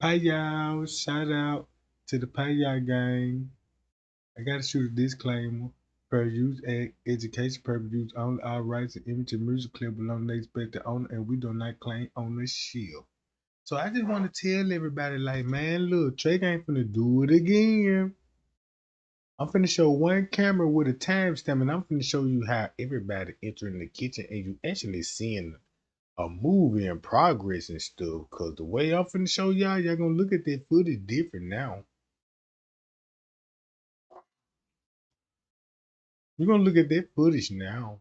Y'all, shout out to the Y'all gang. I gotta shoot a disclaimer. Per use education purpose use only all rights and image and music clip belong to the expected owner and we do not claim ownership. So I just want to tell everybody like, man, look, Drake ain't finna do it again. I'm finna show one camera with a timestamp and I'm finna show you how everybody entering the kitchen and you actually seeing a movie in progress and stuff. Cause the way I'm finna show y'all gonna look at that footage different now. You're gonna look at that footage now.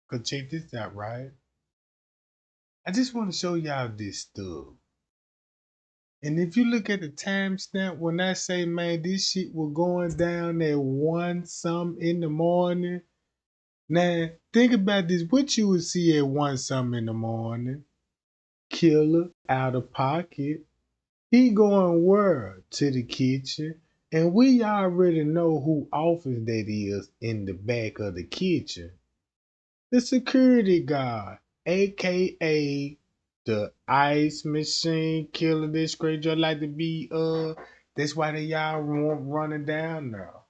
Cause check this out, right? I just want to show y'all this stuff. And if you look at the timestamp, when I say, man, this shit was going down at 1 some in the morning. Now, think about this. What you would see at 1 some in the morning? Killer out of pocket. He going where? To the kitchen. And we already know who office that is in the back of the kitchen. The security guard, aka the ice machine killer. This great just like to be that's why they y'all running down now.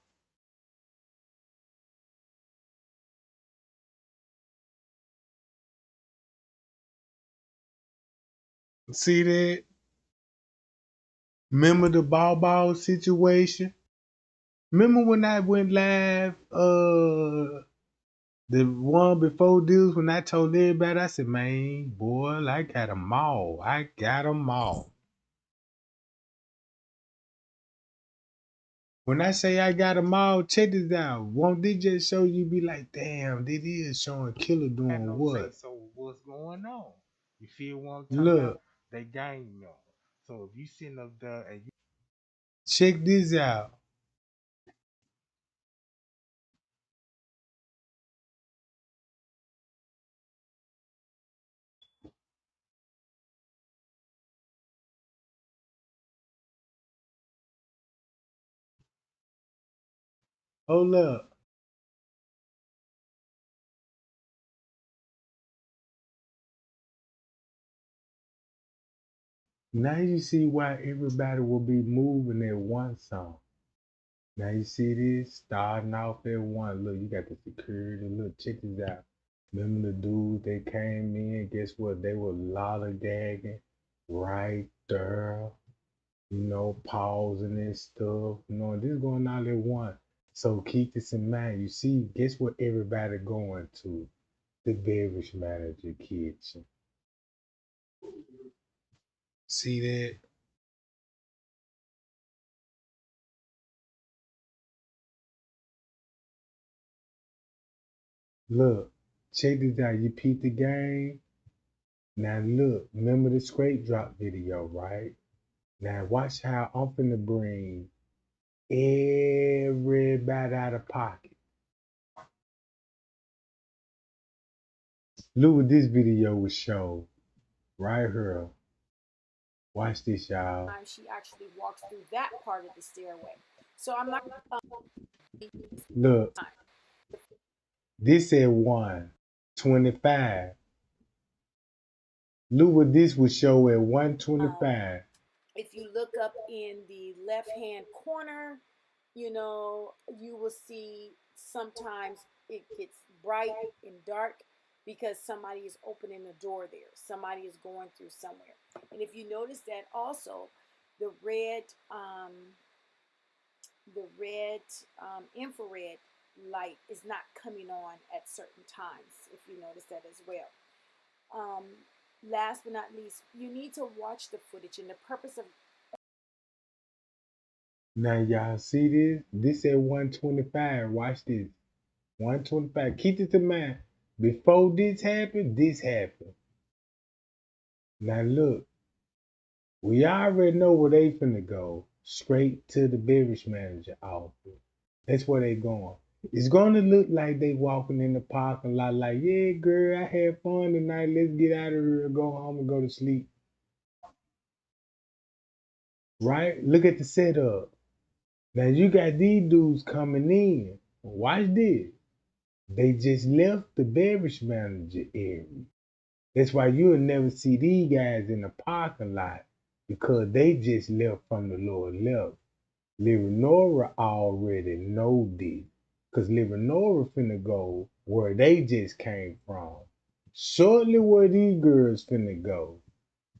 See that? Remember the ball situation? Remember when I went live the one before this when I told everybody I said, man, boy, I got them all. I got them all. When I say I got them all, check this out. Won't they just show you be like, damn, this is showing Killer Had doing no say what? so what's going on. You feel what I'm talking about? Look, They gang up. So if you sitting up there and you check this out. Hold up. Now you see why everybody will be moving at one song. Now you see this starting off at one. Look, you got the security. Look, check this out. Remember the dudes that came in? Guess what? They were lollygagging right there. Pausing and stuff. This going all at once. So keep this in mind. You see, guess what everybody going to? The beverage manager kitchen. See that? Look, check this out. You peep the game. Now look, remember the scrape drop video, right? Now watch how I'm finna bring everybody out of pocket. Look what this video will show right here. Watch this, y'all. Time she actually walks through that part of the stairway. So I'm not Look, this at 125. Look what this would show at um, 125. if you look up in the left hand corner, you will see sometimes it gets bright and dark because somebody is opening the door there. Somebody is going through somewhere. And if you notice that also, the red the red infrared light is not coming on at certain times, if you notice that as well. Um, Last but not least, you need to watch the footage, and the purpose of Now y'all see this? This at 125. Watch this. 125. Keep it in mind. Before this happened, this happened. Now look, we already know where they finna go. Straight to the beverage manager office. That's where they going. It's gonna look like they walking in the parking lot like, yeah, girl, I had fun tonight. Let's get out of here, go home and go to sleep. Right? Look at the setup. Now you got these dudes coming in. Watch this. They just left the beverage manager area. That's why you'll never see these guys in the parking lot. because they just left from the lower level. Leonora already know this. Cause Leonora finna go where they just came from. Shortly where these girls finna go.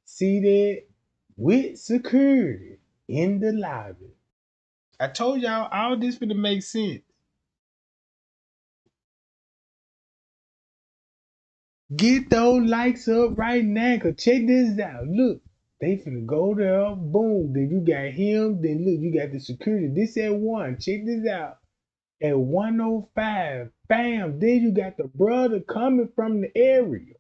See that? With security in the lobby. I told y'all all this finna make sense. Get those likes up right now. Cause check this out. Look, they finna go there. Boom. Then you got him. Then look, you got the security. This at one. Check this out. At 105. Bam. Then you got the brother coming from the area.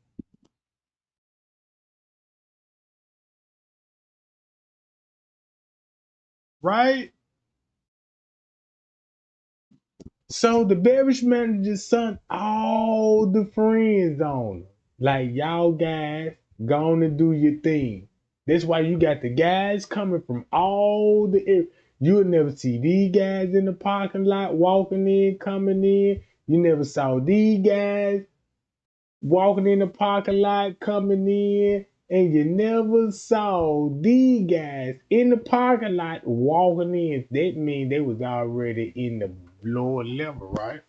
Right? So the beverage manager sent all the friends on him. Like, y'all guys, go on and do your thing. That's why you got the guys coming from all the areas. You'll never see these guys in the parking lot walking in, coming in. You never saw these guys walking in the parking lot, coming in, and you never saw these guys in the parking lot walking in. That means they was already in the lower level, right?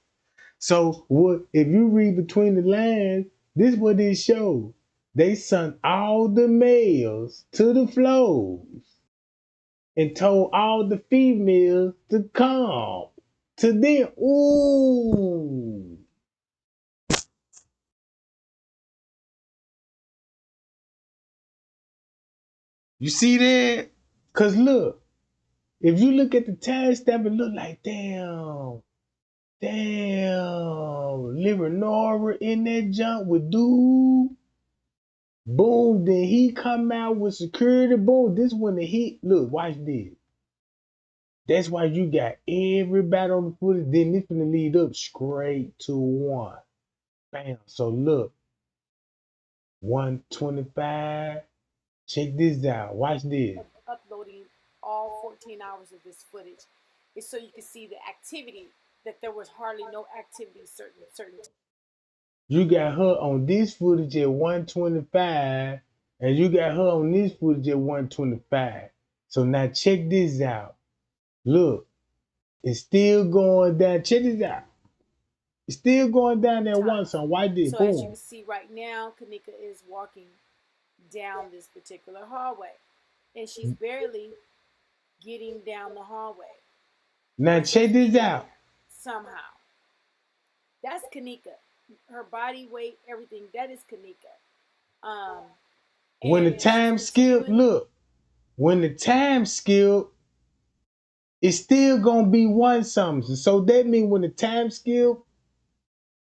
So what if you read between the lines, this is what it shows. They sent all the males to the floors and told all the females to come to them. Ooh. You see that? Cause look, if you look at the time stamp, it look like Liver Nora in that junk with dude. Boom, then he come out with security. Boom, this when the heat. Look, watch this. That's why you got everybody on the footage. Then this gonna lead up straight to one. Bam. So look, 125. Check this out. Watch this. Uploading all 14 hours of this footage is so you can see the activity, that there was hardly no activity certain. You got her on this footage at 125, and you got her on this footage at 125. So now check this out. Look, it's still going down. Check this out. It's still going down that one Times. song. Why did So as you boom? can see right now, Kenneka is walking down this particular hallway, and she's barely getting down the hallway, Now but she's check this getting out. there somehow. That's Kenneka. Her body weight, everything. That is Kenneka. Um, When the and she's time skip, continuing. look, when the time skip, it's still gonna be one something. So that means when the time skip,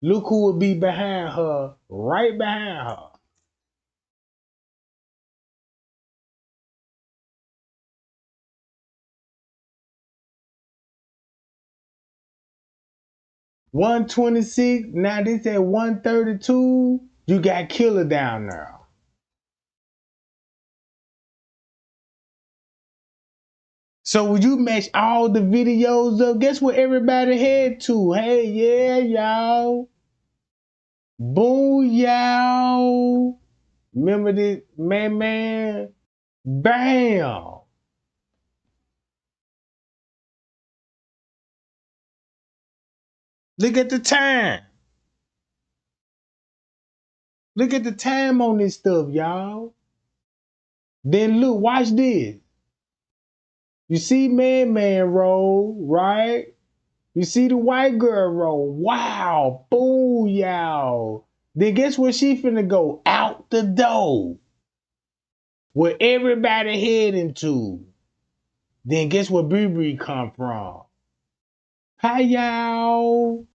look who will be behind her, right behind her. 126. Now this at 132. You got Killer down there. So when you match all the videos up, guess what everybody head to? Hey, yeah, y'all. Boo, y'all. Remember this, man? Bam. Look at the time. Look at the time on this stuff, y'all. Then look, watch this. You see man roll, right? You see the white girl roll. Wow. Boo, y'all. Then guess where she finna go? Out the door. Where everybody heading to. Then guess where Bree come from? Hi, y'all.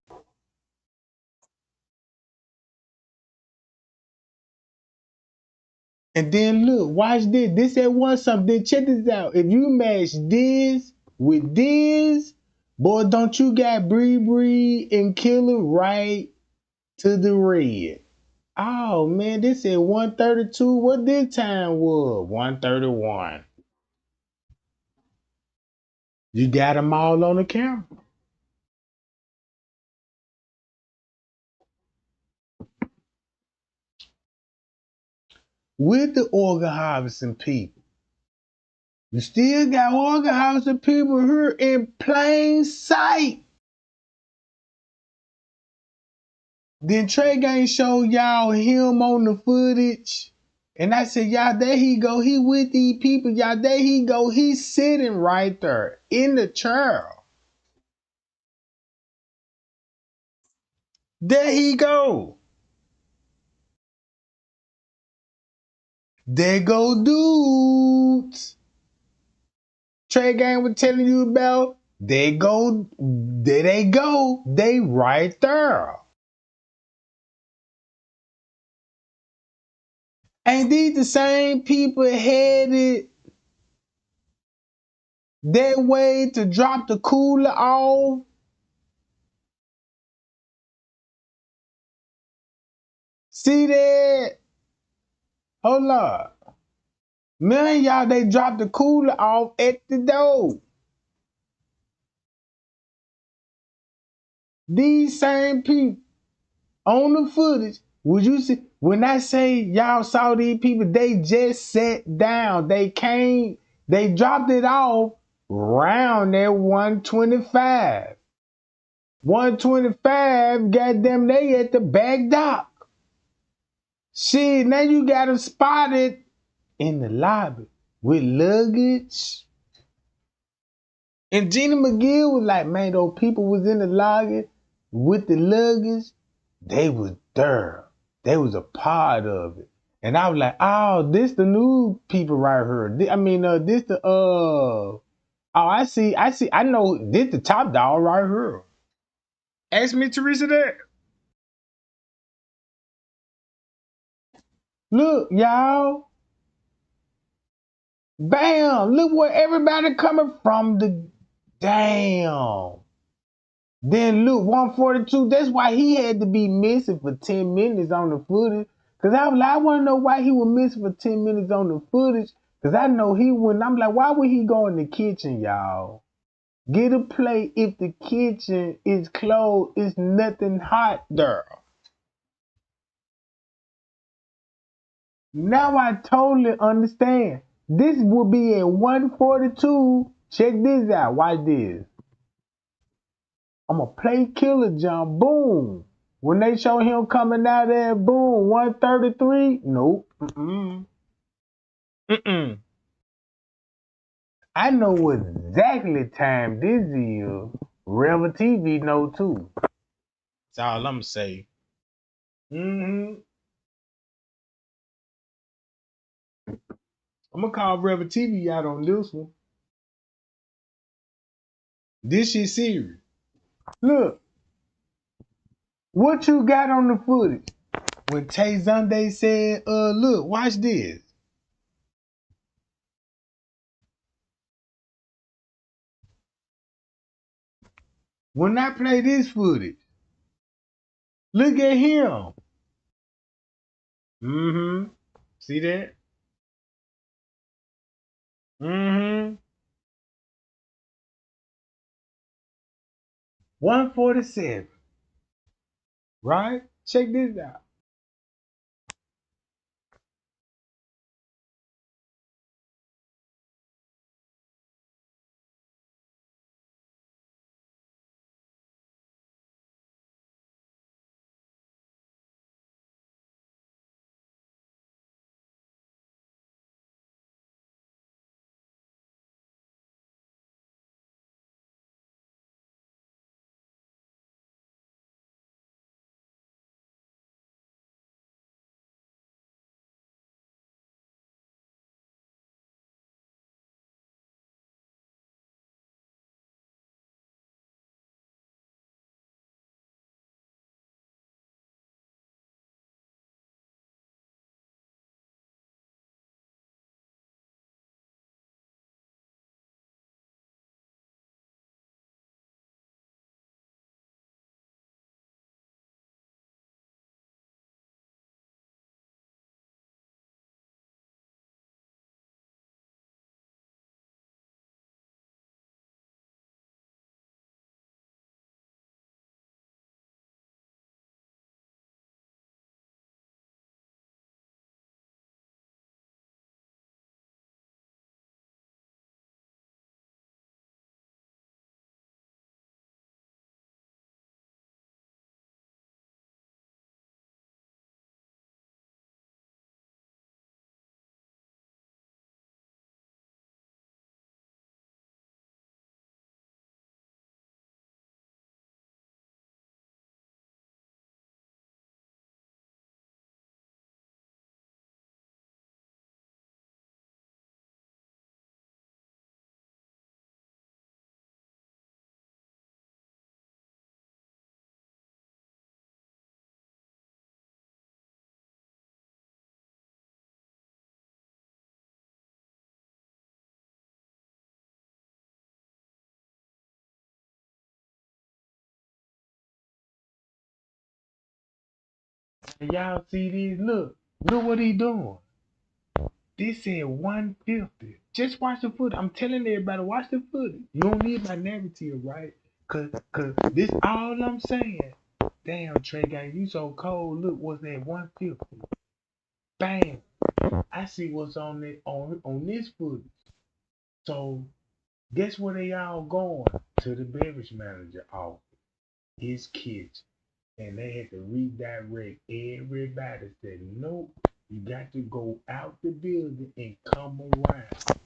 And then look, watch this. This at one something. Check this out. If you match this with this, boy, don't you got Bree and Killer right to the red. Oh man, this at 132. What this time was? 131. You got them all on the camera. With the organ harvesting people. You still got organizing people here in plain sight. Then Trey Gang showed y'all him on the footage. And I said, y'all, there he go. He with these people. Y'all, there he go. He's sitting right there in the chair. There he go. There go dudes. Trey Gang was telling you about. There go. There they go. They right there. Ain't these the same people headed their way to drop the cooler off? See that? Hold up. Man, y'all, they dropped the cooler off at the door. These same people on the footage, would you see? When I say y'all saw these people, they just sat down. They came, they dropped it off round at 125. 125, goddamn, they at the back dock. Shit, now you got them spotted in the lobby with luggage. And Gina McGill was like, man, those people was in the lobby with the luggage. They was there. They was a part of it. And I was like, oh, this the new people right here. I mean, this the, oh, I see, I know this the top dog right here. Ask me, Teresa, that. Look, y'all. Bam! Look where everybody coming from. The damn. Then look, 142. That's why he had to be missing for 10 minutes on the footage. Cause I was like, I want to know why he was missing for 10 minutes on the footage. Cause I know he wouldn't. I'm like, why would he go in the kitchen, y'all? Get a plate if the kitchen is closed. It's nothing hot there. Now I totally understand. This will be at 142. Check this out. Watch this. I'm going to play Killer John. Boom. When they show him coming out there, boom, 133. Nope. Mm-mm. Mm-mm. I know what exactly time this is. Rebel TV know too. That's all I'm going to say. Mm-hmm. I'm going to call Rebel TV out on this one. This shit serious. Look. What you got on the footage? When Tay Zunde said, look, watch this. When I play this footage, look at him. Mm-hmm. See that? Mm-hmm. 147. Right? Check this out. And y'all see this? Look what he doing. This said 150. Just watch the footage. I'm telling everybody, watch the footage. You don't need my narrative, right? Cause this all I'm saying. Damn, Trey Gang, you so cold. Look, what's that 150? Bam. I see what's on it on this footage. So guess where they all going? To the beverage manager office, his kitchen. And they had to redirect everybody. Said, nope, you got to go out the building and come around.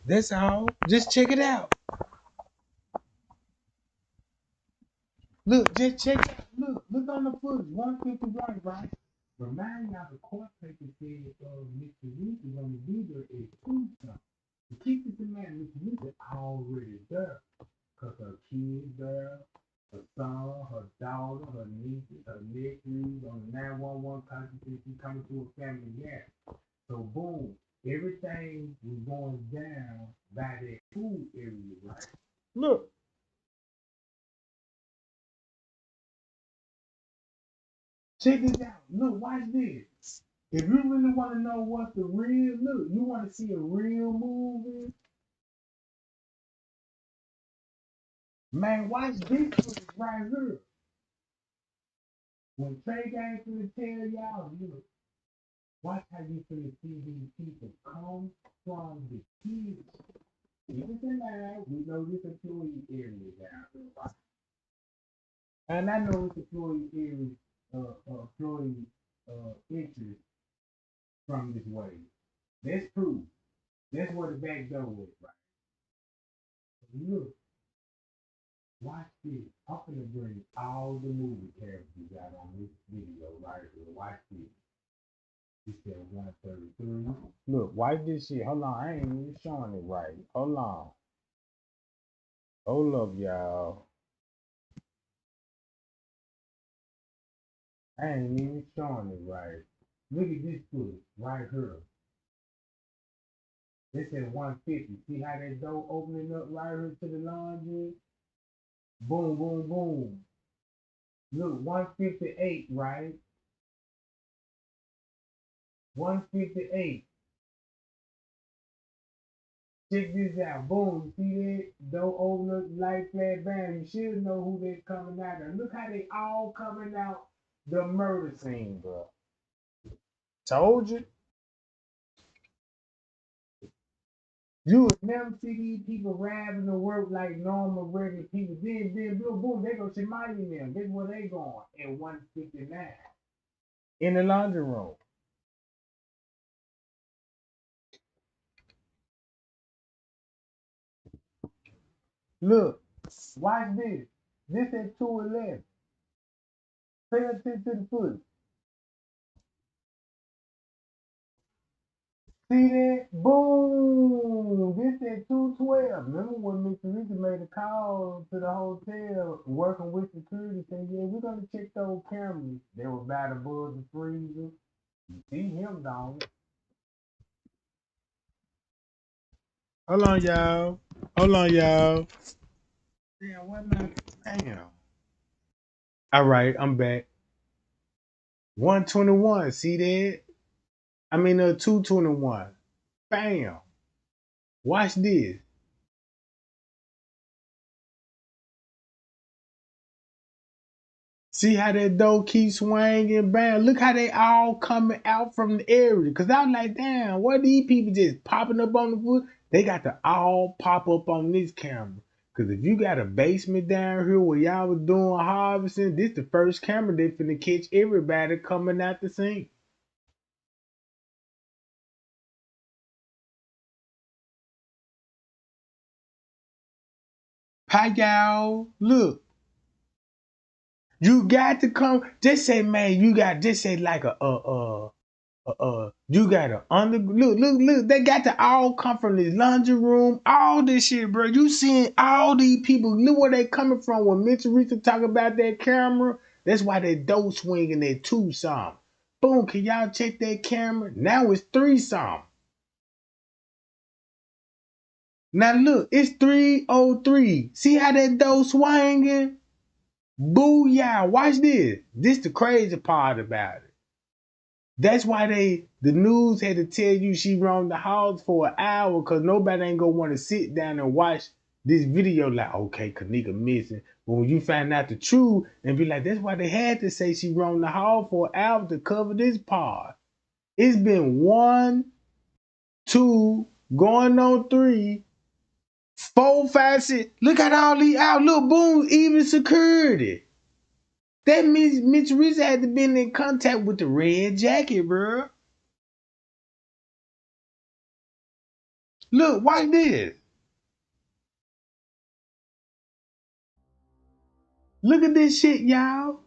That's all. Just check it out. Look, just check it out. Look on the footage. 150 right? Remind y'all the court paper said Mr. Reese is going to be there at 2 something. To keep this in mind, Mr. Reese is already there. Because her kids there, her son, her daughter, her nieces, her nephews on the 911 conference, she coming to a family gap. So boom, everything was going down by that food area, right? Look, check this out. Look, watch this. If you really want to know what's the real, look, you want to see a real movie, man, watch this footage right here. When Trey Gang finna tell y'all, look, watch how you finna see these people come from the kids. Keep it in mind, we know this employee area down here, right? And I know it's employee area, employee interest from this way. That's true. That's where the back door is, right? Look, watch this. I'm gonna bring all the movie characters out on this video right here. Watch this. He said 133. Look, watch this shit. Hold on, I ain't even showing it right. Hold on. Hold up, y'all. I ain't even showing it right. Look at this footage right here. This is 150. See how that door opening up right here to the laundry? Boom, boom, boom. Look, 158, right? 158. Check this out. Boom. See that? Door open up, light flat, bam. You should know who they coming out of. Look how they all coming out the murder scene, bro. Told you. You would never see these people riding to work like normal, regular people. Then, boom, boom, they go to Miami now. This is where they going at 159 in the laundry room. Look, watch this. This at 211. Pay attention to the footage. See that? Boom! This at 212. Remember when Mr. Reese made a call to the hotel working with security saying, yeah, we're going to check those cameras. They were by the above the freezer. You see him down. Hold on, y'all. Hold on, y'all. Damn, what not? Damn. All right, I'm back. 121. See that? I mean, 221. Bam. Watch this. See how that door keeps swinging, bam. Look how they all coming out from the area. Cause I'm like, damn, what these people just popping up on the foot? They got to all pop up on this camera. Cause if you got a basement down here where y'all was doing harvesting, this the first camera they finna catch everybody coming out the scene. Hi y'all. Look, you got to come. Just say, man, you got just say like you got to look, they got to all come from this laundry room, all this shit, bro. You seeing all these people, look where they coming from. When Mitch Rita talk about that camera, that's why that door swinging at 2 some. Boom, can y'all check that camera? Now it's 3 some. Now look, it's 303. See how that door swinging? Booyah! Watch this. This the crazy part about it. That's why the news had to tell you she roamed the halls for an hour because nobody ain't gonna want to sit down and watch this video like, okay, Kenneka missing. But when you find out the truth and be like, that's why they had to say she roamed the hall for an hour to cover this part. It's been 1, 2, going on 3, 4, 5, 6. Look at all these out. Look, boom, even security. That means Mitch Risa had to been in contact with the red jacket, bro. Look, watch this. Look at this shit, y'all.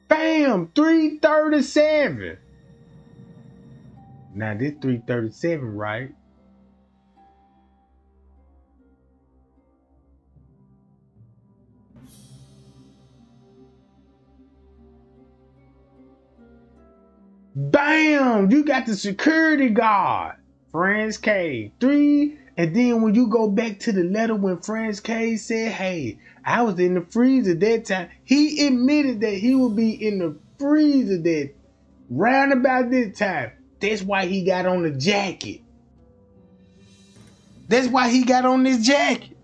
Bam, 337. Now this 337, right? Bam, you got the security guard, Franz K. 3, and then when you go back to the letter when Franz K said, hey, I was in the freezer that time, he admitted that he would be in the freezer that round about this time. That's why he got on the jacket. That's why he got on this jacket.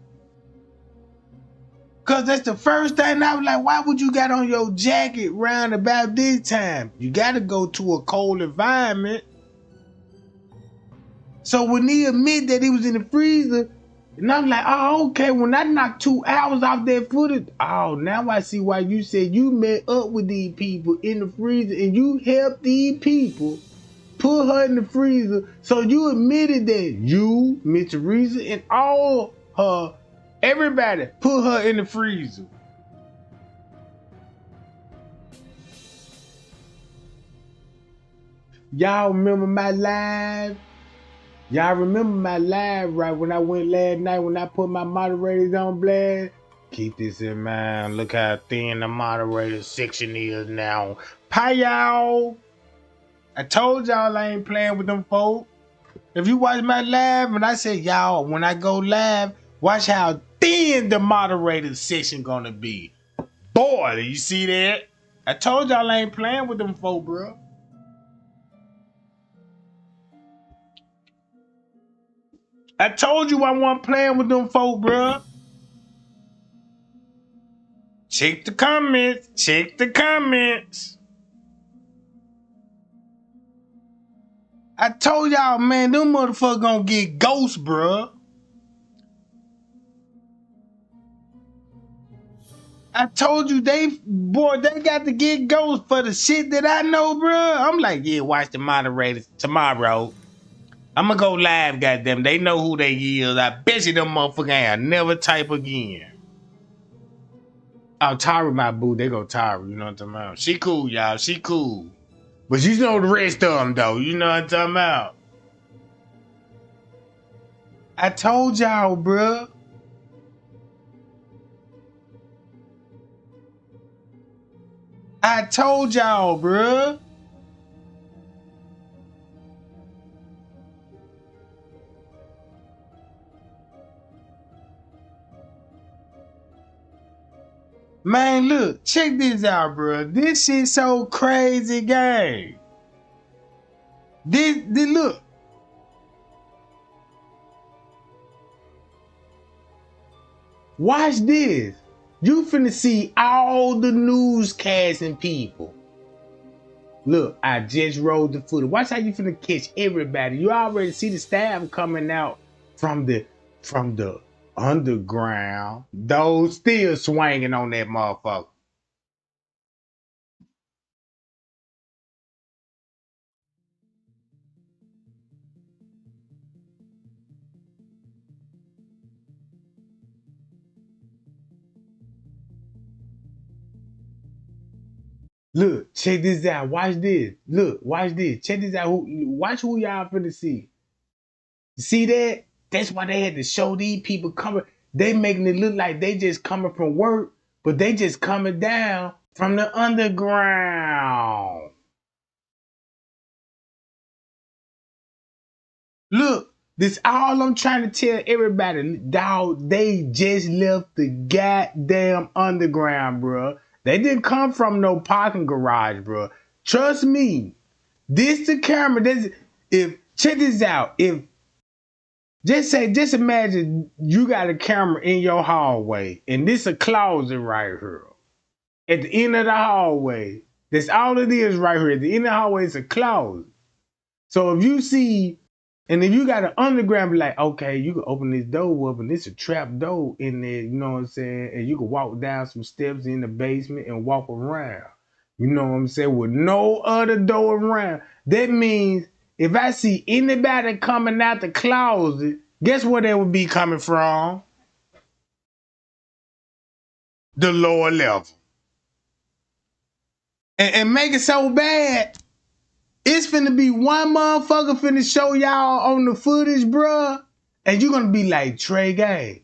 Cause that's the first thing I was like, why would you got on your jacket round about this time? You gotta go to a cold environment. So when he admitted that he was in the freezer, and I'm like, oh, okay, when I knocked 2 hours off that footage, oh, now I see why you said you met up with these people in the freezer and you helped these people put her in the freezer. So you admitted that you, Miss Teresa, and all her, everybody put her in the freezer. Y'all remember my live? Y'all remember my live, right? When I went last night, when I put my moderators on blast? Keep this in mind. Look how thin the moderator section is now. Hi, y'all. I told y'all I ain't playing with them folks. If you watch my live, and I said, y'all, when I go live, watch how thin the moderator section gonna be. Boy, do you see that? I told y'all I ain't playing with them folks, bro. I told you I wasn't playing with them folk, bro. Check the comments. Check the comments. I told y'all, man, them motherfuckers gonna get ghost, bro. I told you they got to get ghost for the shit that I know, bro. I'm like, yeah, watch the moderators tomorrow. I'm gonna go live, goddamn. They know who they is. I bet you them motherfuckers ain't never type again. Oh, Tyra, my boo, they go Tyra. You know what I'm talking about? She cool, y'all. She cool. But you know the rest of them, though. You know what I'm talking about? I told y'all, bruh. I told y'all, bruh. Man, look, check this out, bruh. This shit so crazy, gang. This look. Watch this. You finna see all the newscasting people. Look, I just rolled the footage. Watch how you finna catch everybody. You already see the staff coming out from the underground. Those still swinging on that motherfucker. Look, check this out. Watch this. Look, watch this. Check this out. Watch who y'all finna see. See that? That's why they had to show these people coming. They making it look like they just coming from work, but they just coming down from the underground. Look, This all I'm trying to tell everybody, dog. They just left the goddamn underground, bro. They didn't come from no parking garage, bro. Trust me. This the camera. This if check this out. If just imagine you got a camera in your hallway, and this a closet right here at the end of the hallway. That's all it is right here. At the end of the hallway is a closet. So if you see, and if you got an underground, be like, okay, you can open this door up, and it's a trap door in there, you know what I'm saying? And you can walk down some steps in the basement and walk around. You know what I'm saying? With no other door around. That means if I see anybody coming out the closet, guess where they would be coming from? The lower level. And make it so bad. It's finna be one motherfucker finna show y'all on the footage, bruh. And you're gonna be like, Trey Gang,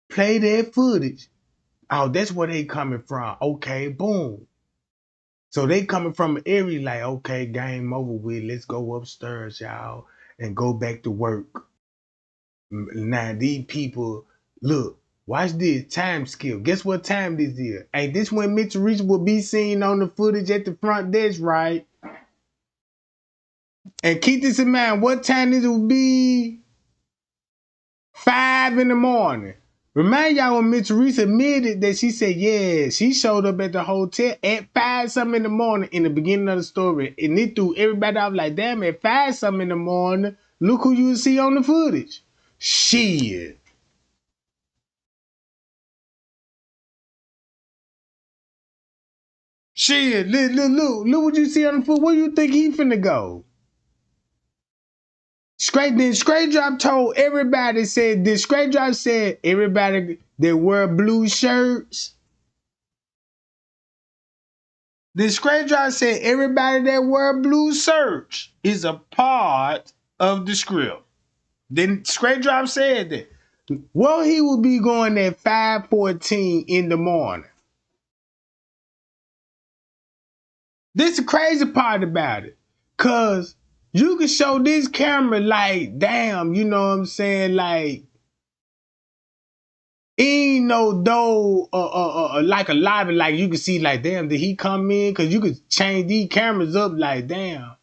play that footage. Oh, that's where they coming from. Okay, boom. So they coming from an area like, okay, game over with. Let's go upstairs, y'all, and go back to work. Now these people, look, watch this time skip. Guess what time this is? Ain't this when Mitchell Reach will be seen on the footage at the front desk, right? And keep this in mind, what time this will be? 5 in the morning. Remind y'all when Mitch Reese admitted that she said, yeah, she showed up at the hotel at 5 something in the morning in the beginning of the story. And it threw everybody off like, damn, at 5 something in the morning, look who you see on the footage. Shit. Shit, look what you see on the footage. Where you think he finna go? Straight Drop told everybody, said, this Straight Drop said everybody that wear blue shirts. The Straight Drop said everybody that wear blue shirts is a part of the script. Then Straight Drop said that. Well, he will be going at 5:14 in the morning. This is the crazy part about it. Cause you can show this camera like, damn, you know what I'm saying? Like, ain't no door like a lobby, like you can see like, damn, did he come in? Cause you could change these cameras up like, damn.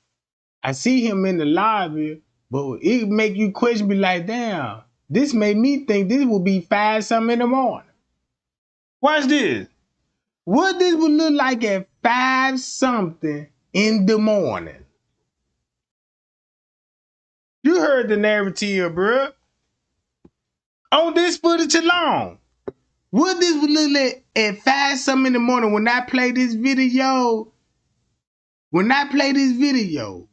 I see him in the lobby, but it make you question, be like, damn, this made me think this will be 5 something in the morning. Watch this. What this would look like at 5 something in the morning. You heard the narrative, bruh. On this footage alone. What this would look like at 5 something in the morning when I play this video. When I play this video,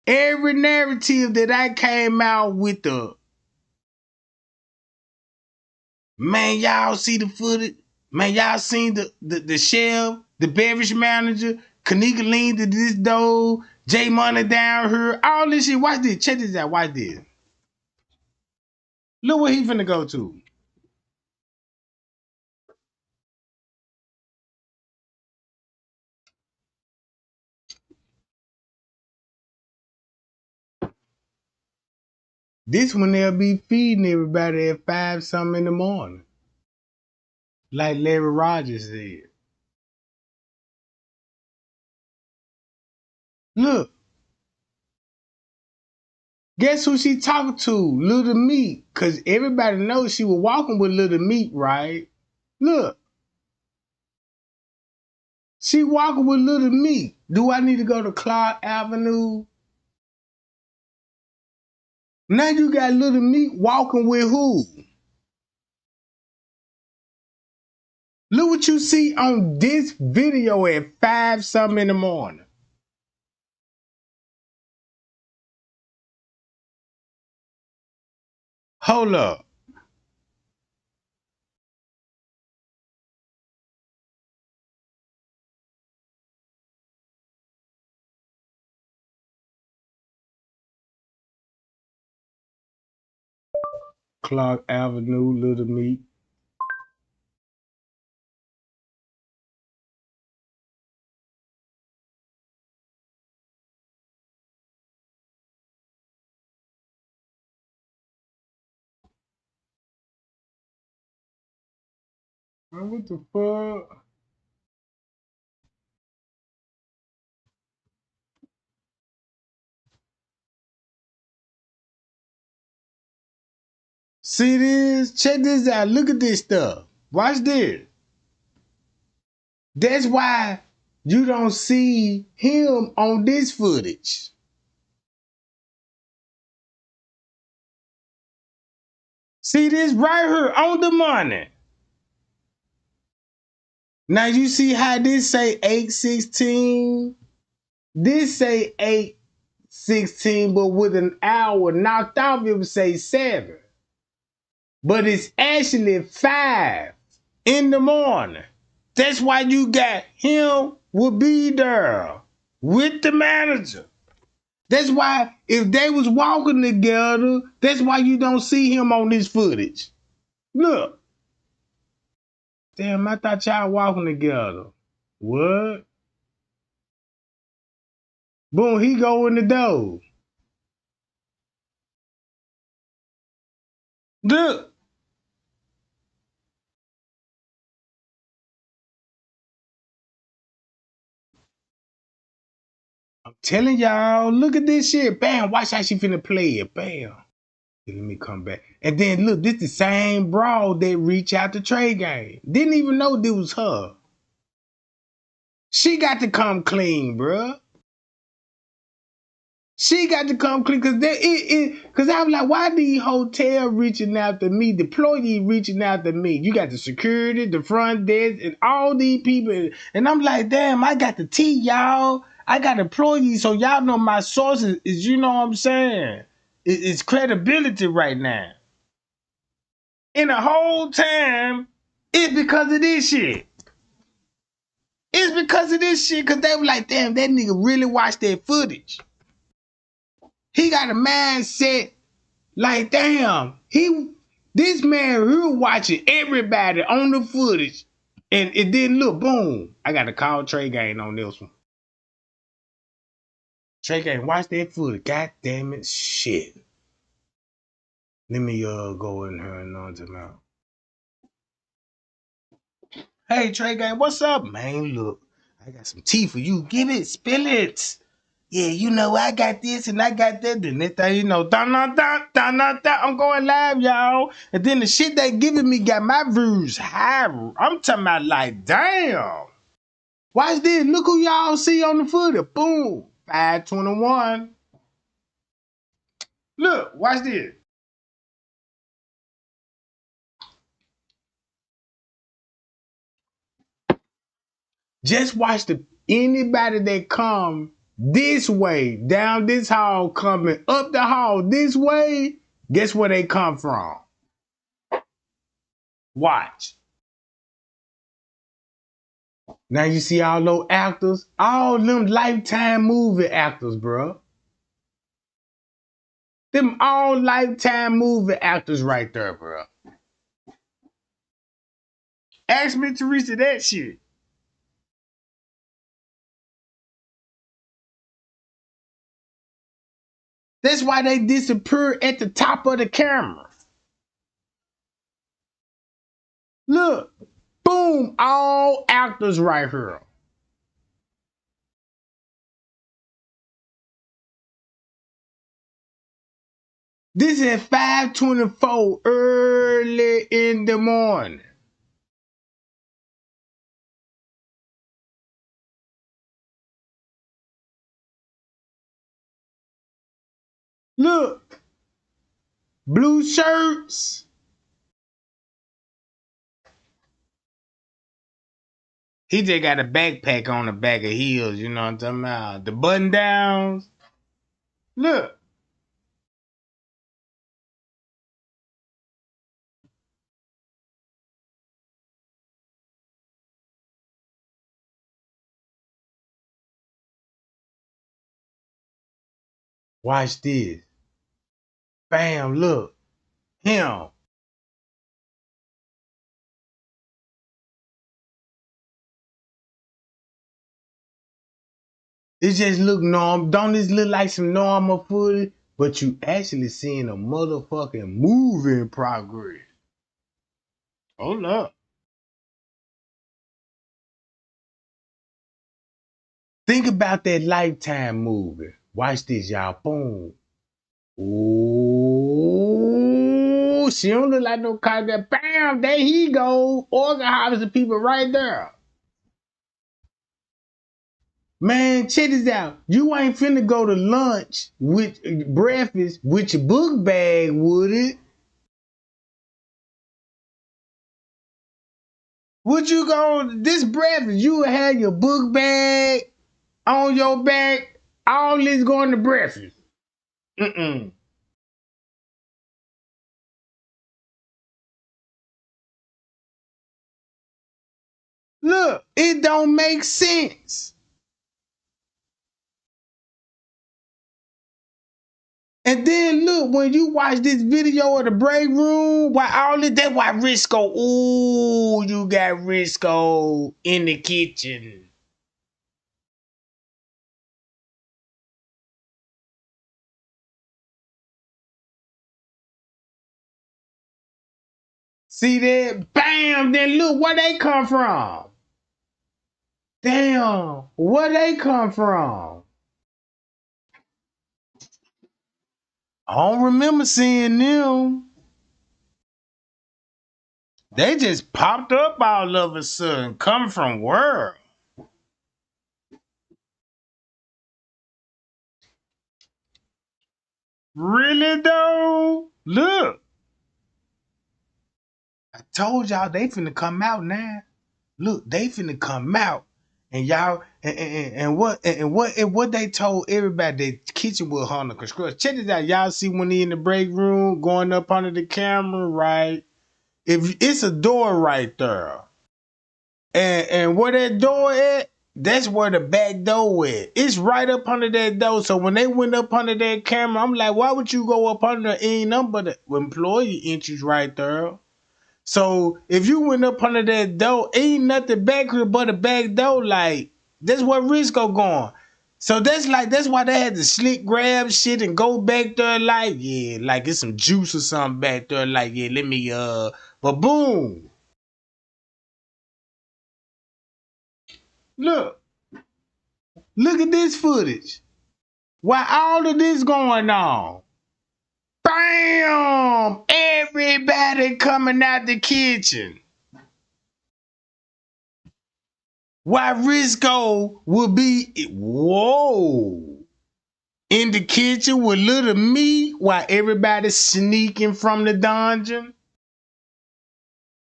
every narrative that I came out with man, y'all see the footage? Man, y'all seen the chef, the beverage manager, Kenneka lean to this door, J Money down here, all this shit. Watch this. Check this out. Watch this. Look where he finna go to. This one they'll be feeding everybody at 5 something in the morning. Like Larry Rogers said. Look, guess who she talking to? Little Meat. Cause everybody knows she was walking with Little Meat, right? Look. She walking with Little Meat. Do I need to go to Clark Avenue? Now you got Little Meat walking with who? Look what you see on this video at 5 something in the morning. Hold up. Clark Avenue, Little Meat. Man, what the fuck? See this? Check this out. Look at this stuff. Watch this. That's why you don't see him on this footage. See this right here on the money. Now you see how this say 8:16? This say 8:16, but with an hour knocked off, it would say 7. But it's actually 5 in the morning. That's why you got him will be there with the manager. That's why if they was walking together, that's why you don't see him on this footage. Look. Damn, I thought y'all walking together. What? Boom, he go in the door. Look. I'm telling y'all, look at this shit. Bam, watch how she finna play it. Bam. Let me come back. And then look, this the same broad that reached out to Trey Game. Didn't even know this was her. She got to come clean, bruh. She got to come clean because I was like, why these hotel reaching out to me, the employee reaching out to me? You got the security, the front desk, and all these people. And I'm like, damn, I got the tea, y'all. I got employees, so y'all know my sources is, you know what I'm saying? It's credibility right now. And the whole time, it's because of this shit. It's because of this shit, because they were like, damn, that nigga really watched that footage. He got a mindset like, damn, this man, he was watching everybody on the footage, and it didn't look, boom. I got to call Trey Gang on this one. Trey Gang, watch that footage. God damn it, shit. Let me go in here and on them out. Hey, Trey Gang, what's up, man? Look, I got some tea for you. Give it, spill it. Yeah, you know, I got this and I got that. The next thing you know, I'm going live, y'all. And then the shit they giving me got my views high. I'm talking about like, damn. Watch this. Look who y'all see on the footage. Boom. 521. Look, watch this. Just watch anybody that come this way, down this hall, coming up the hall this way, guess where they come from? Watch. Now you see all those actors, all them Lifetime movie actors, bro. Them all Lifetime movie actors right there, bro. Ask me, Teresa, that shit. That's why they disappear at the top of the camera. Look, boom, all actors right here. This is 5:24 early in the morning. Look, blue shirts. He just got a backpack on the back of heels, you know what I'm talking about? The button downs. Look. Watch this. Bam, look. Him. It just look normal. Don't this look like some normal footage? But you actually seeing a motherfucking movie in progress. Hold up. Think about that Lifetime movie. Watch this, y'all. Boom. Ooh, she don't look like no cop. Bam, there he go. Organ harvesting people right there. Man, check this out. You ain't finna go to lunch with breakfast with your book bag, would it? Would you go this breakfast? You would have your book bag on your back. All this going to breakfast. Mm-mm. Look, it don't make sense. And then look, when you watch this video of the break room, why all this, that's why Risco, ooh, you got Risco in the kitchen. See that? Bam! Then look where they come from. Damn, where they come from? I don't remember seeing them. They just popped up all of a sudden, coming from where? Really though? Look, I told y'all they finna come out now. Look, they finna come out, and y'all, and what they told everybody, the kitchen was on the construction. Check this out, y'all see when he in the break room going up under the camera, right? If it's a door right there, and where that door at, that's where the back door at. It's right up under that door. So when they went up under that camera, I'm like, why would you go up under? Ain't nothing but the employee entries right there. So if you went up under that door, ain't nothing back here but a back door. Like that's where Risco going. So that's why they had to slick grab shit and go back there like, yeah, like it's some juice or something back there. Like, yeah, let me but boom. Look, look at this footage. Why all of this going on? Bam! Everybody coming out the kitchen. Why Risco would be whoa in the kitchen with little meat while everybody's sneaking from the dungeon?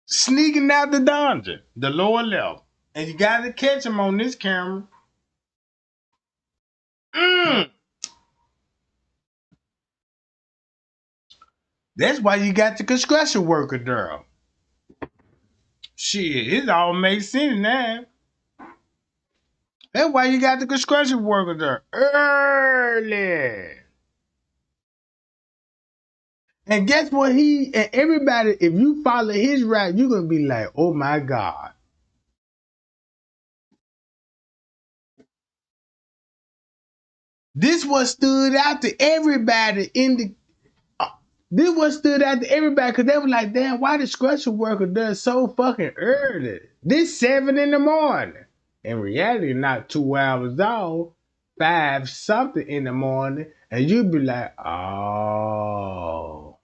Sneaking out the dungeon, the lower level. And you gotta catch them on this camera. Mm. That's why you got the construction worker there. Shit, it all makes sense now. That's why you got the construction worker there early. And guess what? And everybody, if you follow his route, you're gonna be like, oh my God. This what stood out to everybody in the this what stood out to everybody because they were like, damn, why the construction worker does so fucking early? This 7 in the morning. In reality, not 2 hours off, 5 something in the morning, and you'd be like, oh,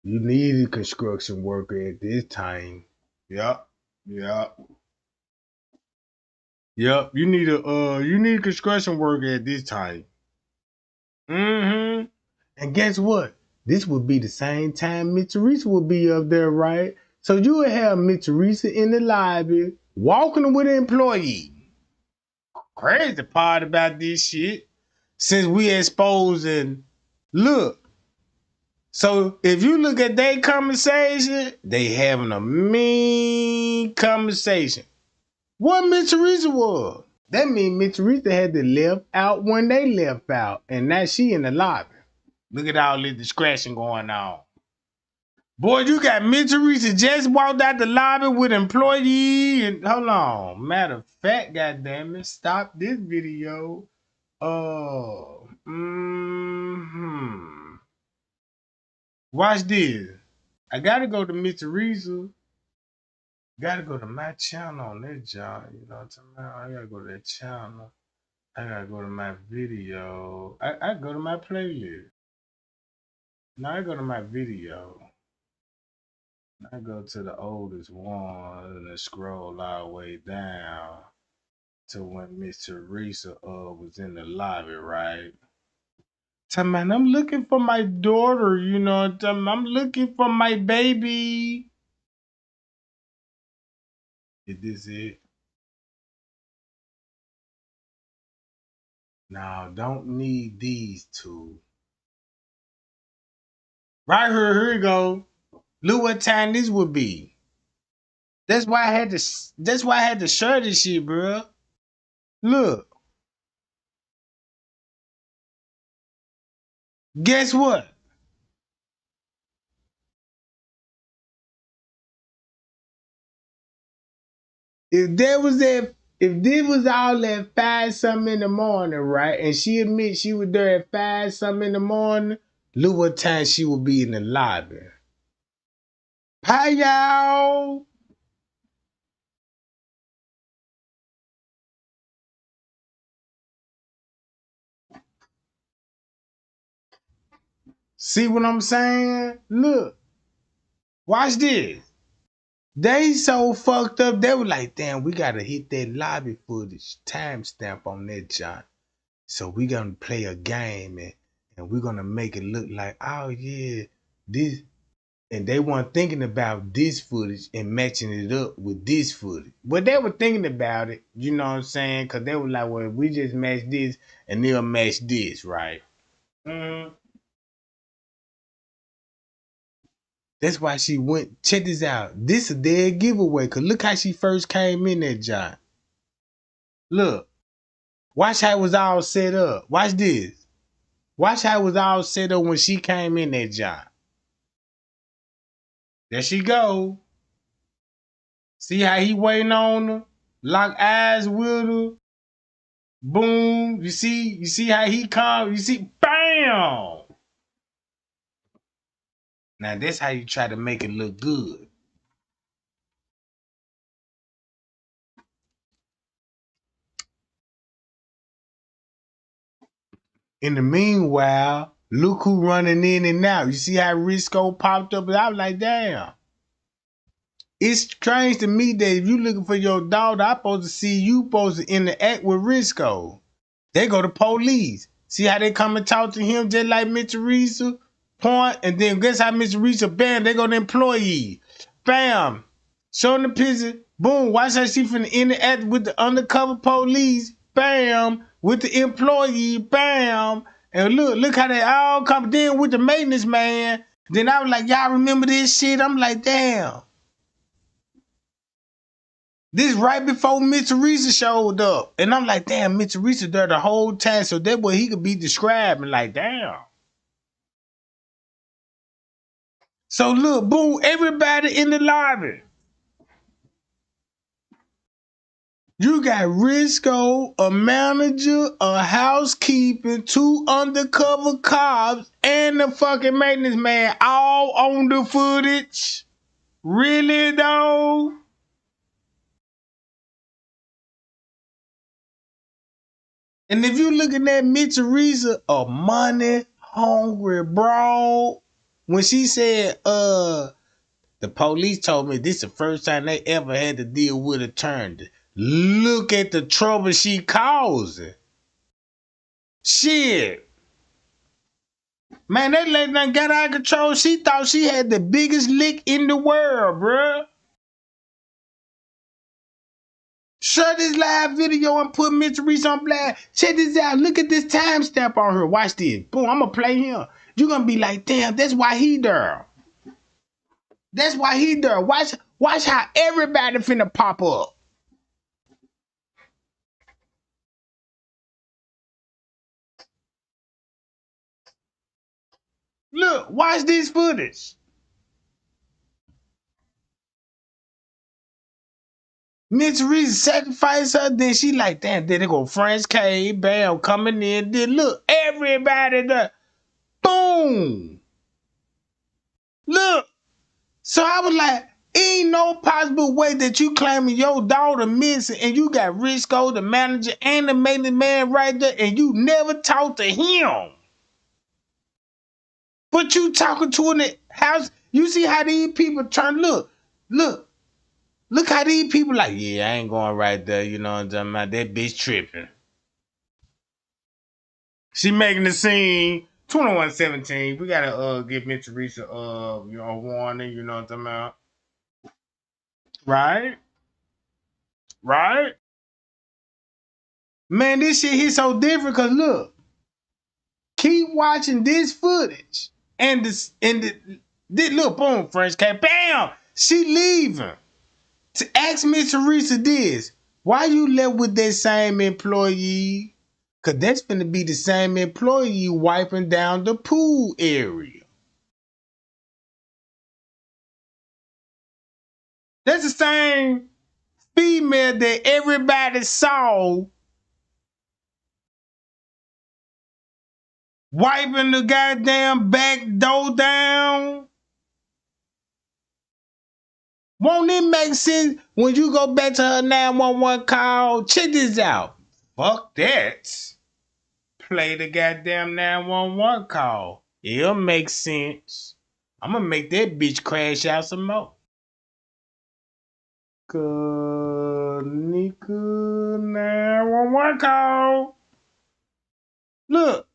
you need a construction worker at this time. Yep, yep, yep. You need a construction worker at this time. Mm-hmm. And guess what? This would be the same time Miss Teresa would be up there, right? So you would have Miss Teresa in the lobby walking with an employee. Crazy part about this shit, since we exposing, look. So if you look at their conversation, they having a mean conversation. What Miss Teresa was? That means Miss Teresa had to left out when they left out, and now she in the lobby. Look at all this discretion going on. Boy, you got Miss Teresa just walked out the lobby with employee and hold on. Matter of fact, goddamn it, stop this video. Watch this. I gotta go to Miss Teresa. Gotta go to my channel on that job. You know what I'm talking about? I gotta go to that channel. I gotta go to my video. I go to my playlist. Now I go to my video. I go to the oldest one and scroll all the way down to when Miss Teresa was in the lobby, right? Tell man, I'm looking for my daughter, you know. I'm looking for my baby. Is this it? No, don't need these two. Right here you go. Look what time this would be. That's why I had to. That's why I had to share this shit, bro. Look, guess what? If this was all at 5 something in the morning, right? And she admits she was there at 5 something in the morning, look what time she would be in the lobby. Hi y'all. See what I'm saying? Look, watch this. They so fucked up, they were like, damn, we gotta hit that lobby footage timestamp on that John. So we gonna play a game and we're gonna make it look like, oh yeah, this, and they weren't thinking about this footage and matching it up with this footage. But they were thinking about it, you know what I'm saying? Cause they were like, well, if we just match this and they'll match this, right? Mm-hmm. That's why she went. Check this out. This a dead giveaway. Cause look how she first came in there, John. Look, watch how it was all set up. Watch this. Watch how it was all set up when she came in there, John. There she go. See how he waiting on her? Lock eyes with her. Boom. You see how he come? You see, bam. Now that's how you try to make it look good. In the meanwhile, look who running in and out. You see how Risco popped up? And I was like, damn. It's strange to me that if you looking for your daughter, I supposed to see you supposed to interact with Risco. They go to police. See how they come and talk to him just like Mr. Teresa? Point, and then guess how Mr. Teresa, bam, they go to employee. Bam. Show them the picture. Boom. Watch how she finna interact with the undercover police. Bam. With the employee. Bam. And look how they all come in with the maintenance man. Then I was like, y'all remember this shit? I'm like, damn. This right before Mr. Teresa showed up. And I'm like, damn, Mr. Teresa there the whole time. So that way he could be describing like, damn. So look, boom, everybody in the lobby. You got Risco, a manager, a housekeeping, two undercover cops, and the fucking maintenance man all on the footage. Really though? And if you looking at Miss Teresa, a money hungry bro, when she said, the police told me this is the first time they ever had to deal with a turn. Look at the trouble she causing. Shit. Man, that lady done got out of control. She thought she had the biggest lick in the world, bruh. Share this live video and put Mr. Reese on blast. Check this out. Look at this timestamp on her. Watch this. Boom, I'm going to play him. You're going to be like, damn, that's why he there. That's why he there. Watch how everybody finna pop up. Look, watch this footage. Miss Reese sacrificed her, then she like, damn, then they go French K, bam, coming in. Then look, everybody there. Boom. Look. So I was like, Ain't no possible way that you claiming your daughter missing and you got Risco, the manager, and the maintenance man right there, and you never talked to him. But you talking to in the house. You see how these people turn. Look how these people like, yeah, I ain't going right there. You know what I'm talking about? That bitch tripping. She making the scene. 21-17. We gotta give Miss Teresa a warning, you know what I'm talking about? Right? Right? Man, this shit hit so different because look, keep watching this footage. This look, boom, French cat, bam! She leaving. To ask Miss Teresa this, why you left with that same employee? Cause that's gonna be the same employee wiping down the pool area. That's the same female that everybody saw wiping the goddamn back door down. Won't it make sense when you go back to her 911 call? Check this out. Fuck that. Play the goddamn 911 call. It'll make sense. I'm gonna make that bitch crash out some more. Kenneka 911 call. Look.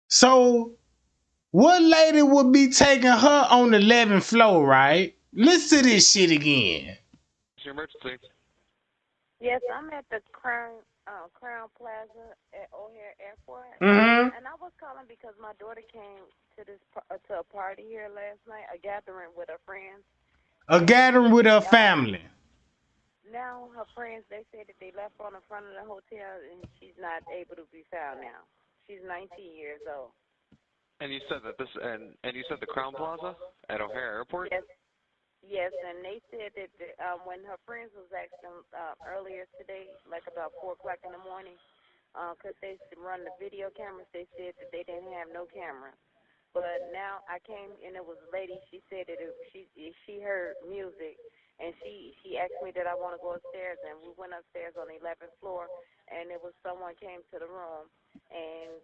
So, what lady would be taking her on the 11th floor, right? Listen to this shit again. Your emergency. Yes, I'm at the Crown Plaza at O'Hare Airport, Mm-hmm. and I was calling because my daughter came to to a party here last night, a gathering with her friends, A and gathering with her family. now her friends they said that they left her on the front of the hotel, and she's not able to be found now. She's 19 years old. And you said that and you said the Crown Plaza at O'Hare Airport? Yes, yes, and they said that when her friends was asking earlier today, like about 4 o'clock in the morning, because they run the video cameras, they said that they didn't have no cameras. But now I came and it was a lady. She said that she heard music, and she asked me that I want to go upstairs, and we went upstairs on the 11th floor, and it was someone came to the room, and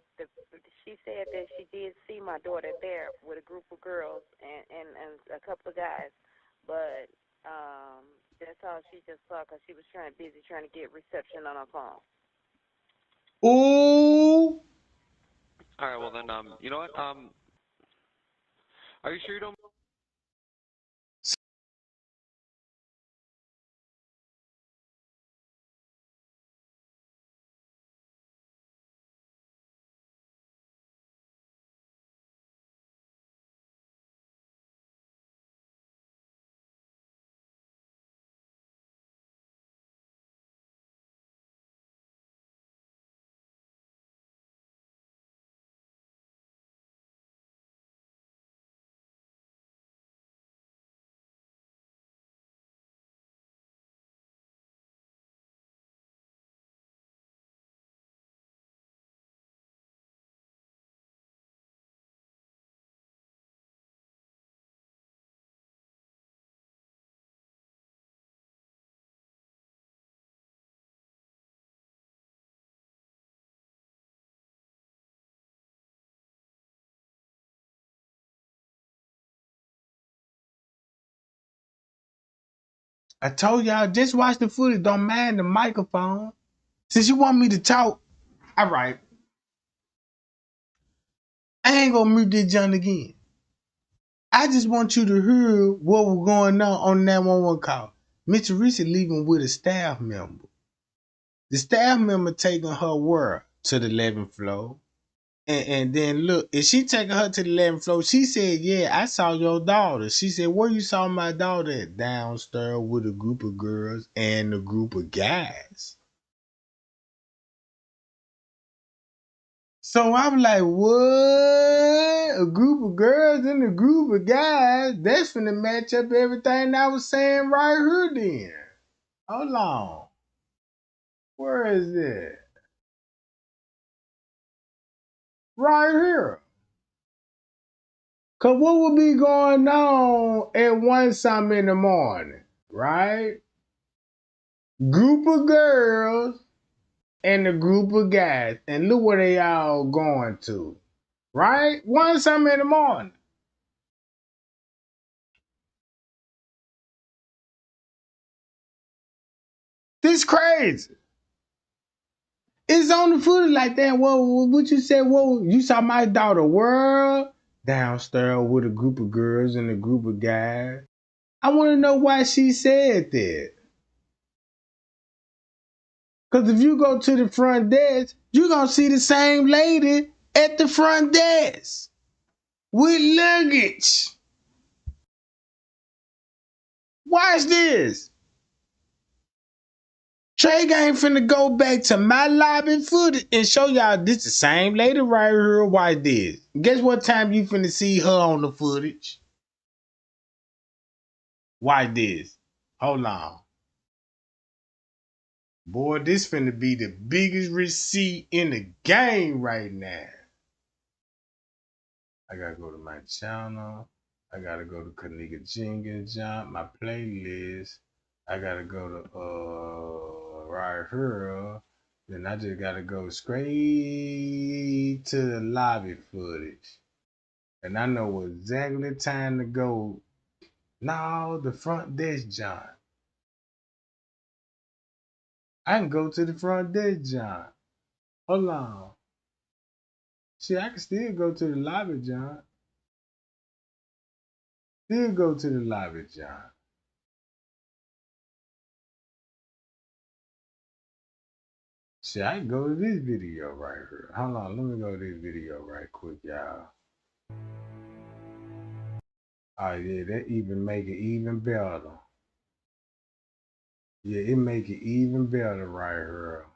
she said that she did see my daughter there with a group of girls and a couple of guys, but that's all she just saw because she was busy trying to get reception on her phone. Ooh. All right, well then you know what? Are you sure you don't I told y'all, just watch the footage. Don't mind the microphone. Since you want me to talk, all right. I ain't gonna mute this junk again. I just want you to hear what was going on that 911 call. Miss Teresa leaving with a staff member. The staff member taking her where? To the 11th floor. And then look, if she taking her to the 11th floor, she said, yeah, I saw your daughter. She said, where you saw my daughter at? Downstairs with a group of girls and a group of guys. So I'm like, what? A group of girls and a group of guys? That's finna match up everything I was saying right here then. Hold on. Where is it? Right here. Cause what would be going on at 1 something in the morning, right? Group of girls and a group of guys, and look where they all going to, right? 1 something in the morning. This crazy. It's on the footage like that. What you said? Whoa, you saw my daughter world downstairs with a group of girls and a group of guys. I want to know why she said that. Because if you go to the front desk, you're going to see the same lady at the front desk with luggage. Watch this. Trey ain't finna go back to my lobby footage and show y'all this the same lady right here. Watch this. Guess what time you finna see her on the footage? Watch this. Hold on. Boy, this finna be the biggest receipt in the game right now. I gotta go to my channel. I gotta go to Kenneka Jenkins, my playlist. I gotta go to right here. Then I just gotta go straight to the lobby footage. And I know exactly the time to go. No, the front desk, John. I can go to the front desk, John. Hold on. See, I can still go to the lobby, John. Still go to the lobby, John. See, I can go to this video right here. Hold on, let me go to this video right quick, y'all. Oh yeah, that even make it even better. Yeah, it make it even better right here.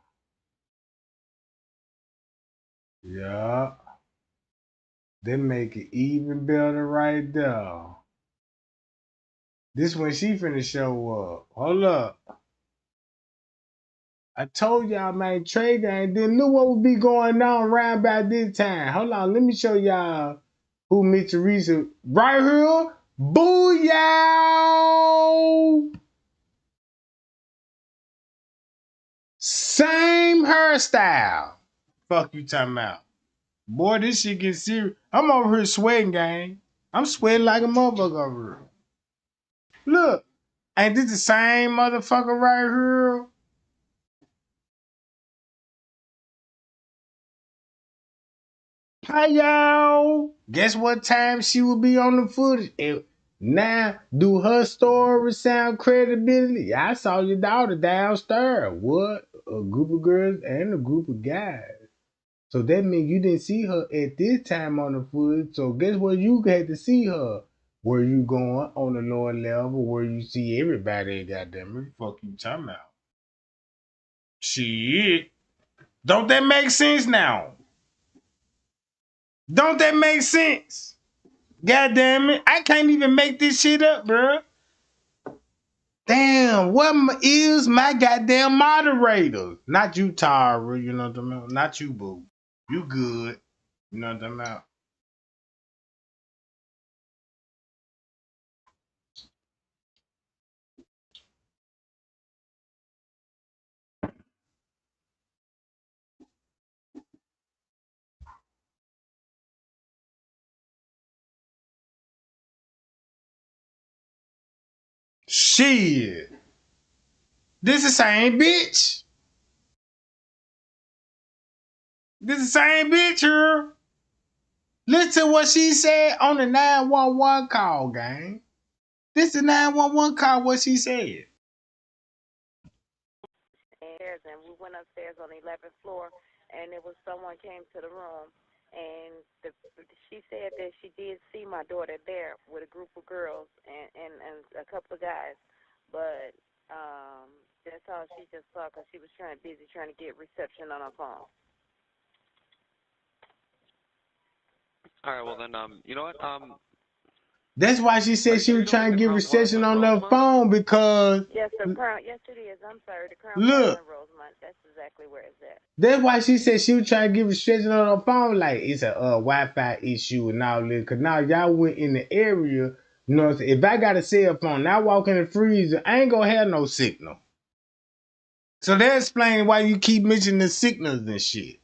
Yeah. That make it even better right there. This when she finna show up. Hold up. I told y'all, man, Trey Gang didn't know what would be going on around about this time. Hold on, let me show y'all who Miss Teresa right here. Booyah! Same hairstyle. Fuck you talking about. Boy, this shit get serious. I'm over here sweating, gang. I'm sweating like a motherfucker over here. Look, ain't this the same motherfucker right here? Hi, y'all. Guess what time she will be on the footage? Now, do her story sound credibility? I saw your daughter downstairs. What? A group of girls and a group of guys. So that means you didn't see her at this time on the footage. So guess what? You had to see her. Where you going on the lower level where you see everybody, goddamn it? Fuck you talking about? Shit. Don't that make sense now? Don't that make sense? God damn it. I can't even make this shit up, bro. Damn, what is my goddamn moderator? Not you, Tara, you know what I'm about? Not you, boo. You good. You know what I'm about? Shit. This the same bitch. This the same bitch here. Listen to what she said on the 911 call, gang. This the 911 call, what she said. And we went upstairs on the 11th floor, and it was someone came to the room, and she said that she did see my daughter there with a group of girls and a couple of guys, but that's all she just saw because she was busy trying to get reception on her phone. All right, well then, you know what? That's why she said she was trying to get reception on her phone because Yes, the Crown. Yes, it is. I'm sorry, the Crown Plaza look, in Rosemont. That's exactly where it's at. That's why she said she was trying to give restrictions on her phone, like it's a Wi-Fi issue and all this. Cause now y'all went in the area, you know what I'm saying? If I got a cell phone, now I walk in the freezer, I ain't gonna have no signal. So that explains why you keep mentioning the signals and shit.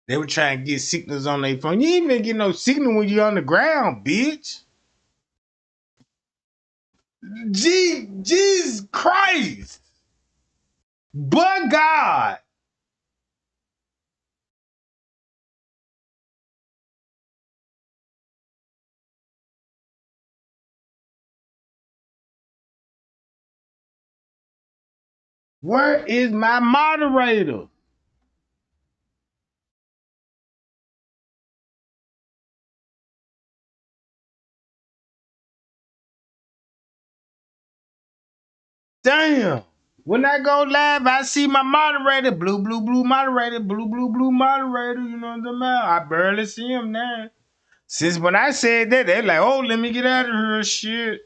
They were trying to get signals on their phone. You ain't even get no signal when you on the ground, bitch. Jesus Christ. But God. Where is my moderator? Damn. When I go live, I see my moderator. Blue, blue, blue moderator. Blue, blue, blue moderator. You know what I'm talking about? I barely see him now. Since when I said that, they like, oh, let me get out of here, shit.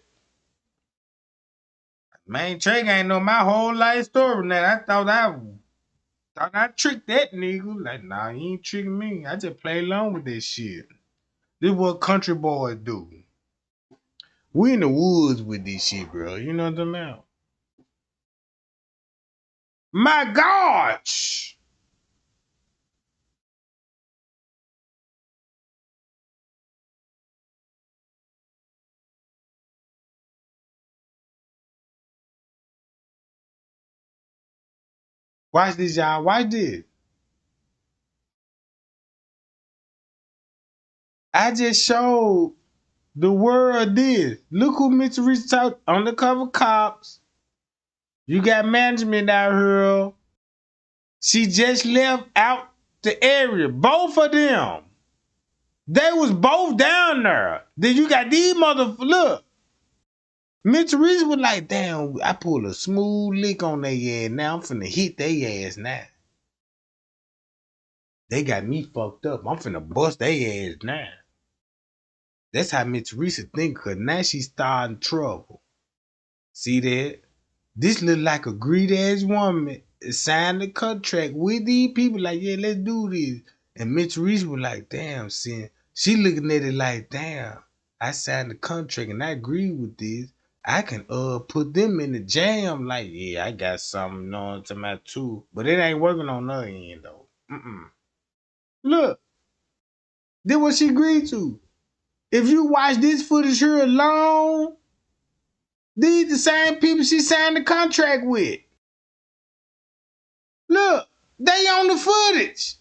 Man, Trey ain't know my whole life story now. I thought I tricked that nigga. Like, nah, he ain't tricking me. I just play along with this shit. This what country boys do. We in the woods with this shit, bro. You know what I'm talking about? My gosh! Watch this, y'all. Watch this. I just showed the world this. Look who Mr. Reese talk undercover cops. You got management out here. She just left out the area. Both of them. They was both down there. Then you got these motherfuckers. Look. Mr. Reese was like, damn, I pulled a smooth lick on their ass. Now I'm finna hit their ass now. They got me fucked up. I'm finna bust their ass now. That's how Miss Teresa think, cause now she starting trouble. See that? This look like a greedy ass woman signed the contract with these people, like, yeah, let's do this. And Miss Teresa was like, damn, sin. She looking at it like, damn, I signed the contract and I agree with this. I can put them in the jam, like, yeah, I got something, you know, to my too. But it ain't working on her end though. Look, this what she agreed to. If you watch this footage here alone, these the same people she signed the contract with. Look, they on the footage.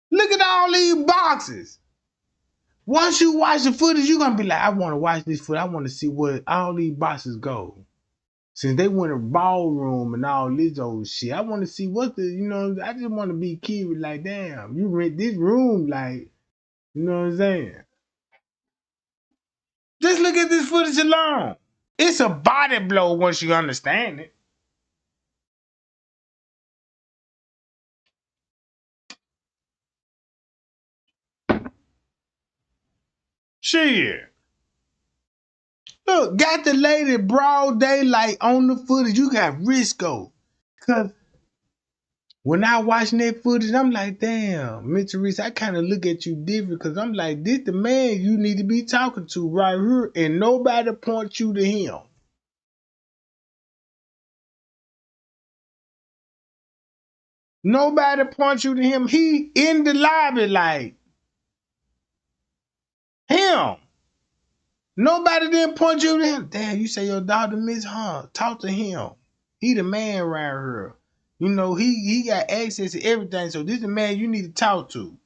Look at all these boxes. Once you watch the footage, you're gonna be like, I wanna watch this footage. I wanna see where all these boxes go. Since they went to ballroom and all this old shit, I wanna see what the, you know, I just wanna be curious, like, damn, you rent this room, like, you know what I'm saying? Just look at this footage alone. It's a body blow once you understand it. Shit. Look, got the lady broad daylight on the footage. You got Risco. Cause when I watching that footage, I'm like, damn, Mr. Reese, I kind of look at you different because I'm like, this the man you need to be talking to right here, and nobody points you to him. Nobody points you to him. He in the lobby like him. Nobody didn't point you to him. Damn, you say your daughter Miss Hunt. Talk to him. He the man around here. You know, he got access to everything. So this is the man you need to talk to.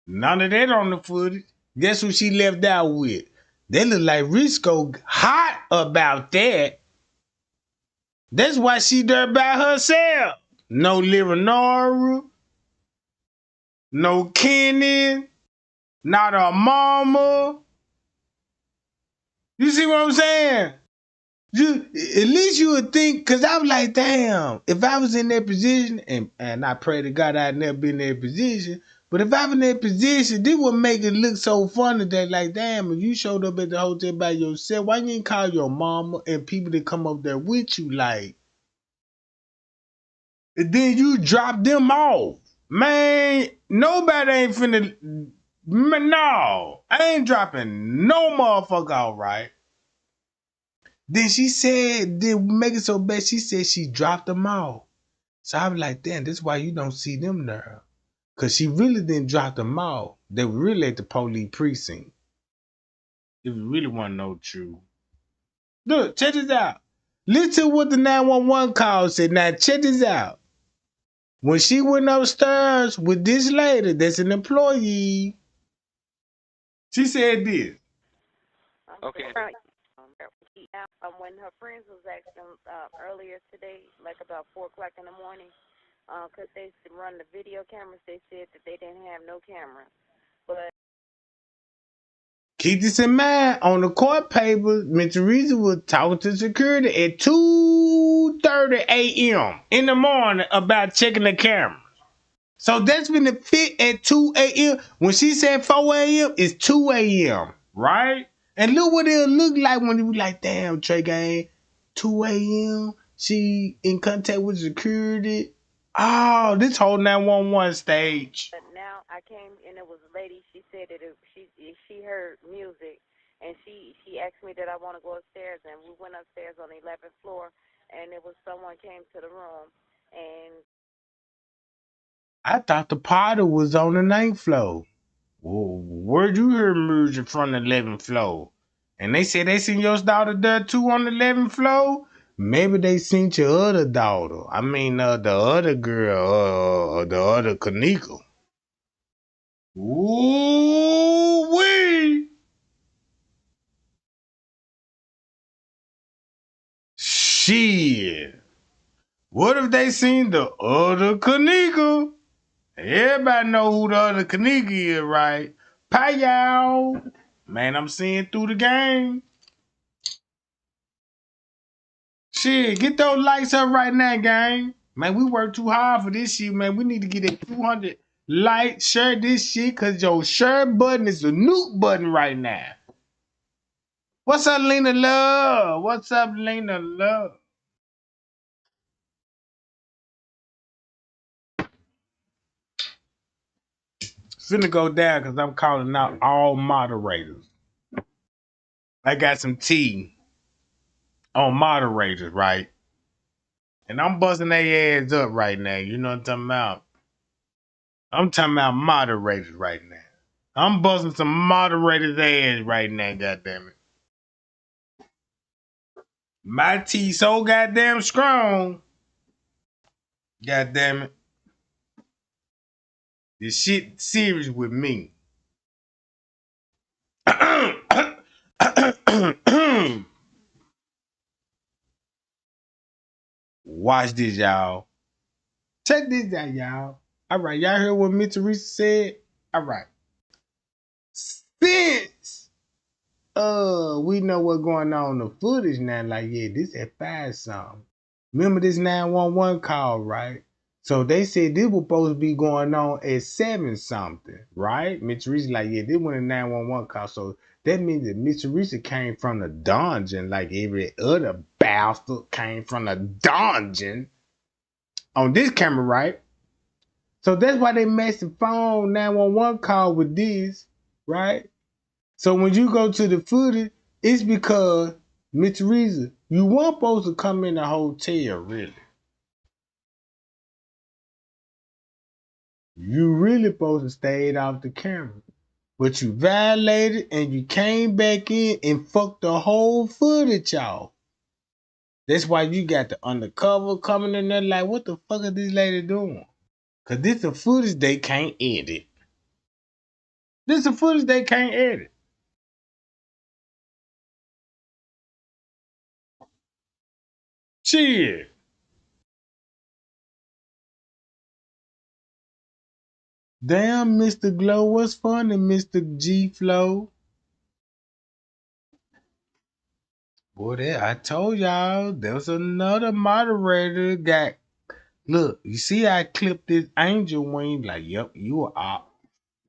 None of that on the footage. Guess who she left out with? They look like Risco hot about that. That's why she there by herself. No Leonora, no Kenny, not her mama. You see what I'm saying? At least you would think, cause I was like, damn, if I was in that position, and I pray to God I'd never been in that position, But if I'm in that position, this would make it look so funny that, like, damn, if you showed up at the hotel by yourself, why you ain't call your mama and people that come up there with you, like, and then you drop them off? Man, nobody ain't finna. No, I ain't dropping no motherfucker off, right? Then she said, then make it so bad, she said she dropped them off. So I was like, damn, that's why you don't see them there. Because she really didn't drop them off. They were really at the police precinct. If you really want to know the truth. Look, check this out. Listen to what the 911 call said. Now, check this out. When she went upstairs with this lady that's an employee, she said this. Okay. When her friends was asking earlier today, like about 4 o'clock in the morning, because they run the video cameras, they said that they didn't have no cameras. But Keep this in mind. On the court papers, Miss Teresa was talking to security at 2:30 a.m. in the morning about checking the camera. So that's been the fit at 2 a.m. When she said 4 a.m., it's 2 a.m., right? And look what it'll look like when you be like, damn, Trey Gang, 2 a.m., she in contact with security. Oh, this whole 911 stage. now I came and it was a lady. She said that she heard music, and she asked me that I want to go upstairs, and we went upstairs on the 11th floor, and it was someone came to the room, and I thought the party was on the 9th floor. Well, where'd you hear music from the 11th floor? And they said they seen your daughter there too on the 11th floor? Maybe they seen your other daughter. I mean, the other girl, the other Kenneka. Ooh wee! Shit. What if they seen the other Kenneka? Everybody know who the other Kenneka is, right? Pie y'all. Man, I'm seeing through the game. Shit, get those likes up right now, gang. Man, we work too hard for this shit, man. We need to get that 200 likes, share this shit, cause your share button is the nuke button right now. What's up, Lena Love? What's up, Lena Love? Finna go down cause I'm calling out all moderators. I got some tea on moderators, right? And I'm busting their ass up right now. You know what I'm talking about? I'm talking about moderators right now. I'm busting some moderators' ass right now, goddammit. My tea so goddamn strong. Goddammit. This shit serious with me. Watch this, y'all. Check this out, y'all. All right, y'all heard what Miss Teresa said? All right. Since we know what's going on in the footage now, like, yeah, this at 5 something. Remember this 911 call, right? So they said this was supposed to be going on at 7 something, right? Miss Teresa like, yeah, this was a 911 call. So that means that Miss Teresa came from the dungeon like every other bastard came from the dungeon on this camera, right? So that's why they matched the phone 911 call with this, right? So when you go to the footage, it's because, Miss Teresa, you weren't supposed to come in the hotel, really. You really supposed to stay off the camera. But you violated and you came back in and fucked the whole footage off. That's why you got the undercover coming in there like, what the fuck is this lady doing? Cause this the footage they can't edit. This the footage they can't edit. Shit. Damn, Mr. Glow, what's funny, Mr. G Flow? Boy, there, I told y'all there was another moderator got. Look, you see I clipped this angel wing, like, yep, you are out.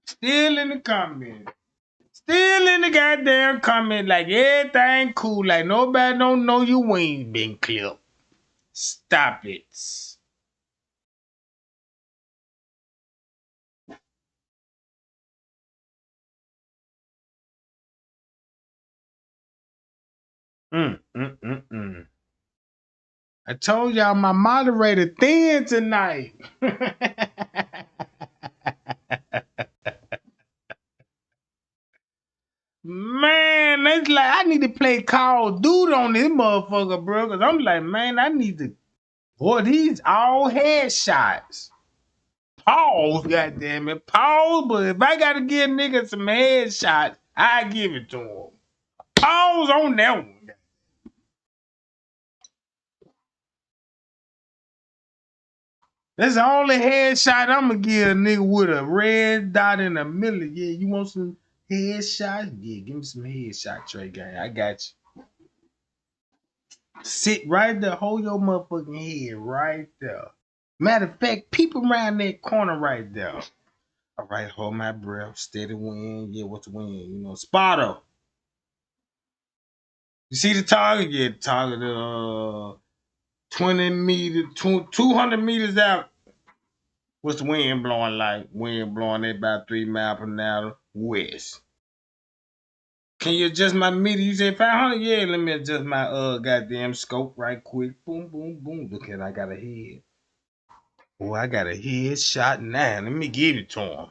Still in the comment. Still in the goddamn comment like everything cool. Like nobody don't know your wings been clipped. Stop it. I told y'all my moderator thin tonight. Man, it's like I need to play Call of Duty on this motherfucker, bro. Cause I'm like, man, I need to. Boy, these all headshots. Pause, goddamn it, pause. But if I gotta give niggas some headshots, I give it to him. Pause on that one. That's the only headshot I'm gonna give a nigga with a red dot in the middle. Yeah, you want some headshots? Yeah, give me some headshot, Trey Gang. I got you. Sit right there, hold your motherfucking head right there. Matter of fact, peep around that corner right there. All right, hold my breath, steady wind. Yeah, what's the wind? You know, spotter. You see the target? Yeah, the target 20 meters, 200 meters out. What's the wind blowing like? Wind blowing at about 3 miles per hour west. Can you adjust my meter? You said 500? Yeah, let me adjust my goddamn scope right quick. Boom, boom, boom. Look at I got a head. Oh, I got a head shot now. Let me give it to him.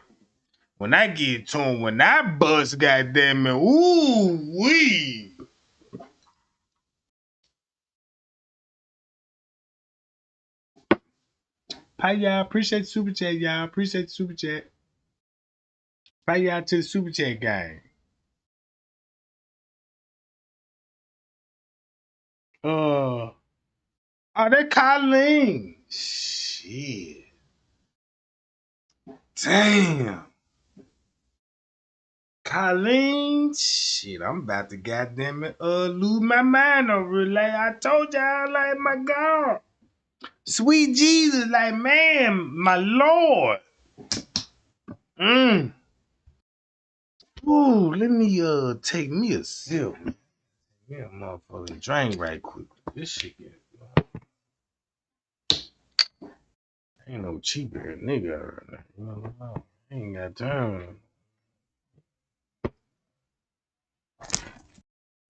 When I get it to him, when I bust, goddamn it, ooh wee. Hi y'all, appreciate the super chat, y'all. Appreciate the super chat. Bye y'all to the super chat gang. Oh, that Colleen. Shit. Damn. Colleen, shit, I'm about to goddamn it lose my mind over it. Like I told y'all, like my God. Sweet Jesus, like man, my Lord. Ooh, let me take me a sip. Yeah, motherfucking drink right quick. This shit get ain't no cheaper nigga right now. You know, I ain't got time.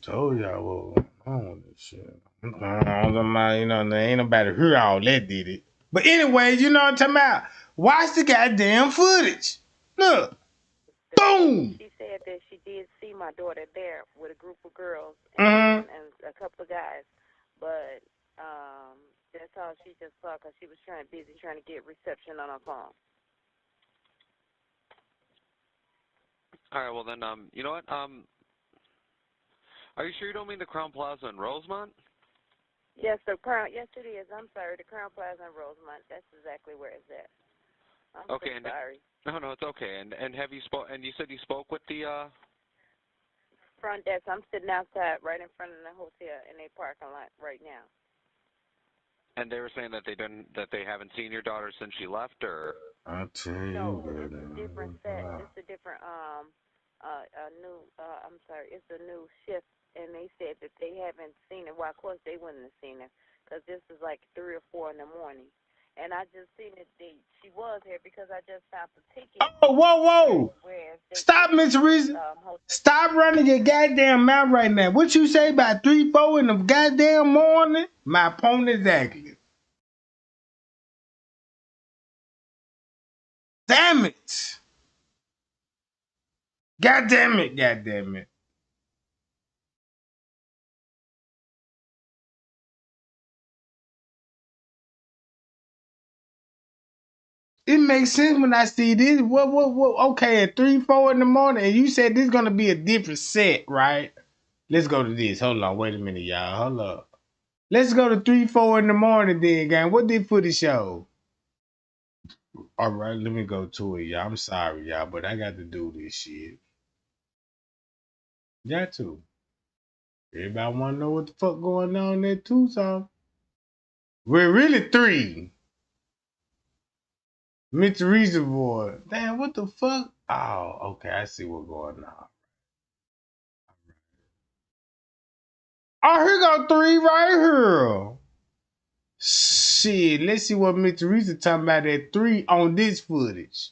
Told y'all what was wrong with this shit. You know, there ain't nobody hear all that did it. But anyway, you know what I'm talking about? Watch the goddamn footage. Look. Boom. She said that she did see my daughter there with a group of girls Mm-hmm. and a couple of guys, but that's all she just saw because she was busy trying to get reception on her phone. All right, well then, you know what? Are you sure you don't mean the Crown Plaza in Rosemont? Yes, the Crown. Yes, it is. I'm sorry, the Crown Plaza in Rosemont. That's exactly where it's at. I'm Okay, so sorry. No, it's okay. And have you spoke? And you said you spoke with the front desk. I'm sitting outside right in front of the hotel in a parking lot right now. And they were saying that they haven't seen your daughter since she left, or I'll tell you. No, it's a different set. It's a different new. I'm sorry, it's a new shift, and they said that they haven't seen her. Well, of course they wouldn't have seen her because this is like 3 or 4 in the morning. And I just seen that she was here because I just found the ticket. Oh, whoa. Stop, Miss Reason. Stop running your goddamn mouth right now. What you say about 3, 4 in the goddamn morning? My opponent's accurate. Damn it. God damn it. It makes sense when I see this. What? Okay, at 3, 4 in the morning, and you said this is gonna be a different set, right? Let's go to this. Hold on, wait a minute, y'all. Hold up. Let's go to 3, 4 in the morning, then, gang. What did footage show? All right, let me go to it, y'all. I'm sorry, y'all, but I got to do this shit. Got to. Everybody want to know what the fuck going on there too, so we're really 3. Mr. Reservoir. Damn, what the fuck? Oh, okay. I see what's going on. Oh, here go 3 right here. Shit, let's see what Miss Teresa talking about at 3 on this footage.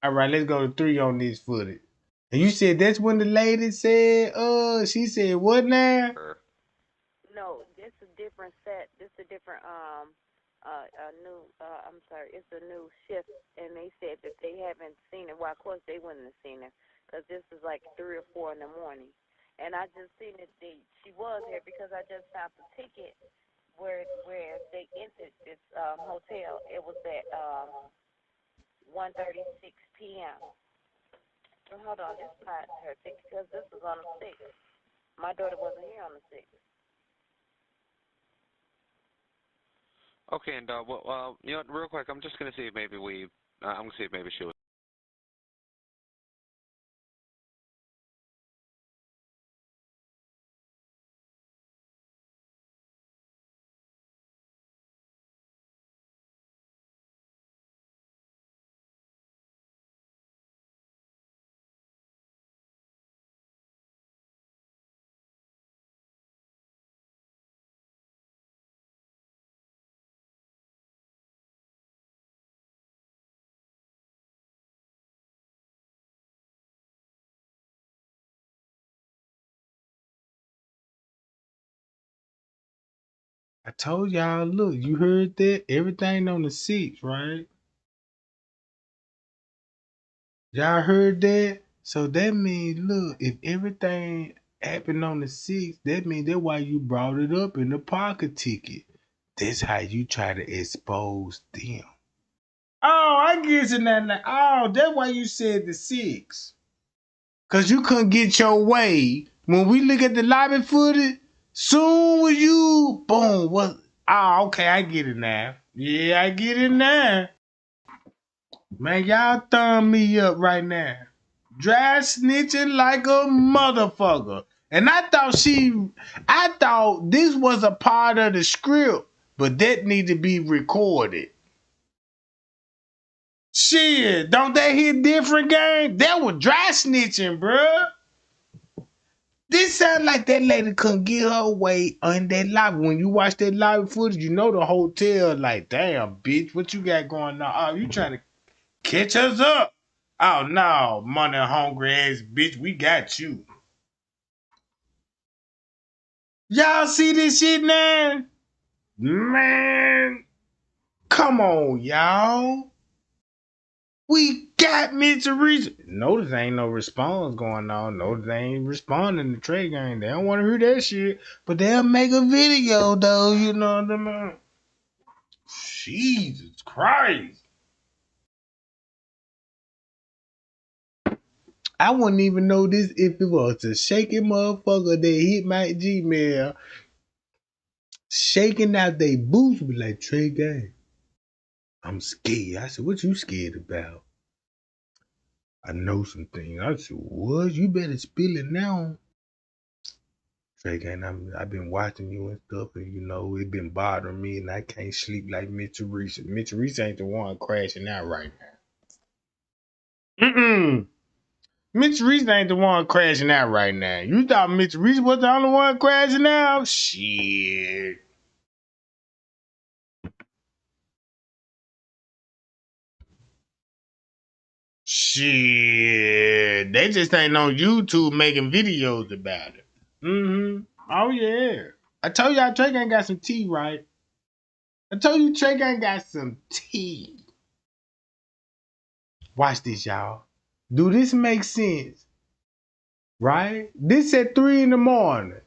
All right, let's go to 3 on this footage. And you said that's when the lady said, she said what now? No, this is a different set. This is a different new I'm sorry, it's a new shift, and they said that they haven't seen it. Well, of course they wouldn't have seen it because this is like 3 or 4 in the morning, and I just seen it. She was here because I just found the ticket where they entered this hotel. It was at 1:36 p.m. So hold on, this is not her ticket because this was on the 6th. My daughter wasn't here on the 6th. Okay, and well, you know what? Real quick, I'm just gonna see if maybe I'm gonna see if maybe she was. I told y'all, look, you heard that? Everything on the 6, right? Y'all heard that? So that means, look, if everything happened on the 6th, that means that's why you brought it up in the pocket ticket. That's how you try to expose them. Oh, I get you now. Oh, that's why you said the 6. Cause you couldn't get your way. When we look at the lobby footage, soon as you boom, what? Oh, okay, I get it now. Yeah, I get it now. Man, y'all thumb me up right now. Dry snitching like a motherfucker. And I thought this was a part of the script, but that need to be recorded. Shit, don't that hit different, gang? That was dry snitching, bruh. This sound like that lady couldn't get her way on that lobby. When you watch that lobby footage, you know the hotel like, damn, bitch, what you got going on? Oh, you trying to catch us up? Oh no, money hungry ass bitch, we got you. Y'all see this shit now? Man, come on, y'all. We got Mr. Reason. Notice ain't no response going on. Notice they ain't responding to Trey Gang. They don't want to hear that shit. But they'll make a video though, you know what I mean? Jesus Christ. I wouldn't even know this if it was a shaking motherfucker that hit my Gmail, shaking out they boots, be like, Trey Gang, I'm scared. I said, what you scared about? I know some things. I said, what? You better spill it now. Trey Gang, I've been watching you and stuff, and you know, it been bothering me, and I can't sleep like Mitchell Reese. Mitchell Reese ain't the one crashing out right now. Mm-mm. Mitch Reese ain't the one crashing out right now. You thought Mitch Reese was the only one crashing out? Shit. Shit. They just ain't on YouTube making videos about it. Mm-hmm. Oh yeah. I told y'all Trey Gang got some tea, right? I told you Trey Gang got some tea. Watch this, y'all. Do this make sense? Right? This at 3 in the morning.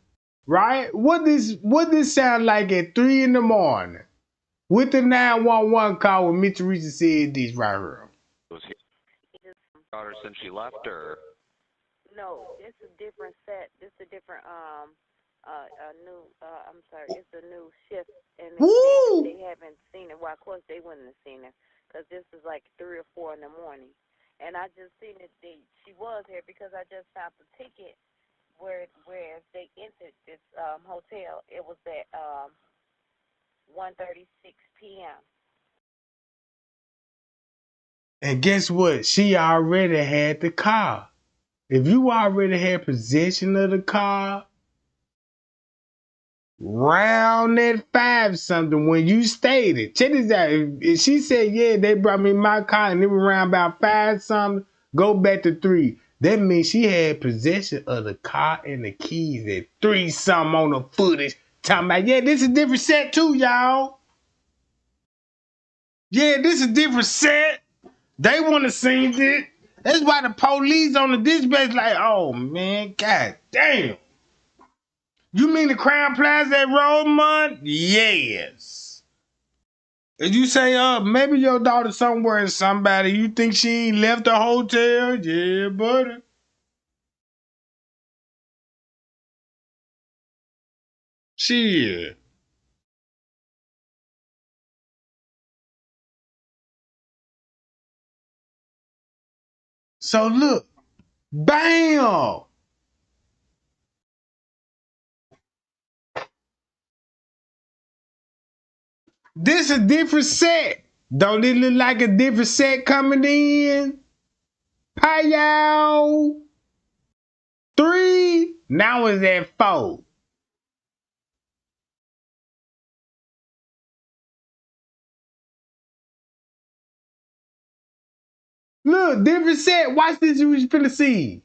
Right? What this sound like at 3 in the morning? With the 911 call when Mitch Teresa said this right here. Was here Just daughter since she left, or no, this is a different set. This is a different new I'm sorry, it's a new shift, and they said that Woo! they haven't seen it. Well, of course they wouldn't have seen it because this is like 3 or 4 in the morning, and I just seen it. She was here because I just found the ticket where they entered this hotel. It was at 1:36 p.m. And guess what? She already had the car. If you already had possession of the car, round at 5 something when you stated. Check this out. If she said, yeah, they brought me my car and it was around about 5 something, go back to 3. That means she had possession of the car and the keys at 3 something on the footage. Talking about, yeah, this is a different set too, y'all. Yeah, this is a different set. They want to see it. That's why the police on the dispatch like, oh man, god damn. You mean the Crown Plaza at Rosemont? Yes. If you say, maybe your daughter somewhere and somebody, you think she ain't left the hotel? Yeah, buddy. Shit. So look, bam. This a different set. Don't it look like a different set coming in? Hi, y'all. 3. Now it's at 4. Look, different set. Watch this. You finna see.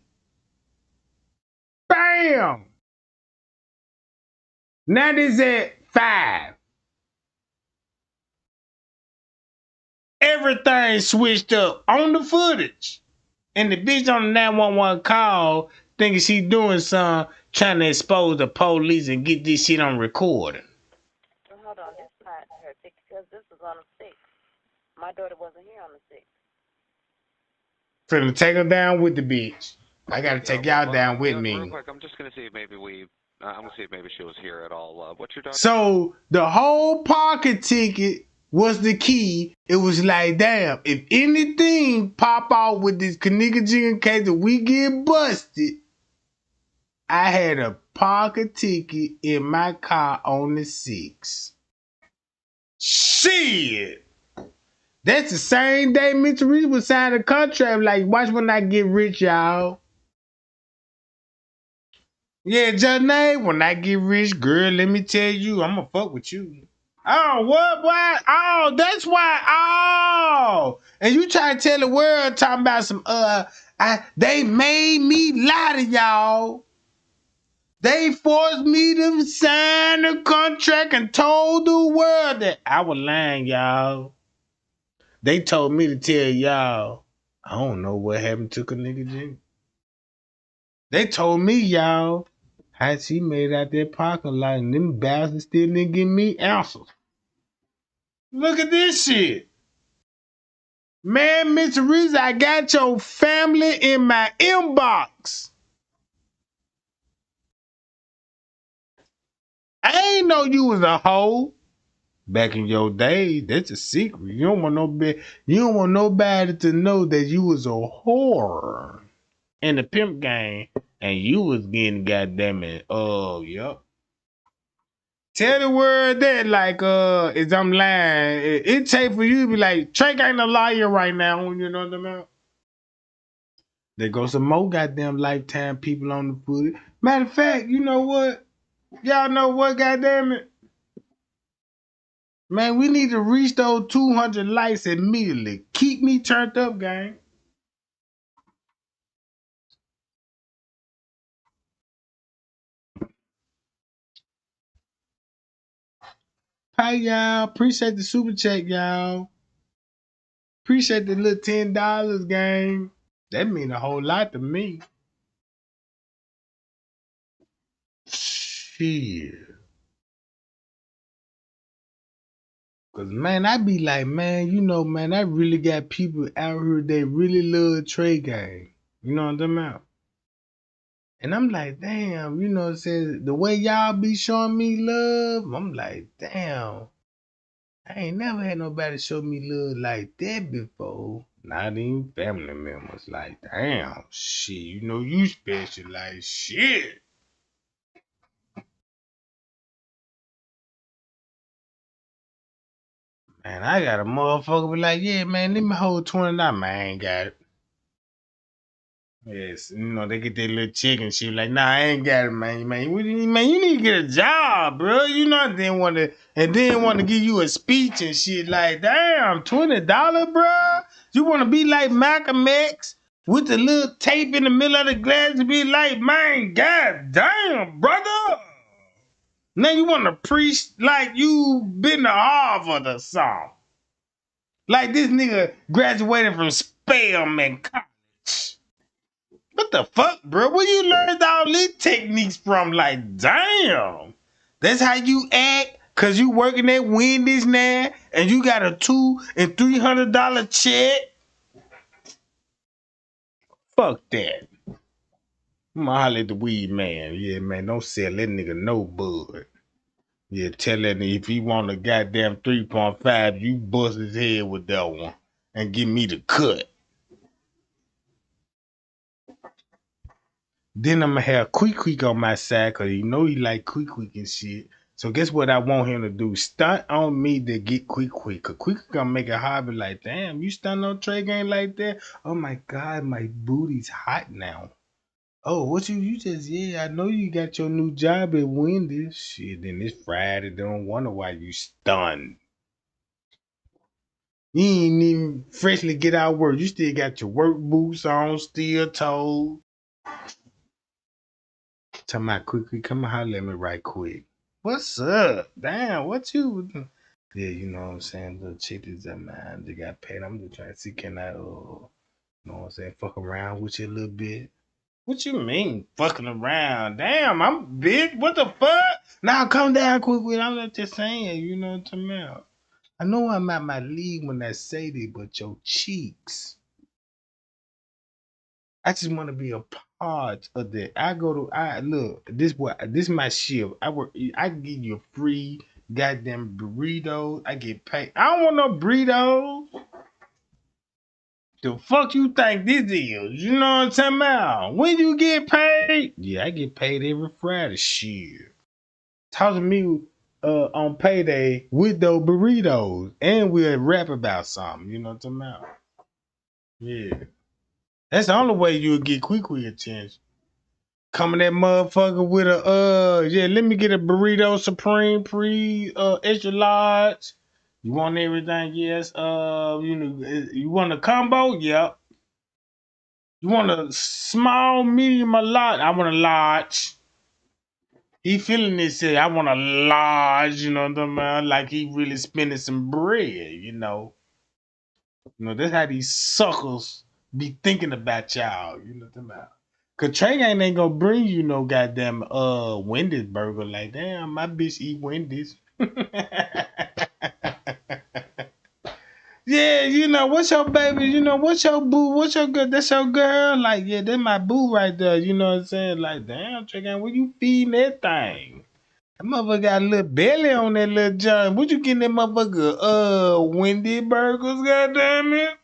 Bam. Now this at 5. Everything switched up on the footage. And the bitch on the 911 call thinking she doing something, trying to expose the police and get this shit on recording. Hold on, this is not her 6th because this was on the 6th. My daughter wasn't here on the 6th. Finna take her down with the bitch. I gotta Okay, take y'all down with me. Real quick, I'm just gonna see if maybe I'm gonna see if maybe she was here at all. What's your daughter? So the whole parking ticket was the key. It was like, damn, if anything pop out with this Kenneka Jenkins case that we get busted, I had a parking ticket in my car on the 6th. Shit! That's the same day Mr. Reese was signing a contract. Like, watch when I get rich, y'all. Yeah, Janae, when I get rich, girl, let me tell you, I'ma fuck with you. Oh, what? Why? Oh, that's why. Oh, and you try to tell the world talking about some they made me lie to y'all. They forced me to sign a contract and told the world that I was lying, y'all. They told me to tell y'all, I don't know what happened to Kenneka Jenkins. They told me, y'all, how she made out that parking lot and them bastards still didn't give me answers. Look at this shit. Man, Mr. Reese, I got your family in my inbox. I ain't know you was a hoe. Back in your days, that's a secret. You don't want nobody to know that you was a whore in the pimp game and you was getting goddamn it. Oh, yep. Tell the world that like is I'm lying. It take for you to be like, Trey ain't a liar right now, you know what I mean? There goes some more goddamn Lifetime people on the footage. Matter of fact, you know what? Y'all know what, goddamn it? Man, we need to reach those 200 likes immediately. Keep me turned up, gang. Hi, y'all. Appreciate the super chat, y'all. Appreciate the little $10, gang. That mean a whole lot to me. Shit. Cause man, I be like, man, you know, man, I really got people out here that really love Trey game. You know what I'm about? And I'm like, damn, you know, it says the way y'all be showing me love, I'm like, damn, I ain't never had nobody show me love like that before. Not even family members. Like, damn, shit, you know you special, like shit. Man, I got a motherfucker be like, yeah, man, let me hold $20. Man, I ain't got it. Yes, they get that little chicken shit. Like, nah, I ain't got it, man. Man, you need to get a job, bro. And then want to give you a speech and shit. Like, damn, $20, bro. You want to be like Malcolm X with the little tape in the middle of the glass to be like, man, god damn, brother. Now you want to preach like you been to Harvard or something. Like this nigga graduated from Spelman College. What the fuck, bro? Where you learned all these techniques from? Like, damn. That's how you act? Cause you working at Wendy's now and you got a $200 and $300 check? Fuck that. I'm gonna holler at the weed man. Yeah, man, don't sell that nigga no bud. Yeah, tell that nigga if he want a goddamn 3.5, you bust his head with that one and give me the cut. Then I'm gonna have Quick on my side because you know he like Quick and shit. So guess what I want him to do? Stunt on me to get Quick. Cause Quick gonna make it hard, be like, damn, you stunt on Trey Gang like that? Oh my god, my booty's hot now. Oh, what you just, yeah, I know you got your new job at Wendy's. Shit, then it's Friday, they don't wonder why you stunned. You ain't even freshly get out of work. You still got your work boots on, steel toed. Tell my Quick, come and holler at me right quick. What's up? Damn, what you? Yeah, you know what I'm saying? The chick is that man. They got paid. I'm just trying to see can I, you know what I'm saying? Fuck around with you a little bit. What you mean fucking around? Damn, I'm big. What the fuck? Now come down quick. I'm just saying. You know what I'm talking about? I know I'm at my league when I say that, but your cheeks. I just want to be a part of that. I look, this my shift. I give you free goddamn burritos. I get paid. I don't want no burritos. The fuck you think this is? You know what I'm talking about? When you get paid? Yeah, I get paid every Friday. Shit. Talk to me on payday with those burritos. And we'll rap about something. You know what I'm talking about? Yeah. That's the only way you'll get quick attention. Coming that motherfucker with a yeah, let me get a burrito supreme extra large. You want everything? Yes. You want a combo? Yep. You want a small, medium, or large? I want a large. He feeling this shit. I want a large, you know what I'm talking? Like he really spending some bread, you know. That's how these suckers be thinking about y'all, you know what I'm about. Cause Trey ain't gonna bring you no goddamn Wendy's burger. Like, damn, my bitch eat Wendy's. Yeah, what's your baby? What's your boo? What's your girl? That's your girl. Like, yeah, that's my boo right there. You know what I'm saying? Like, damn, Trey, where you feeding that thing? That motherfucker got a little belly on that little joint. What you getting that motherfucker? Wendy burgers, goddamn it.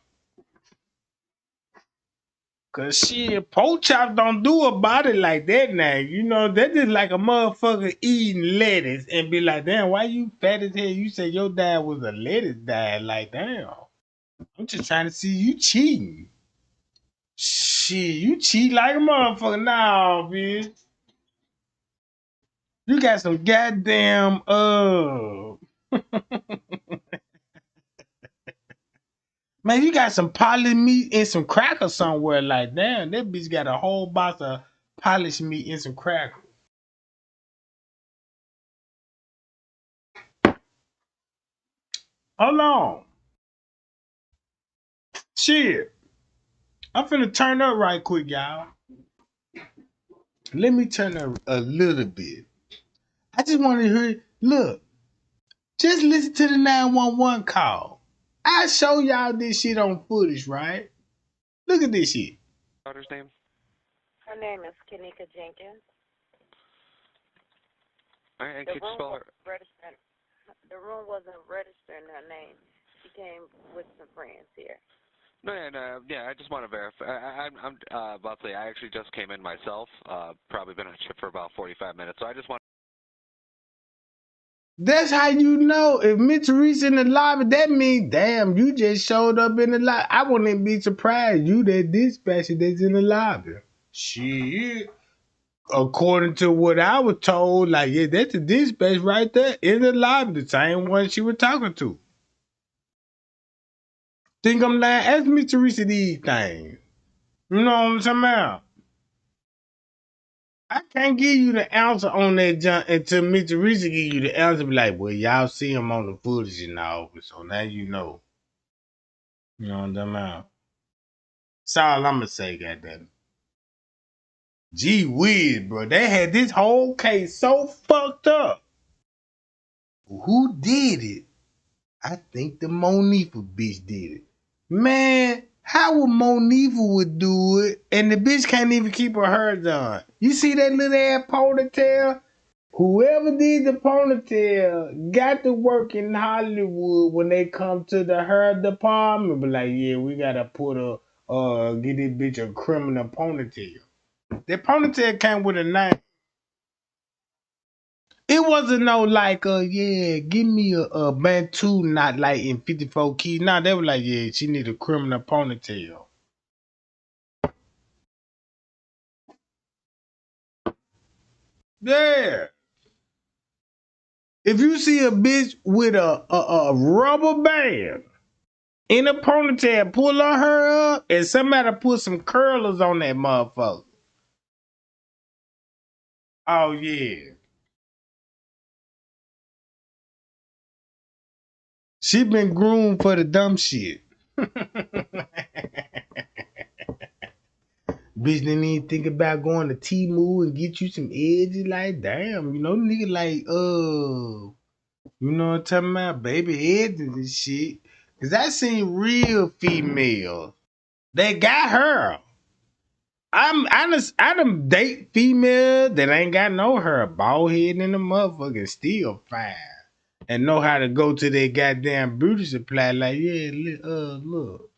Cause shit, pork chop don't do a body like that now. That just like a motherfucker eating lettuce and be like, damn, why you fat as hell? You said your dad was a lettuce dad. Like, damn. I'm just trying to see you cheating. Shit, you cheat like a motherfucker now, bitch. You got some goddamn man, you got some polished meat and some crackers somewhere. Like, damn, that bitch got a whole box of polished meat and some crackers. Hold on. Shit. I'm finna turn up right quick, y'all. Let me turn up a little bit. I just want to hear. Look, just listen to the 911 call. I show y'all this shit on footage, right? Look at this shit. Daughter's name? Her name is Kenneka Jenkins. All right, and The could you room spell was her? registering. The room wasn't registering her name. She came with some friends here. No, yeah, I just want to verify. I'm about to say I actually just came in myself. Probably been on shift for about 45 minutes, so I just want. That's how you know if Miss Teresa in the lobby, that means damn, you just showed up in the lobby. I wouldn't be surprised you that dispatcher that's in the lobby. Shit. According to what I was told, like, yeah, that's the dispatch right there in the lobby, the same one she was talking to. Think I'm lying? Ask me Teresa these things. You know what I'm talking about? I can't give you the answer on that junk until Miss Teresa give you the answer. Be like, well, y'all see him on the footage and all, so now you know. You know what I'm talking about? That's all I'm gonna say, goddamn. Gee whiz, bro. They had this whole case so fucked up. Who did it? I think the Monifa bitch did it. Man, how would Monifa would do it and the bitch can't even keep her hair done? You see that little ass ponytail? Whoever did the ponytail got to work in Hollywood when they come to the hair department. But like, yeah, we gotta put get this bitch a criminal ponytail. That ponytail came with a name. It wasn't no like, yeah, give me a Bantu knot like in 54 keys. Nah, they were like, yeah, she need a criminal ponytail. Yeah. If you see a bitch with a rubber band in a ponytail, pull her hair up, and somebody put some curlers on that motherfucker. Oh, yeah. She been groomed for the dumb shit. Bitch didn't even think about going to Temu and get you some edges. Like, damn, you know, nigga, like, you know what I'm talking about? Baby edges and shit. Cause I seen real females. They got her. I done date female that ain't got no hair, bald head in the motherfucker, still fine. And know how to go to their goddamn beauty supply, like, yeah, look.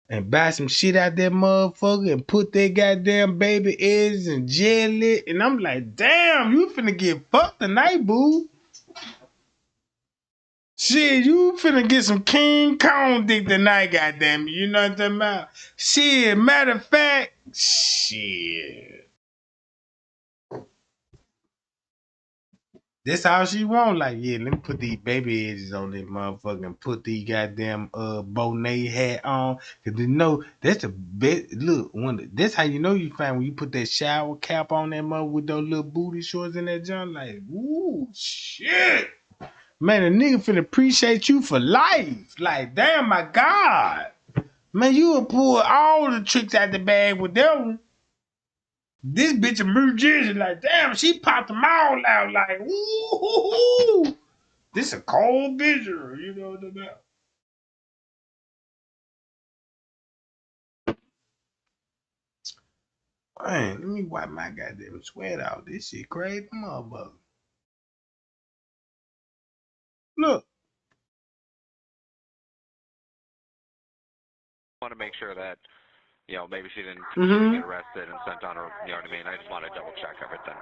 And buy some shit out that motherfucker and put that goddamn baby eggs and gel it. And I'm like, damn, you finna get fucked tonight, boo. Shit, you finna get some King Kong dick tonight, goddamn it. You know what I'm talking about? Shit, matter of fact, shit. That's all she want. Like, yeah, let me put these baby edges on this motherfucker and put these goddamn Bonet hat on. Cause you know that's the best. Look, that's how you know you find when you put that shower cap on that mother with those little booty shorts in that junk. Like, ooh, shit. Man, a nigga finna appreciate you for life. Like, damn, my God. Man, you will pull all the tricks out the bag with them. This bitch in New Jersey, like, damn, she popped them all out. Like, ooh. This a cold visual, you know what I'm about. Man, let me wipe my goddamn sweat out. This shit crazy, motherfucker. Look. Want to make sure that, you know, maybe she didn't Mm-hmm. get arrested and sent on her, you know what I mean? I just want to double check everything.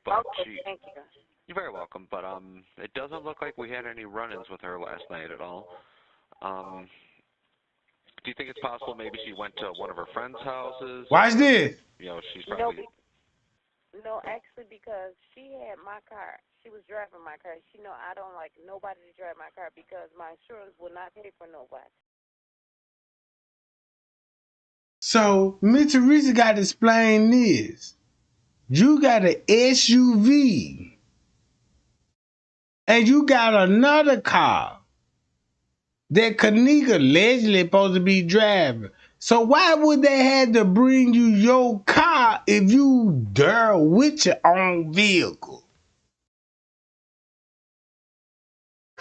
But Okay, thank you. you're very welcome. But it doesn't look like we had any run-ins with her last night at all. Do you think it's possible maybe she went to one of her friends' houses? Watch Or, this. you know, she's No, probably. no, actually, because she had my car. She was driving my car. She know I don't like nobody to drive my car because my insurance will not pay for nobody. So, Miss Teresa got to explain this. You got an SUV and you got another car that Kenneka allegedly supposed to be driving. So why would they have to bring you your car if you there with your own vehicle?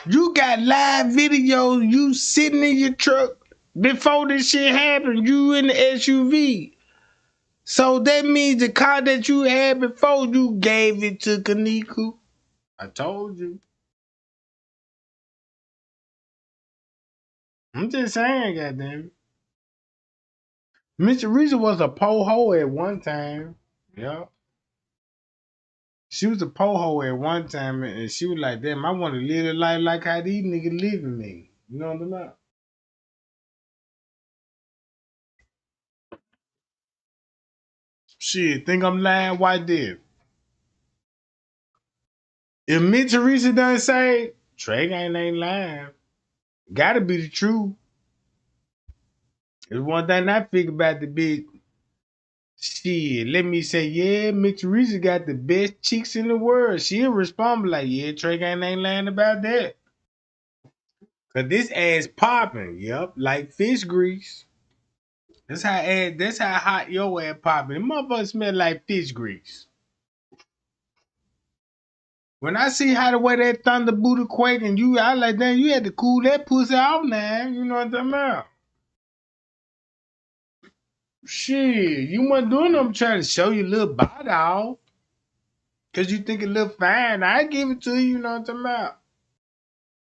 You got live videos, you sitting in your truck before this shit happened, you in the SUV. So that means the car that you had before you gave it to Kenneka. I told you. I'm just saying, goddamn it. Mr. Reason was a po ho at one time. Yeah. She was a po-ho at one time, and she was like, damn, I want to live a life like how these niggas living me. You know what I'm about? Shit, think I'm lying? Why did? If me Teresa done say, Trey ain't lying. Gotta be the truth. There's one thing I figure about the bitch. Shit, let me say, yeah, Miss Teresa got the best cheeks in the world. She'll respond like, yeah, Trey ain't lying about that. Cause this ass popping, yep, like fish grease. That's how hot your ass popping. The motherfucker smell like fish grease. When I see how the way that thunder booty quake and you, I like, damn, you had to cool that pussy off now. You know what I'm talking about? Shit, you wasn't doing them trying to show you a little body off. Cause you think it look fine. I give it to you, you know what I'm talking about?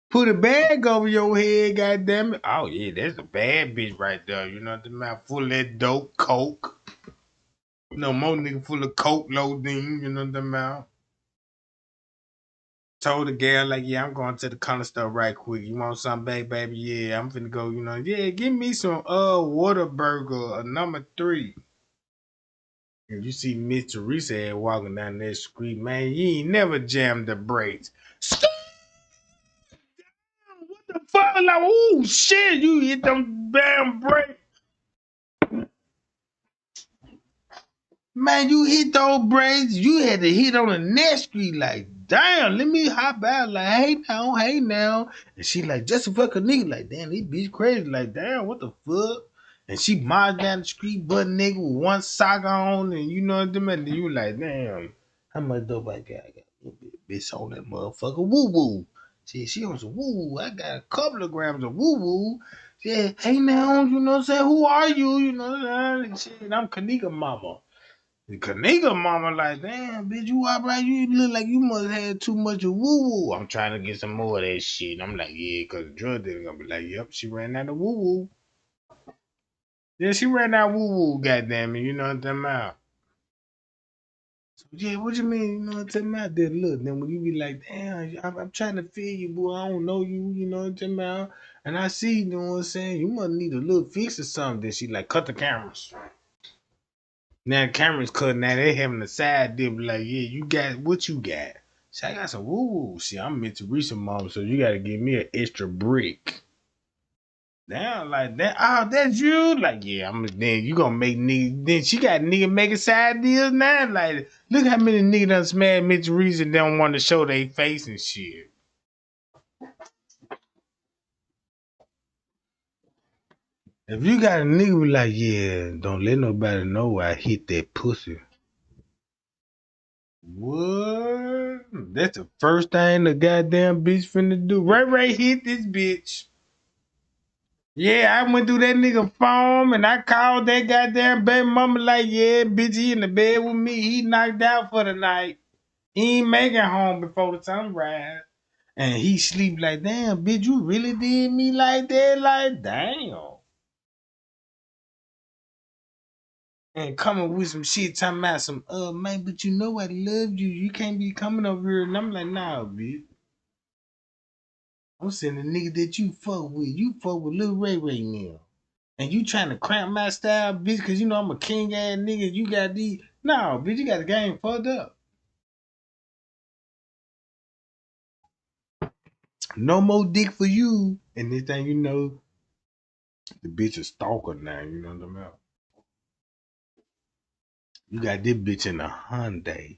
Put a bag over your head, goddamn it. Oh yeah, that's a bad bitch right there. You know what I'm talking about? Full of that dope, coke. No more nigga full of coke, loading. You know what I'm talking about? Told the girl like, yeah, I'm going to the corner store right quick. You want something, baby? Yeah, I'm finna go. You know, yeah, give me some water burger, number 3. If you see Miss Teresa walking down that street, man, you ain't never jammed the brakes. Stop! What the fuck? Like, oh shit, you hit them damn brakes. Man, you hit those brakes. You had to hit on the next street. Like, damn, let me hop out. Like, hey now. And she like, just a fucking nigga. Like, damn, this bitch crazy. Like, damn, what the fuck? And she marched down the street, butt nigga with one sock on, and you know what I mean? And you like, damn, how much dope I got? I got a little bit bitch on that motherfucker. Woo woo. She on some woo woo. I got a couple of grams of woo woo. Yeah, hey now, you know what I'm saying? Who are you? You know what I'm saying? Shit, I'm Kenneka mama. The Kenneka mama like, damn, bitch, you all right? You look like you must have had too much of woo-woo. I'm trying to get some more of that shit. And I'm like, yeah, because the drug dealer gonna be like, yep, she ran out of woo-woo. Yeah, she ran out of woo-woo, goddamn it. You know what I'm talking about? So, yeah, what you mean? You know what I'm talking about? Then look, then when you be like, damn, I'm trying to feel you, boy. I don't know you, you know what I'm talking about? And I see, you know what I'm saying? You must need a little fix or something. Then she like, cut the cameras. Now the cameras cutting now they having a side deal like, yeah, you got what you got. See, I got some woo woo. See, I'm meant to reach some mom, so you gotta give me an extra brick. Damn, like that. Oh, that's you. Like, yeah, I'm then you gonna make nigga. Then she got nigga making side deals now. Like, look how many niggas done smash Mitch Reese and don't want to show their face and shit. If you got a nigga be like, yeah, don't let nobody know I hit that pussy. What? That's the first thing the goddamn bitch finna do. Ray hit this bitch. Yeah, I went through that nigga phone and I called that goddamn baby mama like, yeah, bitch, he in the bed with me. He knocked out for the night. He ain't making home before the sunrise. And he sleep like, damn, bitch, you really did me like that? Like, damn. And coming with some shit talking about some, man, but you know I love you. You can't be coming over here. And I'm like, nah, bitch. I'm saying the nigga that you fuck with. You fuck with Lil Ray now. And you trying to cramp my style, bitch, because you know I'm a king ass nigga. You got these. No, bitch, you got the game fucked up. No more dick for you. And this thing, you know, the bitch a stalker now. You know what I'm talking about? You got this bitch in a Hyundai.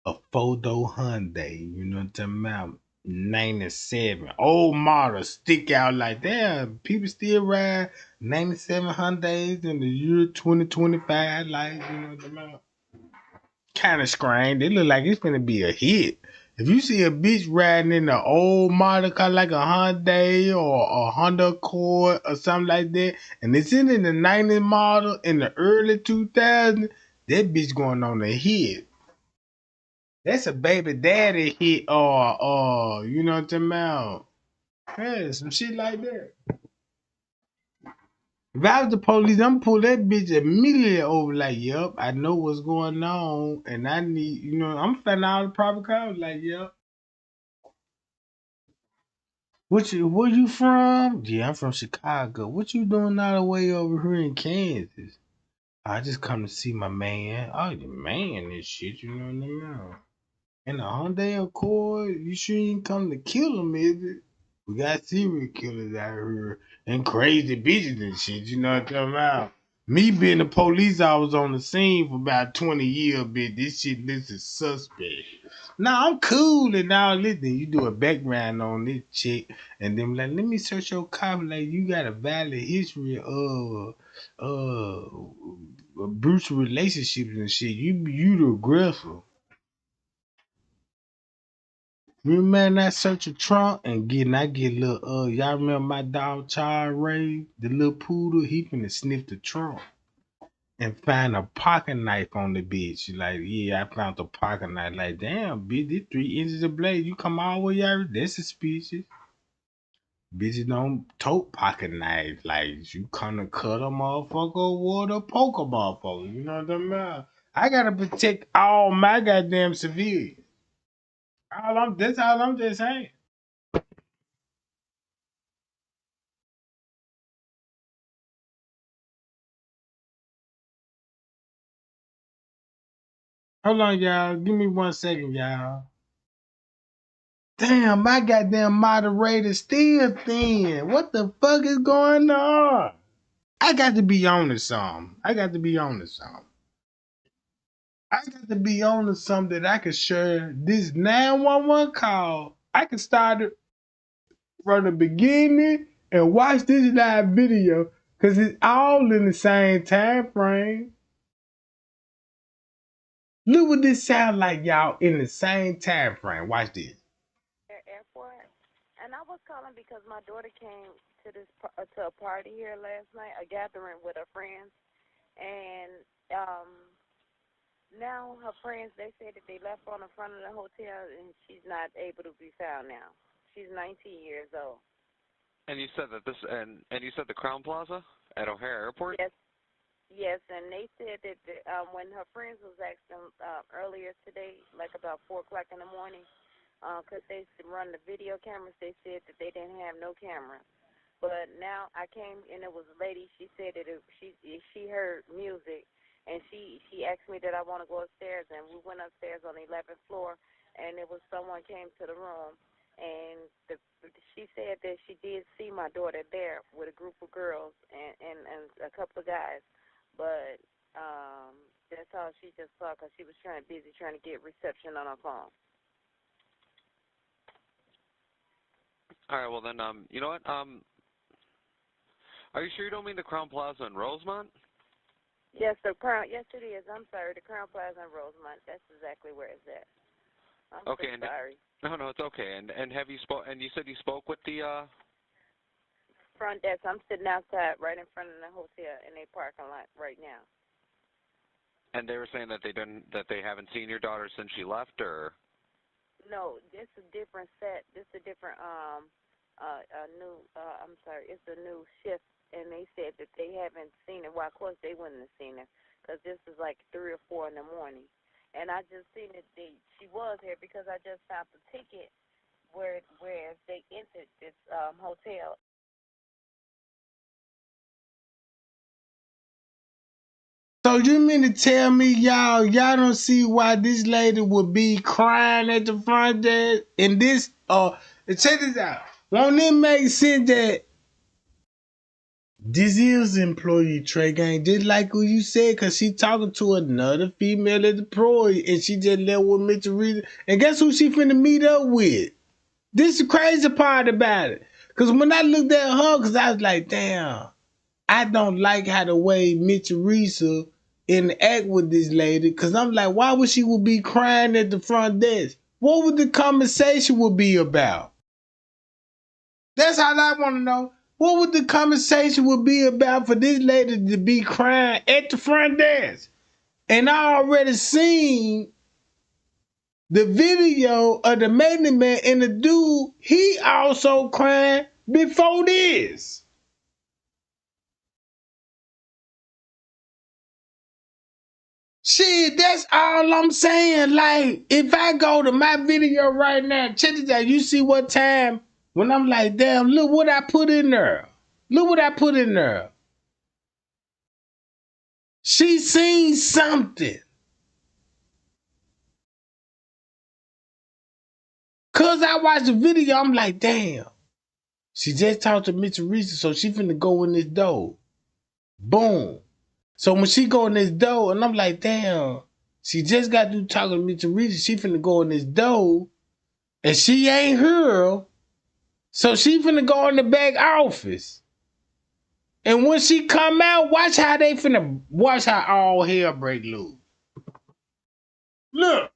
A photo Hyundai. You know what I'm talking about? 97. Old model stick out like damn. People still ride 97 Hyundais in the year 2025. Like, you know what I'm talking about? Kind of screen. They look like it's gonna be a hit. If you see a bitch riding in an old model car like a Hyundai or a Honda Accord or something like that, and it's in the 90s model in the early 2000s, that bitch going on a hit. That's a baby daddy hit or you know what I'm talking about? Yeah, some shit like that. If I was the police, I'm pull that bitch immediately over. Like, yep, I know what's going on, and I need, I'm finding all the proper calls. Like, yep. Where you from? Yeah, I'm from Chicago. What you doing all the way over here in Kansas? I just come to see my man. Oh, your man and shit, you know what I mean? And the Hyundai Accord, you sure you ain't come to kill him, is it? We got serial killers out here and crazy bitches and shit, you know what I'm talking about? Me being the police, I was on the scene for about 20 years, bitch. This shit looks suspect. Nah, I'm cool and all this. Then you do a background on this chick, and then like, let me search your car. Like, you got a valid history of brutal relationships and shit. You the aggressor. You man that search a trunk and I get little y'all remember my dog Charles Ray, the little poodle, he finna sniff the trunk and find a pocket knife on the bitch. Like, yeah, I found the pocket knife. Like, damn, bitch, this 3 inches of blade. You come all the way out, that's suspicious. Bitches don't tote pocket knives. Like, you come to cut a motherfucker or to poke a motherfucker. You know what I'm saying? I gotta protect all my goddamn civilians. That's all I'm just saying. Hold on, y'all. Give me 1 second, y'all. Damn, my goddamn moderator still thin. What the fuck is going on? I got to be on to something. I got to be on to something. I got to be on to something that I can share this 911 call. I can start it from the beginning and watch this live video because it's all in the same time frame. Look what this sound like, y'all, in the same time frame. Watch this. Airport. And I was calling because my daughter came to a party here last night, a gathering with her friends, and now her friends, they say that they left on the front of the hotel and she's not able to be found now. She's 19 years old. And you said that and you said the Crown Plaza at O'Hare Airport? Yes, yes, and they said that when her friends was asking earlier today, like about 4 o'clock in the morning, because they run the video cameras, they said that they didn't have no cameras. But now I came and it was a lady. She said that she heard music, and she asked me that I want to go upstairs, and we went upstairs on the 11th floor, and it was someone came to the room, and she said that she did see my daughter there with a group of girls and a couple of guys, but that's all she just saw because she was busy trying to get reception on her phone. All right, well then, you know what? Are you sure you don't mean the Crown Plaza in Rosemont? Yes, the Crown. Yes, it is. I'm sorry, the Crown Plaza in Rosemont. That's exactly where it's at. I'm Okay, so sorry. no, it's okay. And have you spoke? And you said you spoke with the Front desk. I'm sitting outside, right in front of the hotel in a parking lot right now. And they were saying that they haven't seen your daughter since she left, or? No, this is a different set. This is a different a new. I'm sorry, it's a new shift, and they said that they haven't seen her. Well, of course they wouldn't have seen her because this is like 3 or 4 in the morning. And I just seen that she was here because I just found the ticket where they entered this hotel. So you mean to tell me y'all don't see why this lady would be crying at the front desk and this check this out. Won't it make sense that this is employee Trey Gang, just like who you said, cause she talking to another female employee and she just left with Mr. Reason. And guess who she finna meet up with? This is the crazy part about it. Cause when I looked at her, cause I was like, damn. I don't like how the way Mitch Teresa interact with this lady, cause I'm like, why would she would be crying at the front desk? What would the conversation would be about? That's all I want to know. What would the conversation would be about for this lady to be crying at the front desk? And I already seen the video of the maintenance man and the dude, he also crying before this. Shit, that's all I'm saying. Like, if I go to my video right now, check this out. You see what time when I'm like, damn, look what I put in there. Look what I put in there. She seen something. Cause I watched the video, I'm like, damn. She just talked to Mr. Reese, so she finna go in this door. Boom. So when she go in this door, and I'm like, damn, she just got through talking to Mr. Reese, she finna go in this door, and she ain't here. So she finna go in the back office. And when she come out, watch how all hell break loose. Look.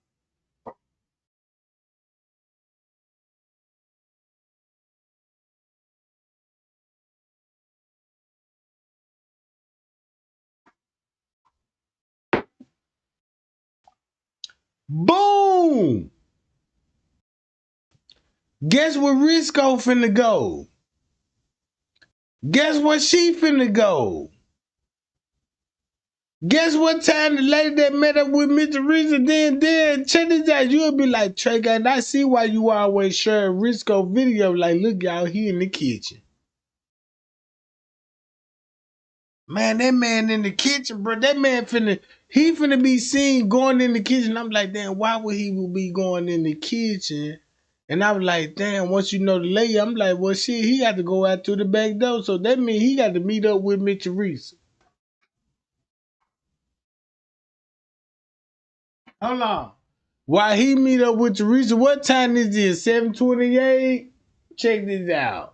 Boom. Guess where Risco finna go? Guess where she finna go? Guess what time the lady that met up with Mr. Reese then check this out. You'll be like, Trey, and I see why you always share Risco video. Like, look, y'all, he in the kitchen. Man, that man in the kitchen, bro. That man finna be seen going in the kitchen. I'm like, damn, why would he be going in the kitchen? And I was like, damn, once you know the lady, I'm like, well, shit, he got to go out through the back door. So that means he got to meet up with Mr. Reese. Hold on. Why he meet up with Teresa? What time is this? 7:28? Check this out.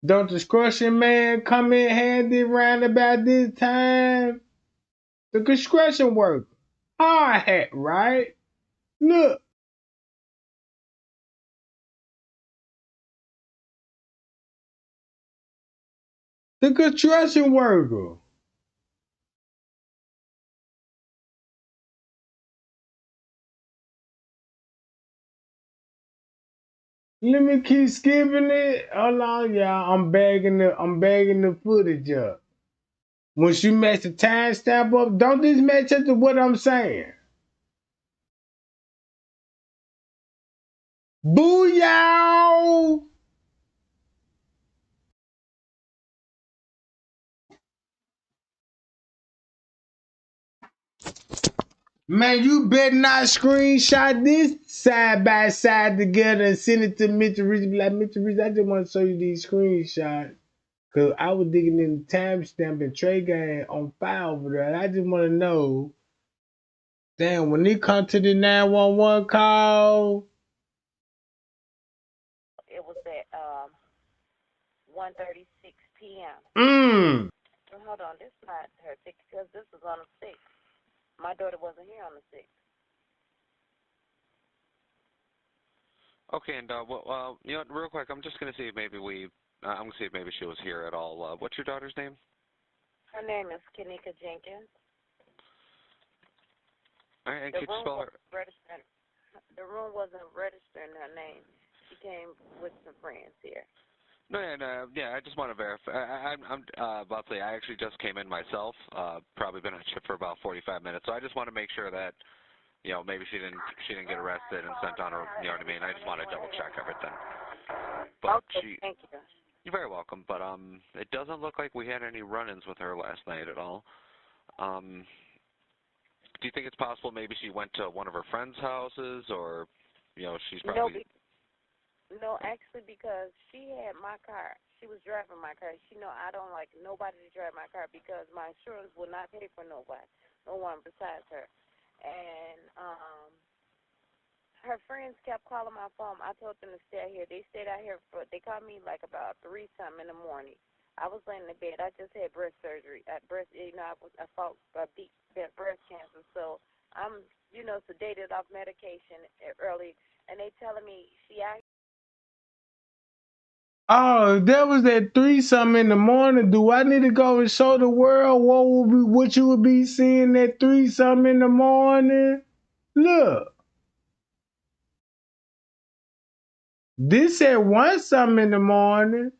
Don't the construction man come in handy round about this time? The construction worker. Hard hat, right? Look. The construction worker. Let me keep skipping it. Hold on, y'all. I'm bagging the footage up. Once you match the timestamp up, don't this match up to what I'm saying? Booyah! Man, you better not screenshot this side by side together and send it to Mr. Reese. Be like, Mr. Reese, I just want to show you these screenshots. Because I was digging in the timestamp and Trey Gang on file over there. And I just want to know, damn, when they come to the 911 call. It was at 1:36 p.m. Hold on, this is not her ticket because this is on the 6th. My daughter wasn't here on the 6th. Okay, and well, you know, real quick, I'm just gonna see if maybe I'm gonna see if maybe she was here at all. What's your daughter's name? Her name is Kenneka Jenkins. All right, and can you spell her? The room wasn't registering her name. She came with some friends here. No, and yeah, I just want to verify. I'm about to say I actually just came in myself. Probably been on shift for about 45 minutes, so I just want to make sure that, you know, maybe she didn't get arrested and sent on her. You know what I mean? I just want to double check everything. But okay, thank you. You're very welcome. But it doesn't look like we had any run-ins with her last night at all. Do you think it's possible maybe she went to one of her friends' houses, or, you know, she's probably. No, actually, because she had my car. She was driving my car. She know I don't like nobody to drive my car because my insurance will not pay for nobody, no one besides her. And her friends kept calling my phone. I told them to stay out here. They stayed out here they called me like about 3-something in the morning. I was laying in bed. I just had breast surgery. I fought deep breast cancer. So I'm, sedated off medication early. And they telling me she out. Oh, that was at 3-something in the morning. Do I need to go and show the world what you would be seeing at 3-something in the morning? Look. This at 1-something in the morning.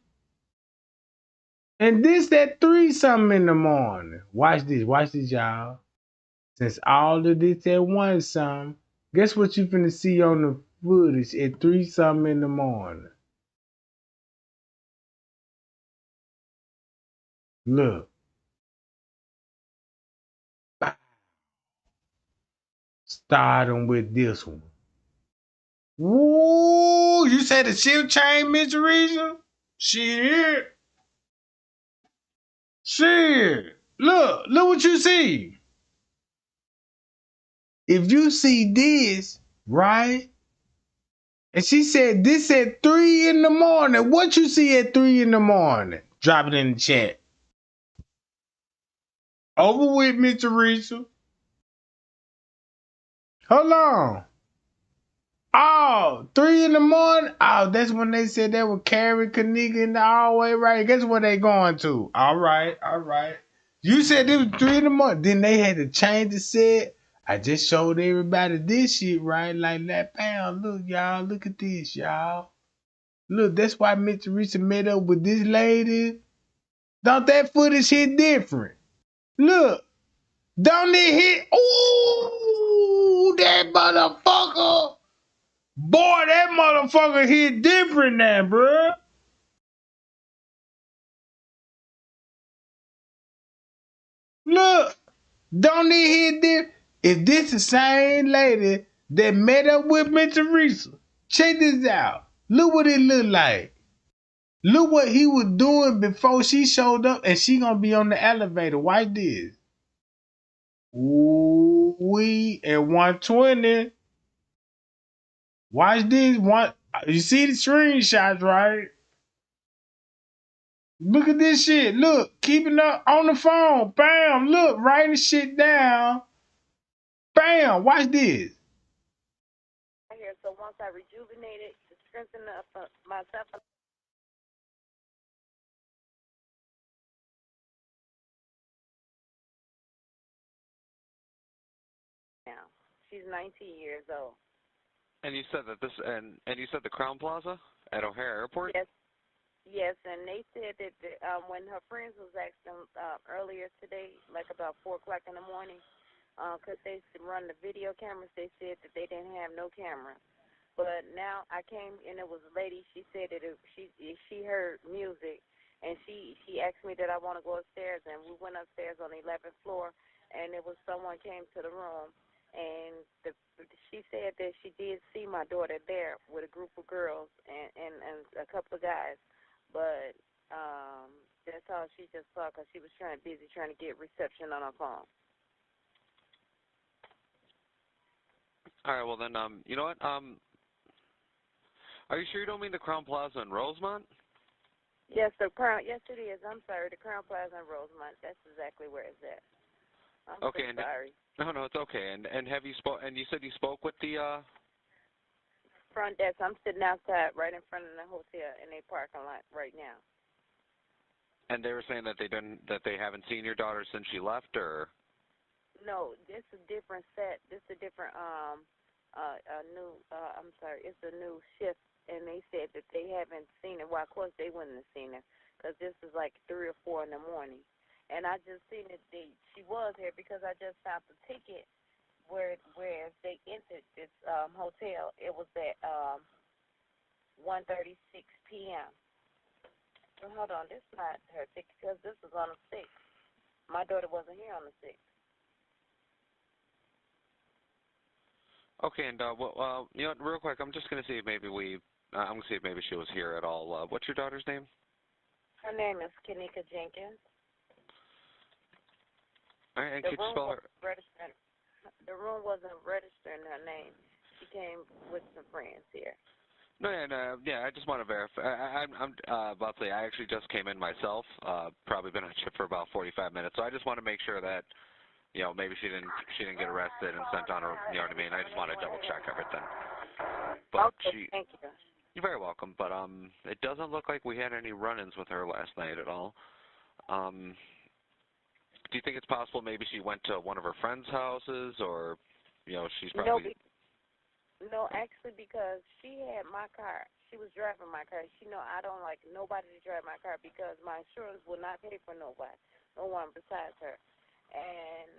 And this at 3-something in the morning. Watch this, y'all. Since all of this at once, some, guess what you finna see on the footage at 3 something in the morning? Look. Starting with this one. Woo! You said the shift change, Miss Teresa? Shit. Shit. Look what you see. If you see this, right? And she said this at 3 in the morning. What you see at 3 in the morning? Drop it in the chat. Over with, Miss Teresa. Hold on. Oh, 3 in the morning? Oh, that's when they said they were carrying Kenneka in the hallway, right? Guess where they going to? All right, all right. You said it was 3 in the morning. Then they had to change the set. I just showed everybody this shit, right? Like that pound. Look, y'all. Look at this, y'all. Look, that's why Miss Teresa met up with this lady. Don't that footage hit different? Look, don't it hit? Ooh, that motherfucker. Boy, that motherfucker hit different now, bruh. Look, don't it hit different? If this the same lady that met up with Miss Teresa, check this out. Look what it look like. Look what he was doing before she showed up, and she gonna be on the elevator. Watch this. Ooh, we at 120. Watch this one. You see the screenshots, right? Look at this shit. Look, keeping up on the phone. Bam. Look, writing shit down. Bam. Watch this. Here, so once I rejuvenated to strengthen up myself. Now she's 19 years old. And you said that and you said the Crown Plaza at O'Hare Airport? Yes, yes, and they said that when her friends was asking earlier today, like about 4 o'clock in the morning, because they run the video cameras, they said that they didn't have no cameras. But now I came and it was a lady. She said that she heard music, and she asked me that I want to go upstairs, and we went upstairs on the 11th floor, and it was someone came to the room, and she said that she did see my daughter there with a group of girls and a couple of guys, but that's all she just saw because she was busy trying to get reception on her phone. All right, well then, you know what? Are you sure you don't mean the Crown Plaza in Rosemont? Yes, the Crown. Yes, it is. I'm sorry, the Crown Plaza in Rosemont. That's exactly where it's at. I'm Okay, so sorry. No, it's okay. And have you spoke? And you said you spoke with the Front desk. I'm sitting outside, right in front of the hotel in a parking lot right now. And they were saying that they haven't seen your daughter since she left, or? No, this is a different set. This is a different new. I'm sorry, it's a new shift, and they said that they haven't seen her. Well, of course they wouldn't have seen her because this is like 3 or 4 in the morning. And I just seen that she was here because I just found the ticket where they entered this hotel. It was at 1:36 p.m. So hold on, this is not her ticket because this is on the 6th. My daughter wasn't here on the 6th. Okay, and well, you know what, real quick, I'm just gonna see if maybe I'm gonna see if maybe she was here at all. What's your daughter's name? Her name is Kenneka Jenkins. All right, and could you spell her? The room wasn't registering her name. She came with some friends here. No, and yeah, I just want to verify. I'm about to say I actually just came in myself. Probably been on shift for about 45 minutes, so I just want to make sure that maybe she didn't get arrested and sent on her. You know what I mean? I just want to double check everything. But okay, thank you. You're very welcome. But it doesn't look like we had any run-ins with her last night at all. Do you think it's possible maybe she went to one of her friends' houses, or she's probably? No, actually, because she had my car. She was driving my car. She know I don't like nobody to drive my car because my insurance will not pay for no one besides her. And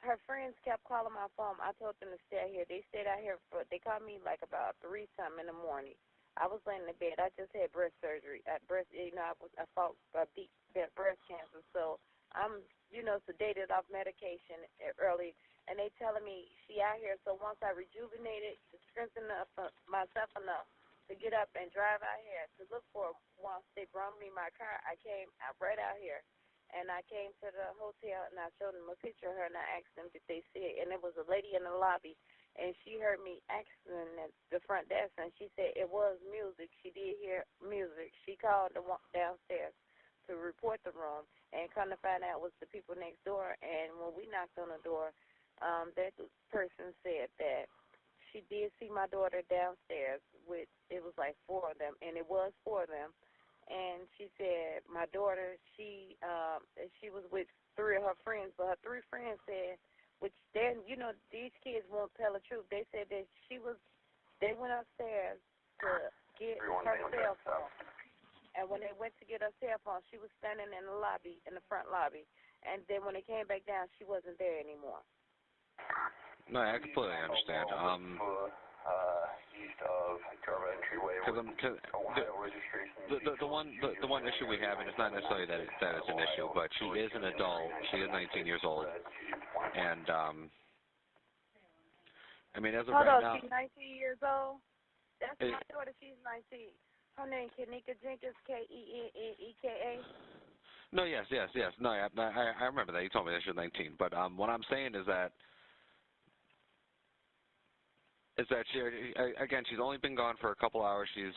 her friends kept calling my phone. I told them to stay out here. They stayed out here for. They called me like about 3-something in the morning. I was laying in the bed. I just had breast surgery. I fought deep breast cancer. So I'm, sedated off medication early. And they telling me she out here. So once I rejuvenated, to strengthen up myself enough to get up and drive out here to look for. Once they brought me my car, I came right out here. And I came to the hotel, and I showed them a picture of her, and I asked them did they see it. And there was a lady in the lobby, and she heard me asking at the front desk, and she said it was music. She did hear music. She called the one downstairs to report the room, and come to find out it was the people next door. And when we knocked on the door, that person said that she did see my daughter downstairs with, it was like 4 of them, and it was 4 of them. And she said my daughter, she was with 3 of her friends, but her 3 friends said, which then, these kids won't tell the truth. They said that they went upstairs to get her cell phone. And when they went to get her cell phone, she was standing in the lobby, in the front lobby. And then when they came back down, she wasn't there anymore. No, I completely understand. East of Carver Entryway, the one issue we have, and it's not necessarily that it's an issue, but she is an adult. She is 19 years old, and I mean, as of Hold right on, now, she's 19 years old. That's my daughter. She's 19. Her name Kenneka Jenkins, Kenneka. No, yes. No, I remember that. You told me that she was 19. But what I'm saying is that she, again, she's only been gone for a couple hours. She's,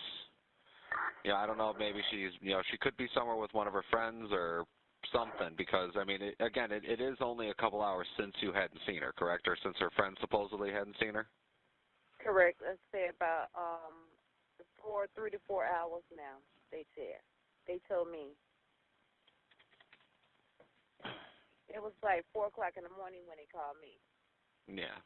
I don't know, maybe she's, she could be somewhere with one of her friends or something, because, I mean, it is only a couple hours since you hadn't seen her, correct? Or since her friends supposedly hadn't seen her? Correct. Let's say about 3 to 4 hours now, they said. They told me. It was like 4 o'clock in the morning when they called me. Yeah.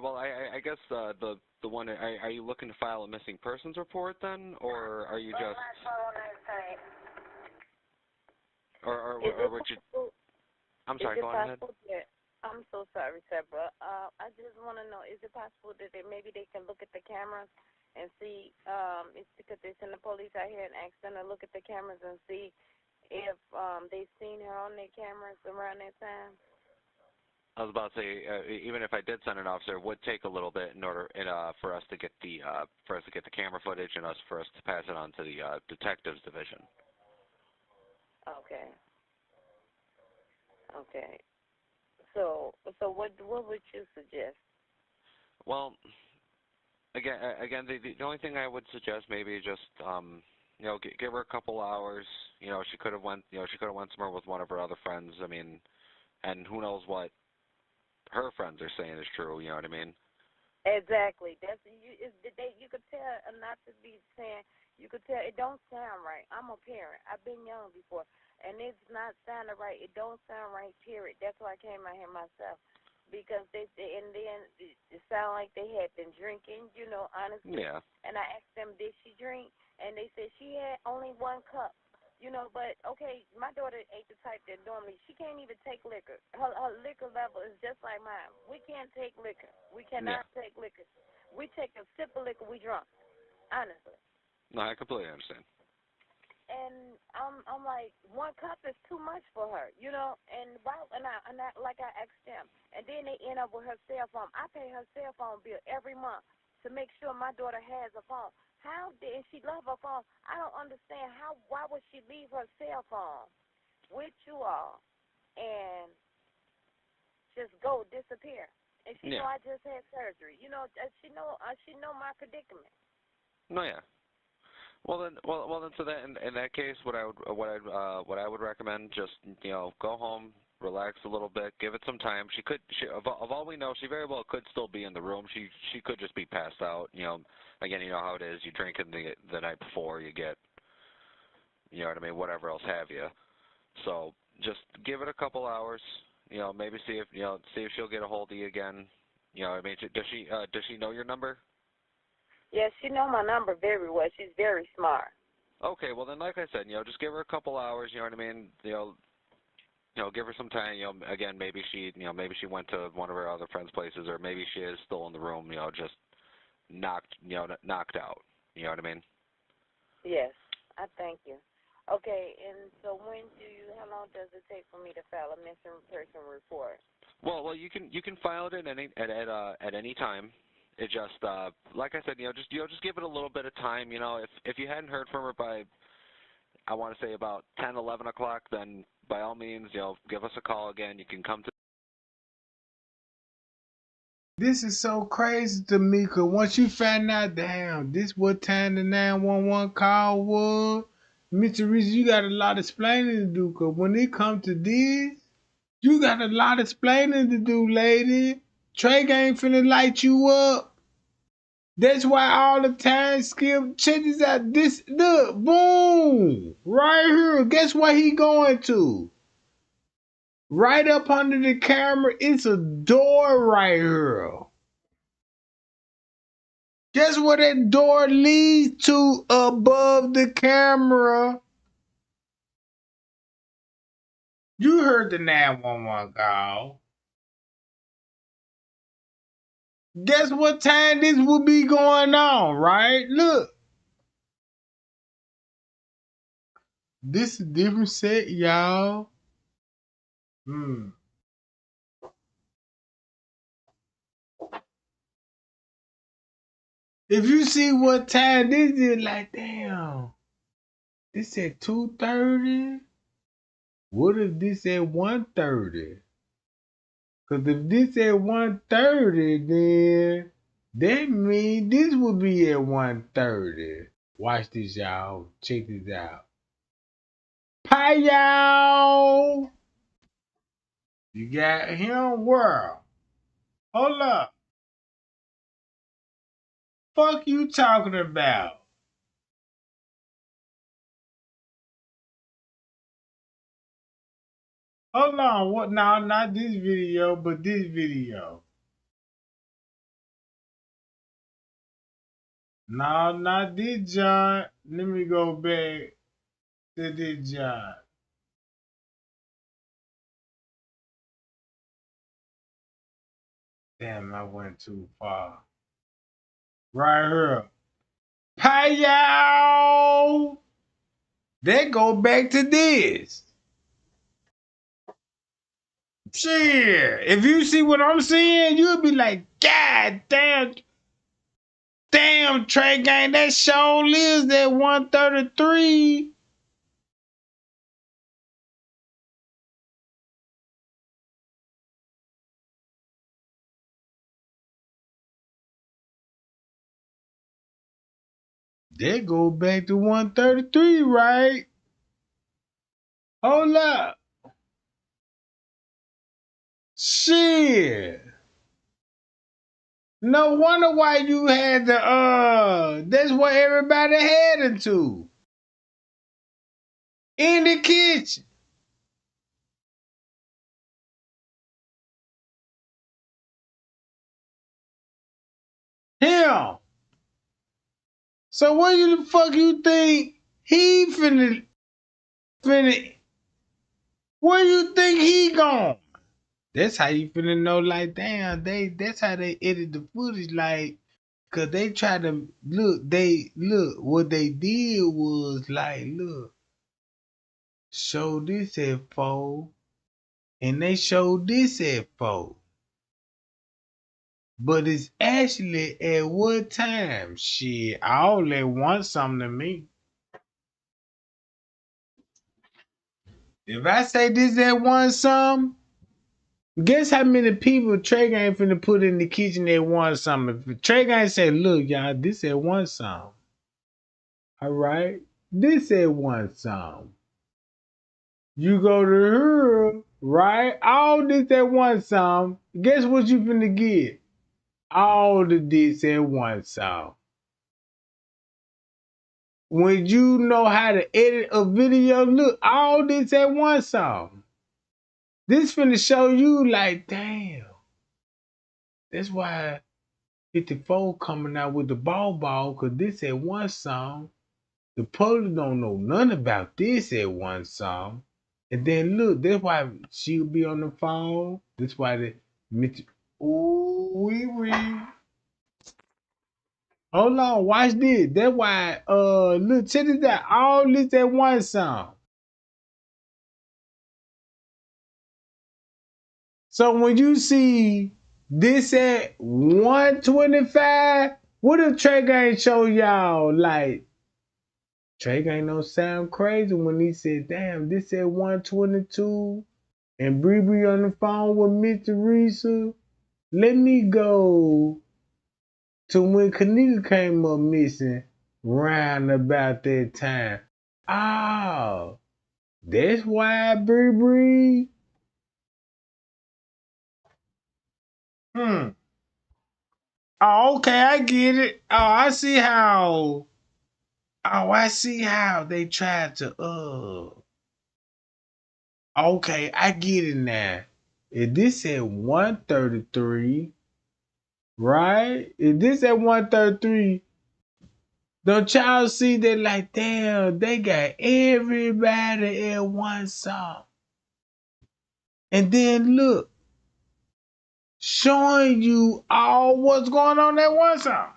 Well, I guess the one, are you looking to file a missing persons report then, or are you just, or would you? I'm sorry. Go on ahead. I'm so sorry, Sarah. I just want to know: is it possible that maybe they can look at the cameras and see? It's because they send the police out here and ask them to look at the cameras and see if they've seen her on their cameras around that time. I was about to say, even if I did send an officer, it would take a little bit in order for us to get the camera footage and for us to pass it on to the detectives division. Okay. So what would you suggest? Well, again, the only thing I would suggest maybe just give her a couple hours. She could have went somewhere with one of her other friends. I mean, and who knows what her friends are saying is true. You know what I mean? Exactly. That's you could tell, not to be saying, you could tell it don't sound right. I'm a parent. I've been young before, and it's not sounding right. It don't sound right. Period. That's why I came out here myself, because and then it sounded like they had been drinking. Honestly. Yeah. And I asked them, did she drink? And they said she had only 1 cup. But okay, my daughter ain't the type that normally, she can't even take liquor. Her liquor level is just like mine. We can't take liquor. We cannot take liquor. We take a sip of liquor, we drunk. Honestly. No, I completely understand. And I'm like, 1 cup is too much for her, And I like I asked them, and then they end up with her cell phone. I pay her cell phone bill every month to make sure my daughter has a phone. How did she love her phone? I don't understand why would she leave her cell phone with you all and just go disappear? And she know I just had surgery. She know my predicament. No, yeah. Well then, so that in that case, what I would recommend, just go home, relax a little bit, give it some time. Of all we know, she very well could still be in the room. She could just be passed out. Again, you know how it is. You drink in the night before, you get, you know what I mean, whatever else have you. So just give it a couple hours. Maybe see if she'll get a hold of you again. I mean, does she know your number? Yes, she know my number very well. She's very smart. Okay, well then, like I said, just give her a couple hours. You know what I mean? Give her some time. Again, maybe she went to one of her other friends' places, or maybe she is still in the room. Just knocked out. You know what I mean? Yes, I thank you. Okay, and so how long does it take for me to file a missing person report? Well, you can file it at any time. It just like I said, just give it a little bit of time. If you hadn't heard from her by, I want to say, about 10, 11 o'clock, then by all means, give us a call again. You can come to. This is so crazy to me, cause once you find out, damn, this what time the 911 call was, Mr. Reese, you got a lot of explaining to do, cause when it comes to this, you got a lot of explaining to do, lady. Trey ain't finna light you up. That's why all the time skip changes out. This look, boom, right here. Guess what he going to? Right up under the camera, it's a door right here. Guess where that door leads to above the camera? You heard the 911 call. Guess what time this will be going on, right? Look. This is a different set, y'all. Hmm. If you see what time this is, like, damn. This at 2:30? What if this at 1:30? Cause if this at 1:30, then that means this would be at 1:30. Watch this, y'all. Check this out. Hi, y'all. You got him, world. Hold up. Fuck you talking about? Hold on. What? No, not this video, but this video. No, not this John. Let me go back to this John. Damn, I went too far. Right here. Hi, y'all. They go back to this. Shit. If you see what I'm seeing, you'll be like, God damn. Damn, Trey Gang, that show lives at 133. They go back to 133, right? Hold up. Shit. No wonder why you had that's what everybody heading to. In the kitchen. Him. So where the fuck you think he finna where you think he gone? That's how you finna know, like, damn, that's how they edit the footage, like, cause they try to what they did was like, look, show this at 4, and they showed this at 4. But it's actually at what time? Shit, all at once something to me. If I say this at one some, guess how many people Trey ain't finna put in the kitchen at one some? If Trey ain't say, look, y'all, this at one some. All right, this at one some. You go to her, right? All this at one some. Guess what you finna get? All of this at one some. When you know how to edit a video, look, all this at one song. This finna show you like, damn. That's why 54 coming out with the ball, cause this at one song. The police don't know nothing about this at one song. And then look, that's why she'll be on the phone. That's why the ooh wee. Hold on, watch this. That's why look, check this out. All this at one song. So when you see this at 125, what if Trey Gang show y'all like Trey Gang don't sound crazy when he said, damn, this at 122 and Bree Bree on the phone with Miss Teresa. Let me go to when Kenneka came up missing round about that time. Oh, that's why Bree Bree. Hmm. Oh, okay, I get it. Oh, I see how. Oh, I see how they tried to. Okay, I get it now. If this at 133, right? If this at 133, don't y'all see that like, damn, they got everybody at one song. And then look, showing you all what's going on at one song.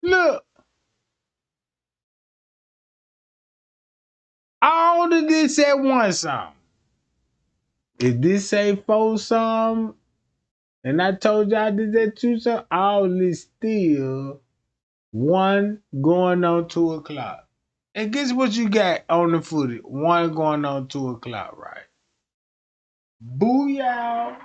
Look, all of this at one song. If this say four song, and I told y'all this at two song, all is still one going on 2 o'clock. And guess what you got on the footage? One going on 2 o'clock, right? Booyah!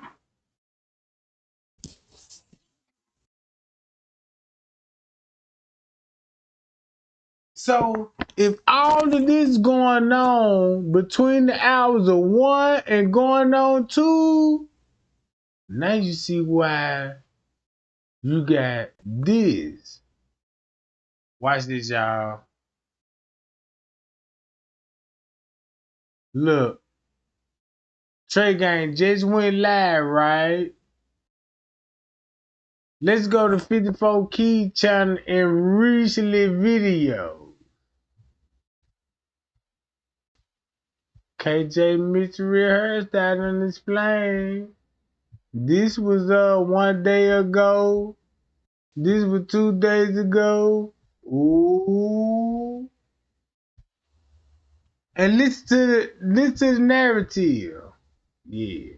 So if all of this going on between the hours of 1 and going on 2, now you see why you got this. Watch this, y'all. Look, Trey Gang just went live, right? Let's go to 54 Key channel and recently video. KJ Mystery Hairstyle on this plane. This was one day ago. This was 2 days ago. Ooh. And listen to the narrative. Yeah.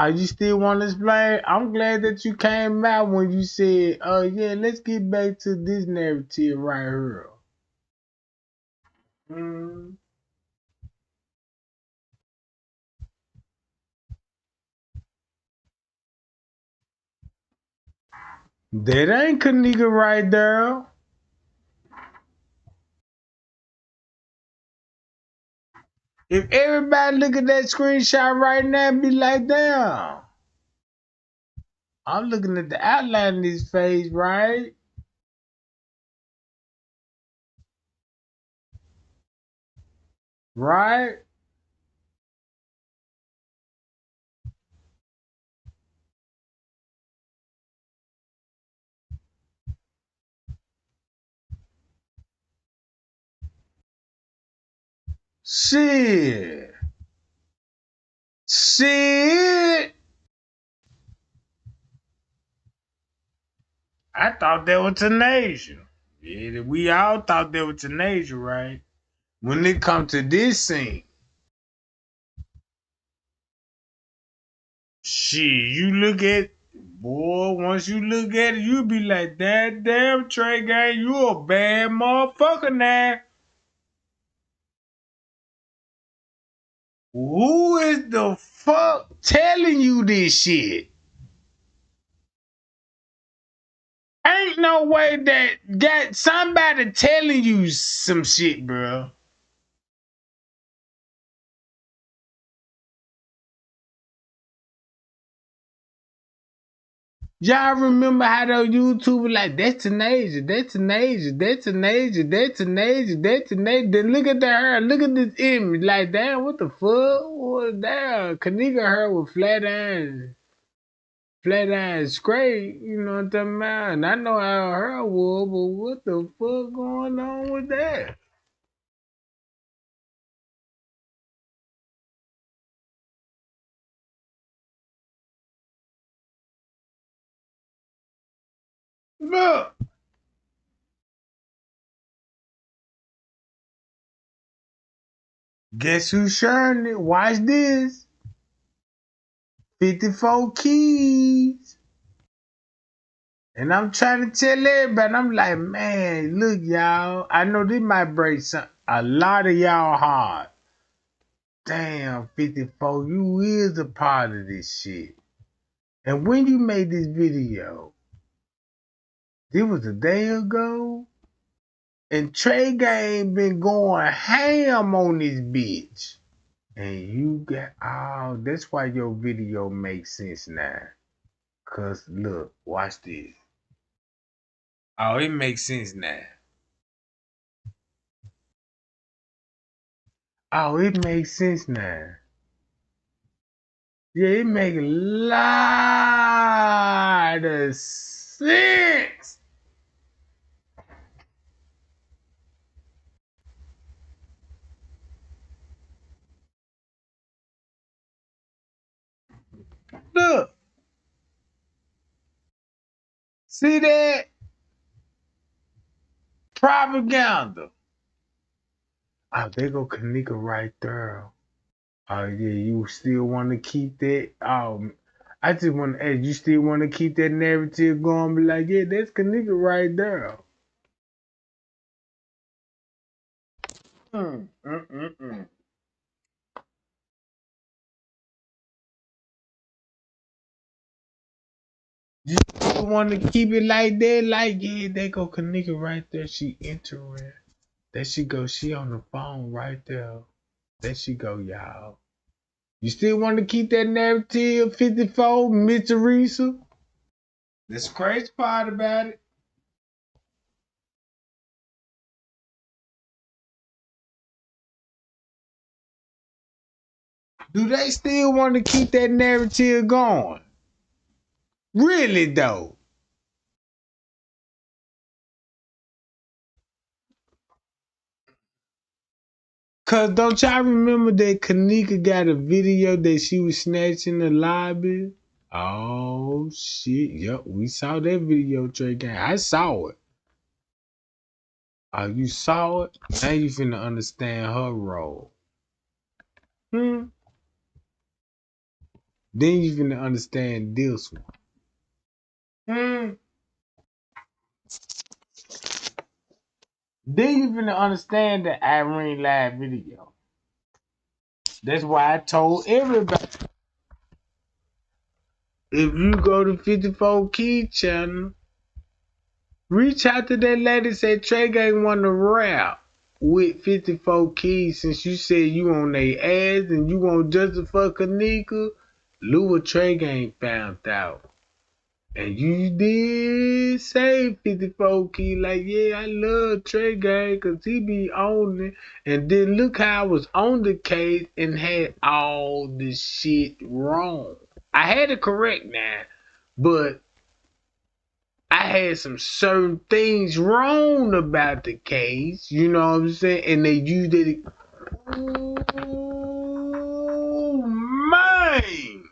You still want to explain? I'm glad that you came out when you said, oh yeah, let's get back to this narrative right here. Mm. That ain't Kenneka right there. If everybody look at that screenshot right now, be like, damn. I'm looking at the outline of his face, right? Right? Shit. Shit. I thought that was Tenacious. Yeah, we all thought that was Tenacious, right? When it come to this scene, shit, you look at, boy, once you look at it, you be like, that damn Trey Gang, you a bad motherfucker now. Who is the fuck telling you this shit? Ain't no way that got somebody telling you some shit, bro. Y'all remember how those YouTubers like, that's Tenacious, that's Tenacious, that's Tenacious, that's Tenacious, that's Tenacious. Then look at her, look at this image. Like, damn, what the fuck? What, damn, Kenneka her with flat irons. Flat Iron straight, you know what I'm talking about? And I know how her was, but what the fuck going on with that? Look, guess who's sharing it? Watch this. 54 keys. And I'm trying to tell everybody, I'm like, man, look, y'all. I know this might break a lot of y'all heart. Damn, 54, you is a part of this shit. And when you made this video, this was a day ago, and Trey Gang been going ham on this bitch. And you got, oh, that's why your video makes sense now. Cause look, watch this. Oh, it makes sense now. Oh, it makes sense now. Yeah, it make a lot of sense. Look, see that? Propaganda. Oh, there go Kenneka right there. Oh yeah, you still want to keep that? I just want to ask, you still want to keep that narrative going? Be like, yeah, that's Kenneka right there. Mm, mm, mm, mm. You still want to keep it like that? Like, yeah, there go Kenneka right there. She entering. There she go. She on the phone right there. There she go, y'all. You still want to keep that narrative 54, Miss Teresa? That's the crazy part about it. Do they still want to keep that narrative going? Really though? Cause don't y'all remember that Kenneka got a video that she was snatching the lobby? Oh shit! Yup, we saw that video, Trey Gang. I saw it. Oh, you saw it? Now you finna understand her role. Hmm. Then you finna understand this one. Hmm. Then you finna understand the Irene live video. That's why I told everybody. If you go to 54 Key channel, reach out to that lady. Say Trey Gang want to rap with 54 Keys since you said you on their ass and you want justice for Kenneka. Look what Trey Gang found out. And you did say 54 Key, like, yeah, I love Trey Gang because he be on it. And then look how I was on the case and had all this shit wrong. I had it correct now, but I had some certain things wrong about the case. You know what I'm saying? And they used it. Oh, man.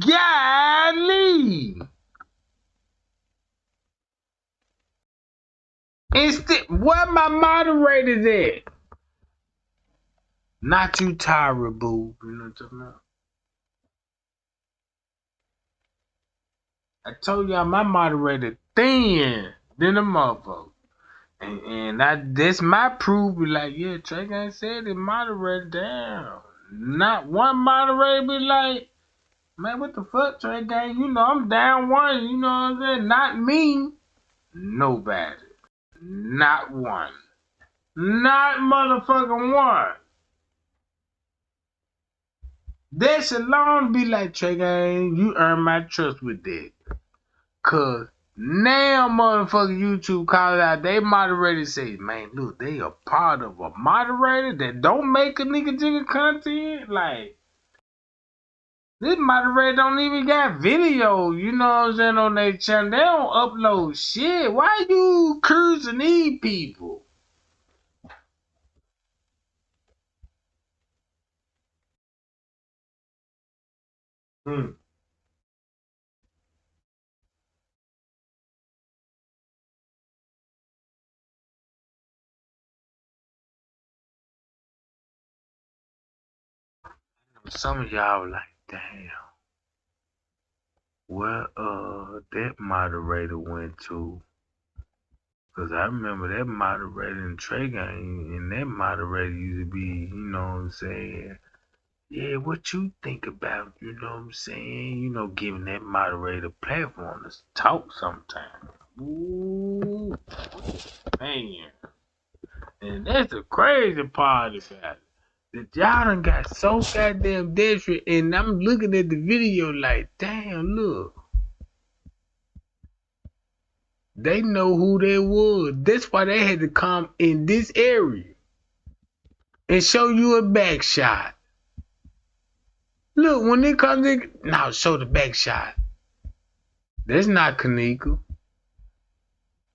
Golly. Instead, where my moderators at? Not you, Tyra, boo. You know what I'm talking about? I told y'all my moderator thin than a motherfucker. And that's my proof. Be like, yeah, Trey Gang said it, moderator down. Not one moderator be like, man, what the fuck, Trey Gang? You know, I'm down one. You know what I'm saying? Not me. Nobody. Not one. Not motherfucking one. That should long be like, Trey Gang, you earn my trust with that. Cause now motherfucking YouTube call it out, they moderator say, man, look, they a part of a moderator that don't make a nigga jigga content. Like, This moderator don't even got video, you know what I'm saying, on their channel. They don't upload shit. Why you cursing these people? Some of y'all like, damn, where that moderator went to? Cause I remember that moderator in Trey Gang, and that moderator used to be, you know what I'm saying? Yeah, what you think about, you know what I'm saying? You know, giving that moderator a platform to talk sometimes. Ooh, man. And that's the crazy part about it. That y'all done got so goddamn desperate, and I'm looking at the video like, damn, look. They know who they was. That's why they had to come in this area and show you a back shot. Look, when it comes in, now show the back shot. That's not Kenneka.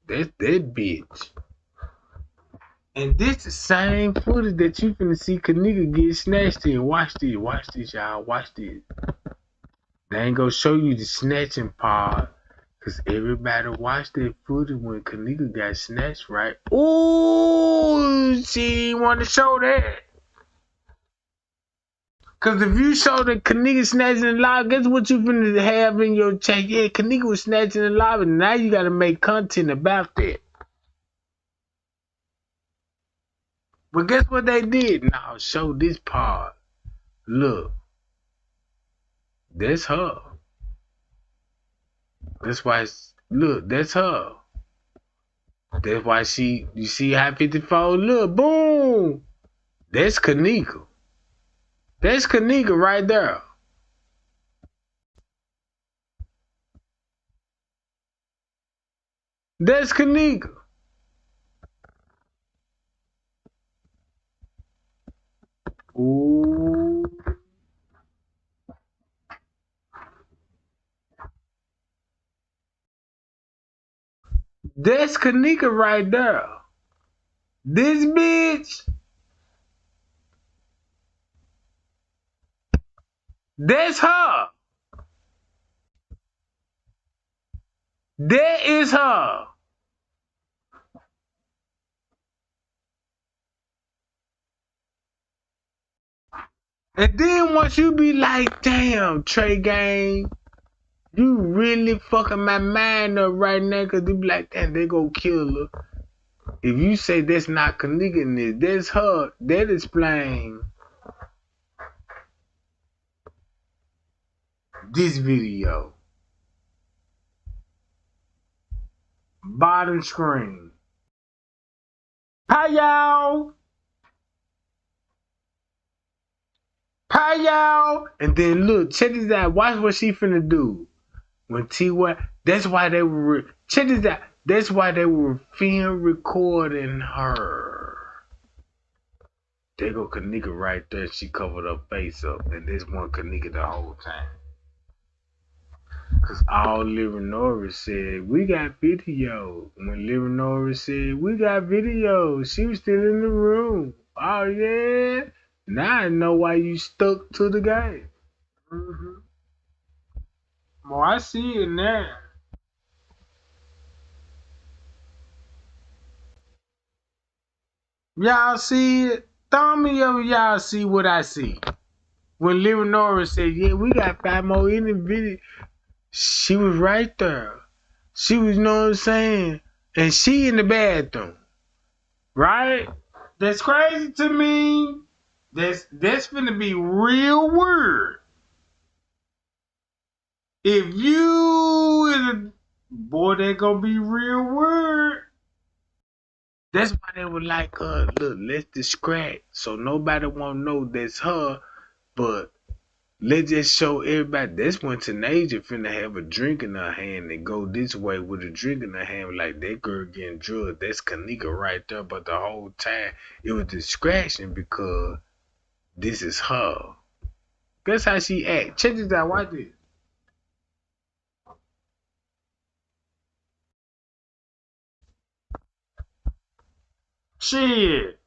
That's that bitch. And this the same footage that you finna see Kenneka get snatched in. Watch this, y'all. Watch this. They ain't gonna show you the snatching part. Cause everybody watched that footage when Kenneka got snatched, right? Ooh, she ain't want to show that. Cause if you show the Kenneka snatching the live, guess what you finna have in your chat? Yeah, Kenneka was snatching the live, and now you gotta make content about that. But guess what they did? Now show this part. Look, that's her. That's why. Look, that's her. That's why she. You see how 54? Look, boom. That's Kenneka. That's Kenneka right there. That's Kenneka. Ooh. That's Kenneka right there. This bitch. That's her. That is her. And then once you be like, damn, Trey Gang, you really fucking my mind up right now, cause you be like, damn, they gon' kill her. If you say that's not Kenneka, that's her, that explains this video. Bottom screen. Hi y'all. Hi y'all. And then look, check this out. Watch what she finna do. When T.Y. That's why they were. Check this out. That's why they were film recording her. There go Kenneka right there. She covered her face up. And this one Kenneka the whole time. Cause all Living Norris said, we got video. When Living Norris said, we got video, she was still in the room. Oh yeah. Now I know why you stuck to the game. Mm-hmm. Well, I see it now. Y'all see it? Throw me up if y'all see what I see. When Living Norris said, yeah, we got 5 more in the video. She was right there. She was, you know what I'm saying? And she in the bathroom. Right? That's crazy to me. That's finna be real weird. If you is a boy, that gonna be real weird. That's why they were like, look, let's distract so nobody won't know that's her, but let's just show everybody. That's when Tanasia finna have a drink in her hand and go this way with a drink in her hand, like that girl getting drugged. That's Kenneka right there. But the whole time it was distraction because this is her. Guess how she act. Check this out. Watch this. Shit.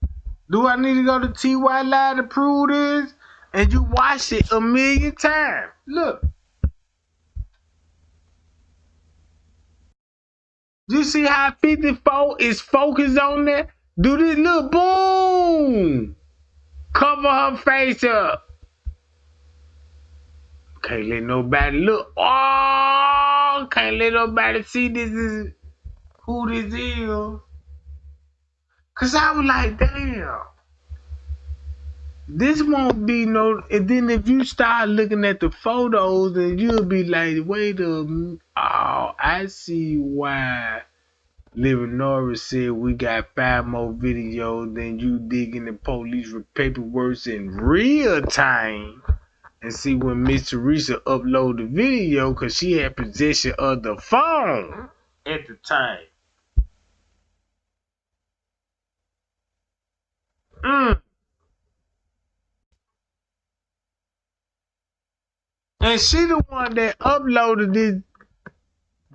Do I need to go to TY Live to prove this? And you watched it a million times. Look. You see how 54 is focused on that? Do this, look, boom! Cover her face up. Can't let nobody look. Oh, can't let nobody see this is who this is. Cause I was like, damn. This won't be no. And then if you start looking at the photos, then you'll be like, wait a minute. Oh, I see why Living Norris said we got 5 more videos than you digging the police paperwork in real time. And see when Miss Teresa uploaded the video because she had possession of the phone at the time. And she the one that uploaded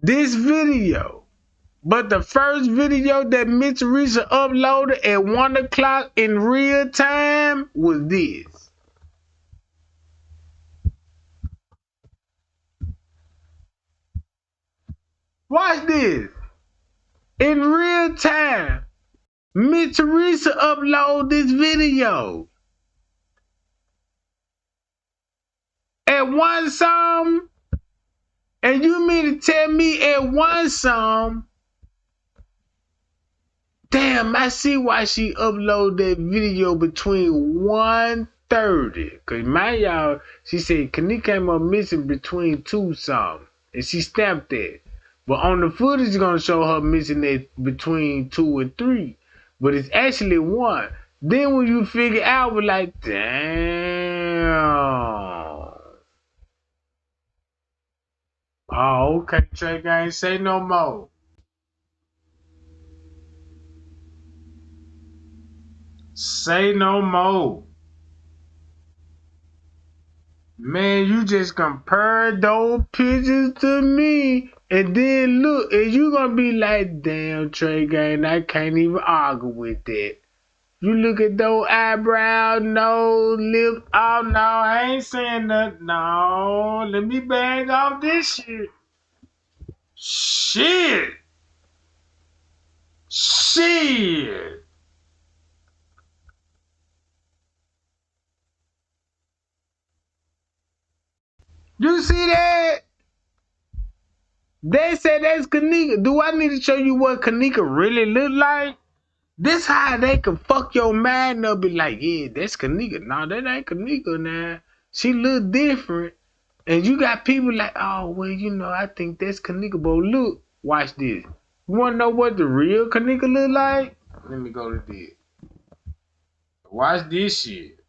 this video. But the first video that Miss Teresa uploaded at 1 o'clock in real time was this. Watch this. In real time, Miss Teresa uploaded this video. At 1 song, and you mean to tell me at 1 song, damn, I see why she uploaded that video between 1:30. Cause my y'all, she said Kenneka came up missing between 2 songs. And she stamped that. But on the footage, it's gonna show her missing it between 2 and 3. But it's actually 1. Then when you figure out, we're like, damn. Oh, okay, Trey, I ain't say no more. Say no more. Man, you just compared those pictures to me. And then look, and you gonna be like, damn, Trey Gang, I can't even argue with that. You look at those eyebrows, nose, lips. Oh, no, I ain't saying nothing. No, let me bang off this shit. Shit. Shit. You see that? They said that's Kenneka. Do I need to show you what Kenneka really look like? This how they can fuck your mind up. Be like, yeah, that's Kenneka. No, that ain't Kenneka now. She look different. And you got people like, oh, well, you know, I think that's Kenneka. But look, watch this. You want to know what the real Kenneka look like? Let me go to this. Watch this shit.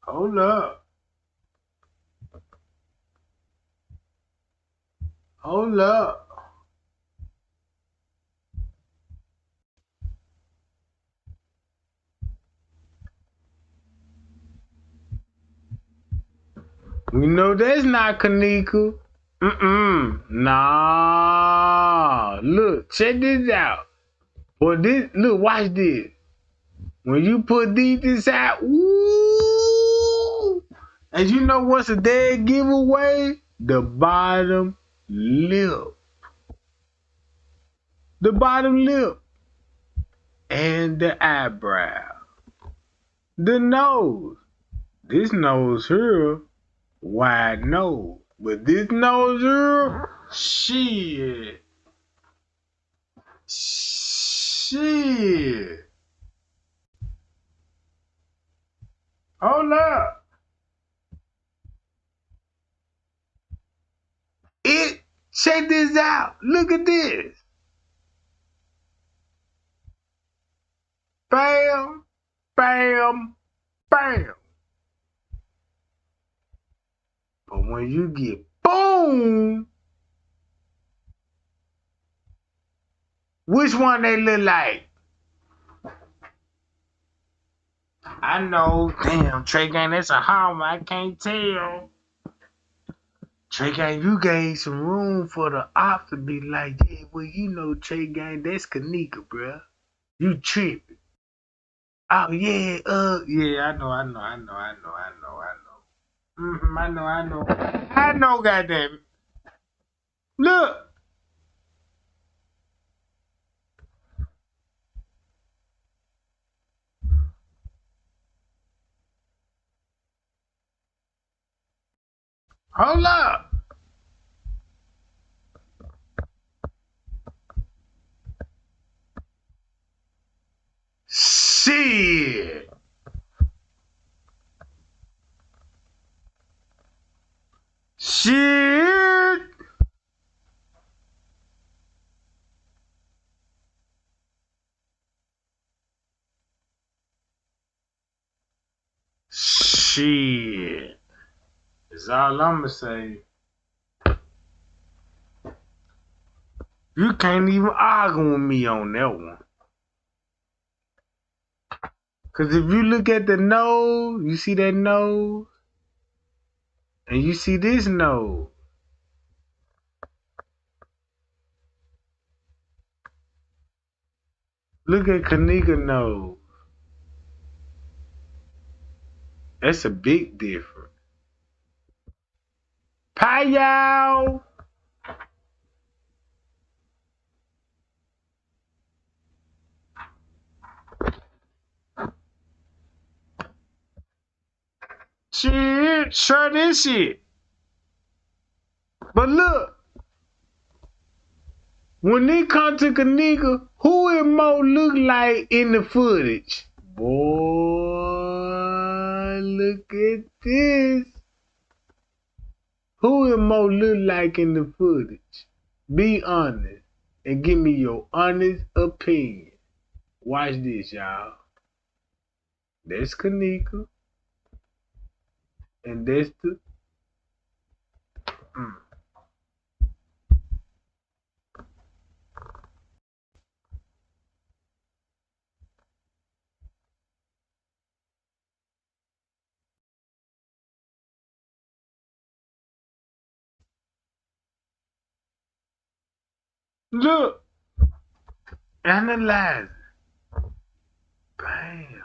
Hold up. Hold up. We know that's not Kenneka. Nah. Look, check this out. Well, this, look, watch this. When you put these out, woo! And you know what's a dead giveaway? The bottom lip. The bottom lip. And the eyebrow. The nose. This nose here, wide nose. But this nose here, shit. Shit. Hold up. Check this out. Look at this. Bam, bam, bam. But when you get boom, which one they look like? I know. Damn, Trey Gang, that's a homer. I can't tell. Trey Gang, you gave some room for the op to be like, yeah, well, you know, Trey Gang, that's Kenneka, bruh. You tripping. Oh, yeah, yeah, I know. I know, goddamn. Look, hold up. Shit. Shit. Shit. That's all I'ma say. You can't even argue with me on that one. Cause if you look at the nose, you see that nose, and you see this nose. Look at Kenneka nose. That's a big difference. Pie y'all. Shit, sure this shit. But look, when they come to Kenneka, who it more look like in the footage? Boy, look at this. Who it more look like in the footage? Be honest and give me your honest opinion. Watch this, y'all. That's Kenneka, and that's the. Mm. Look, analyze. Bam.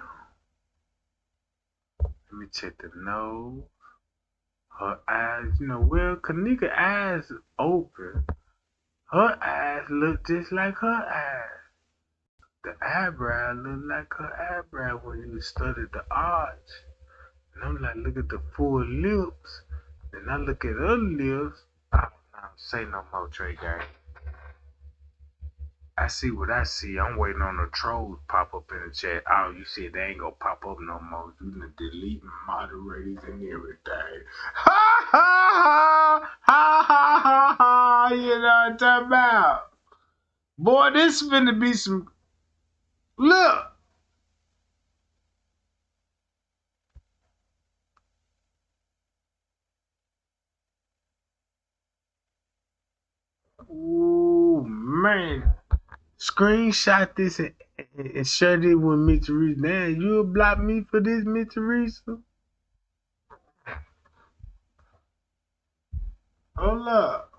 Let me check the nose. Her eyes, well, Kenneka eyes open. Her eyes look just like her eyes. The eyebrow look like her eyebrow when you study the arch. And I'm like, look at the full lips. And I look at her lips. I don't say no more, Trey Gang. I see what I see. I'm waiting on the trolls pop up in the chat. Oh, you said they ain't gonna pop up no more. You done delete moderators and everything. Ha ha ha ha ha ha ha. You know what I'm talking about? Boy, this finna be some. Look. Ooh, man. Screenshot this and share it with Mitch Reese. Damn, you'll block me for this, Mitch Reese? Hold up.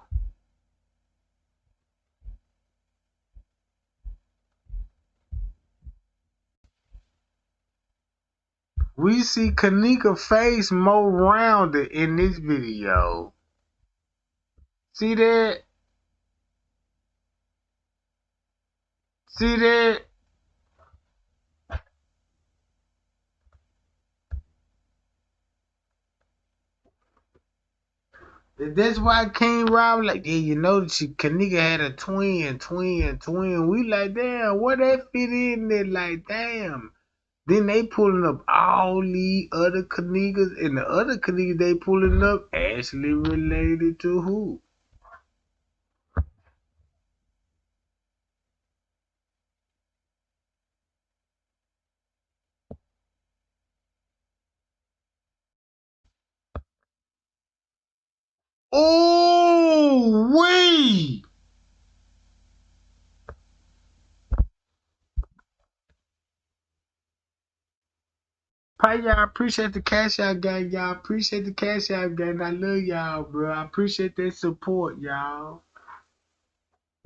We see Kenneka face more rounded in this video. See that? See that? That's why King Rob like, yeah, Kenneka had a twin. We like, damn, where that fit in there? Like, damn. Then they pulling up all the other Kennekas, and the other Kennekas they pulling up actually related to who? Oh, wait! Hi, y'all. Appreciate the cash out, gang. Y'all appreciate the cash out, gang. I love y'all, bro. I appreciate that support, y'all.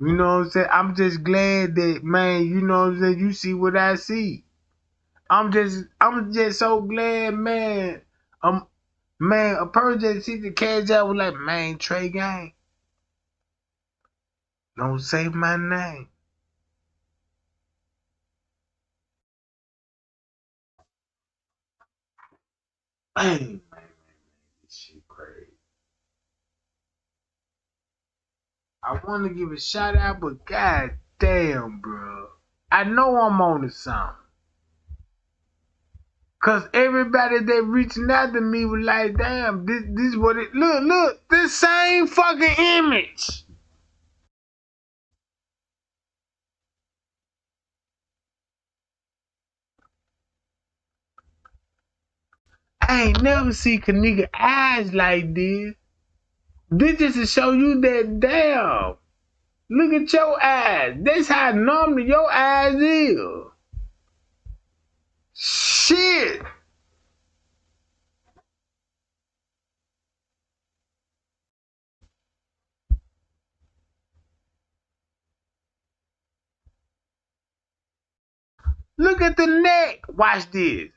You know what I'm saying? I'm just glad that, man, you know what I'm saying? You see what I see. I'm just so glad, man. Man, a person that see the cash out was like, man, Trey Gang, don't say my name. Man, this shit crazy. I want to give a shout out, but god damn, bro. I know I'm on to something. Cause everybody that reaching out to me was like, damn, this what it look, this same fucking image. I ain't never see Kenneka eyes like this. This just to show you that damn. Look at your eyes. That's how normally your eyes is. Shit. Look at the neck. Watch this.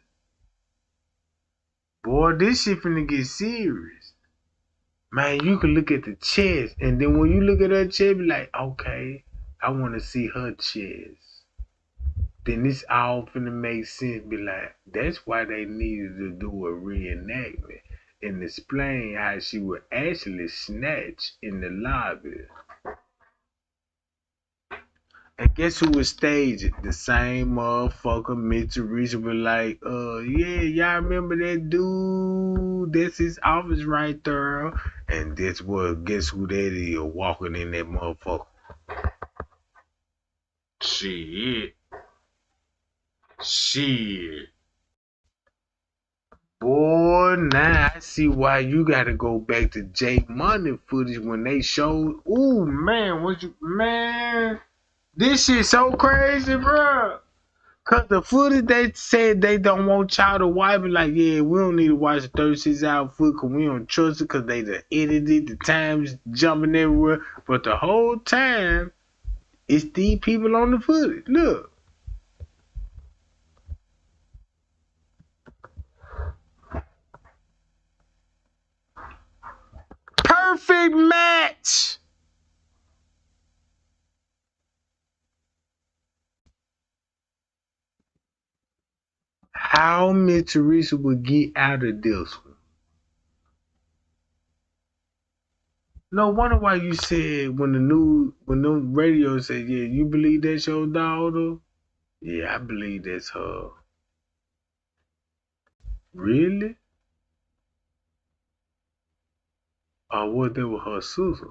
Boy, this shit finna get serious. Man, you can look at the chest, and then when you look at her chest, be like, okay, I want to see her chest. Then this all finna make sense. Be like, that's why they needed to do a reenactment and explain how she would actually snatch in the lobby. And guess who was staging? The same motherfucker, Mr. Reese was like, yeah, y'all remember that dude? That's his office right there. And that's what, guess who that is walking in that motherfucker? Shit. Shit. Boy, now I see why you gotta go back to J Money footage when they showed. Ooh, man, man. This shit so crazy, bro. Cause the footage they said they don't want y'all to watch, but like, yeah, we don't need to watch the 36-hour footage cause we don't trust it cause they done edited the times jumping everywhere. But the whole time, it's these people on the footage. Look. Perfect match. How Miss Teresa would get out of this one? No wonder why you said when the radio said, yeah, you believe that's your daughter? Yeah, I believe that's her. Really? Or what, that was her sister?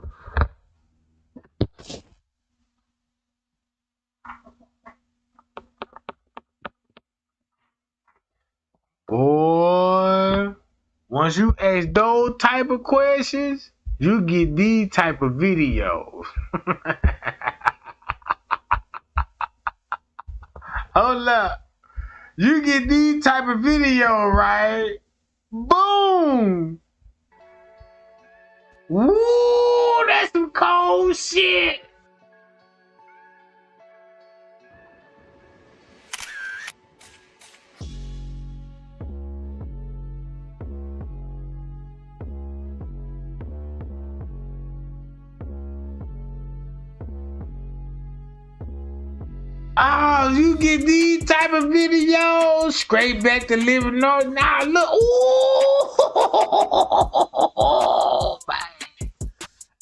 Boy, once you ask those type of questions, you get these type of videos. Hold up. You get these type of video, right? Boom! Woo! That's some cold shit! Oh, you get these type of videos straight back to living north. Now look, ooh, man.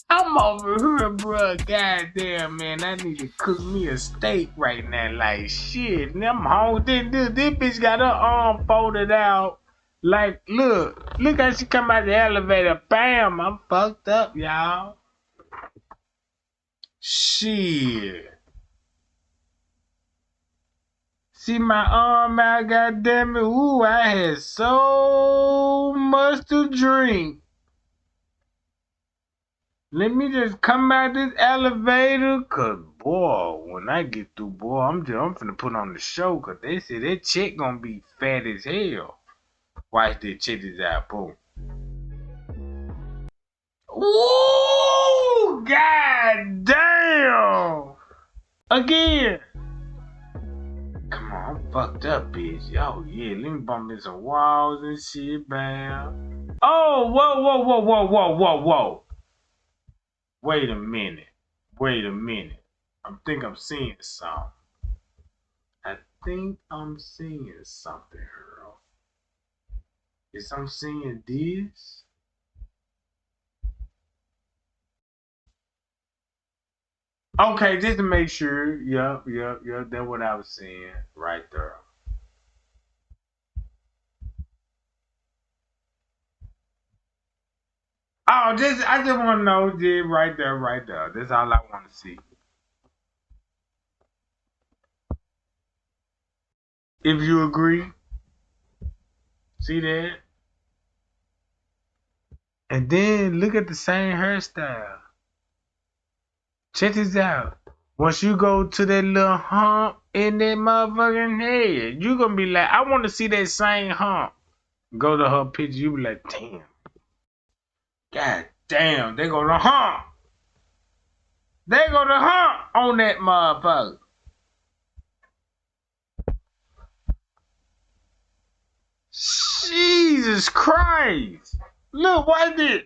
I'm over here, bro. Goddamn, man, I need to cook me a steak right now. Like shit, and I'm home. This bitch got her arm folded out. Like, look how she come out the elevator. Bam, I'm fucked up, y'all. Shit. See my arm out, goddamn it. Ooh, I had so much to drink. Let me just come out this elevator, cause boy, when I get through, boy, I'm finna put on the show, cause they say that chick gonna be fat as hell. Watch this. Check this out. Boom. Ooh, god damn! Again. Come on, I'm fucked up, bitch. Yo, yeah, let me bump in some walls and shit, bam. Oh, whoa. Wait a minute. I think I'm seeing something. Girl. Is I'm seeing this? Okay, just to make sure. Yep. That's what I was seeing right there. Oh, I just want to know, yeah, right there. That's all I want to see. If you agree, see that? And then look at the same hairstyle. Check this out. Once you go to that little hump in that motherfucking head, you gonna be like, I want to see that same hump. Go to her picture, you be like, damn. God damn, they go to hump. They go to hump on that motherfucker. Jesus Christ. Look, what did?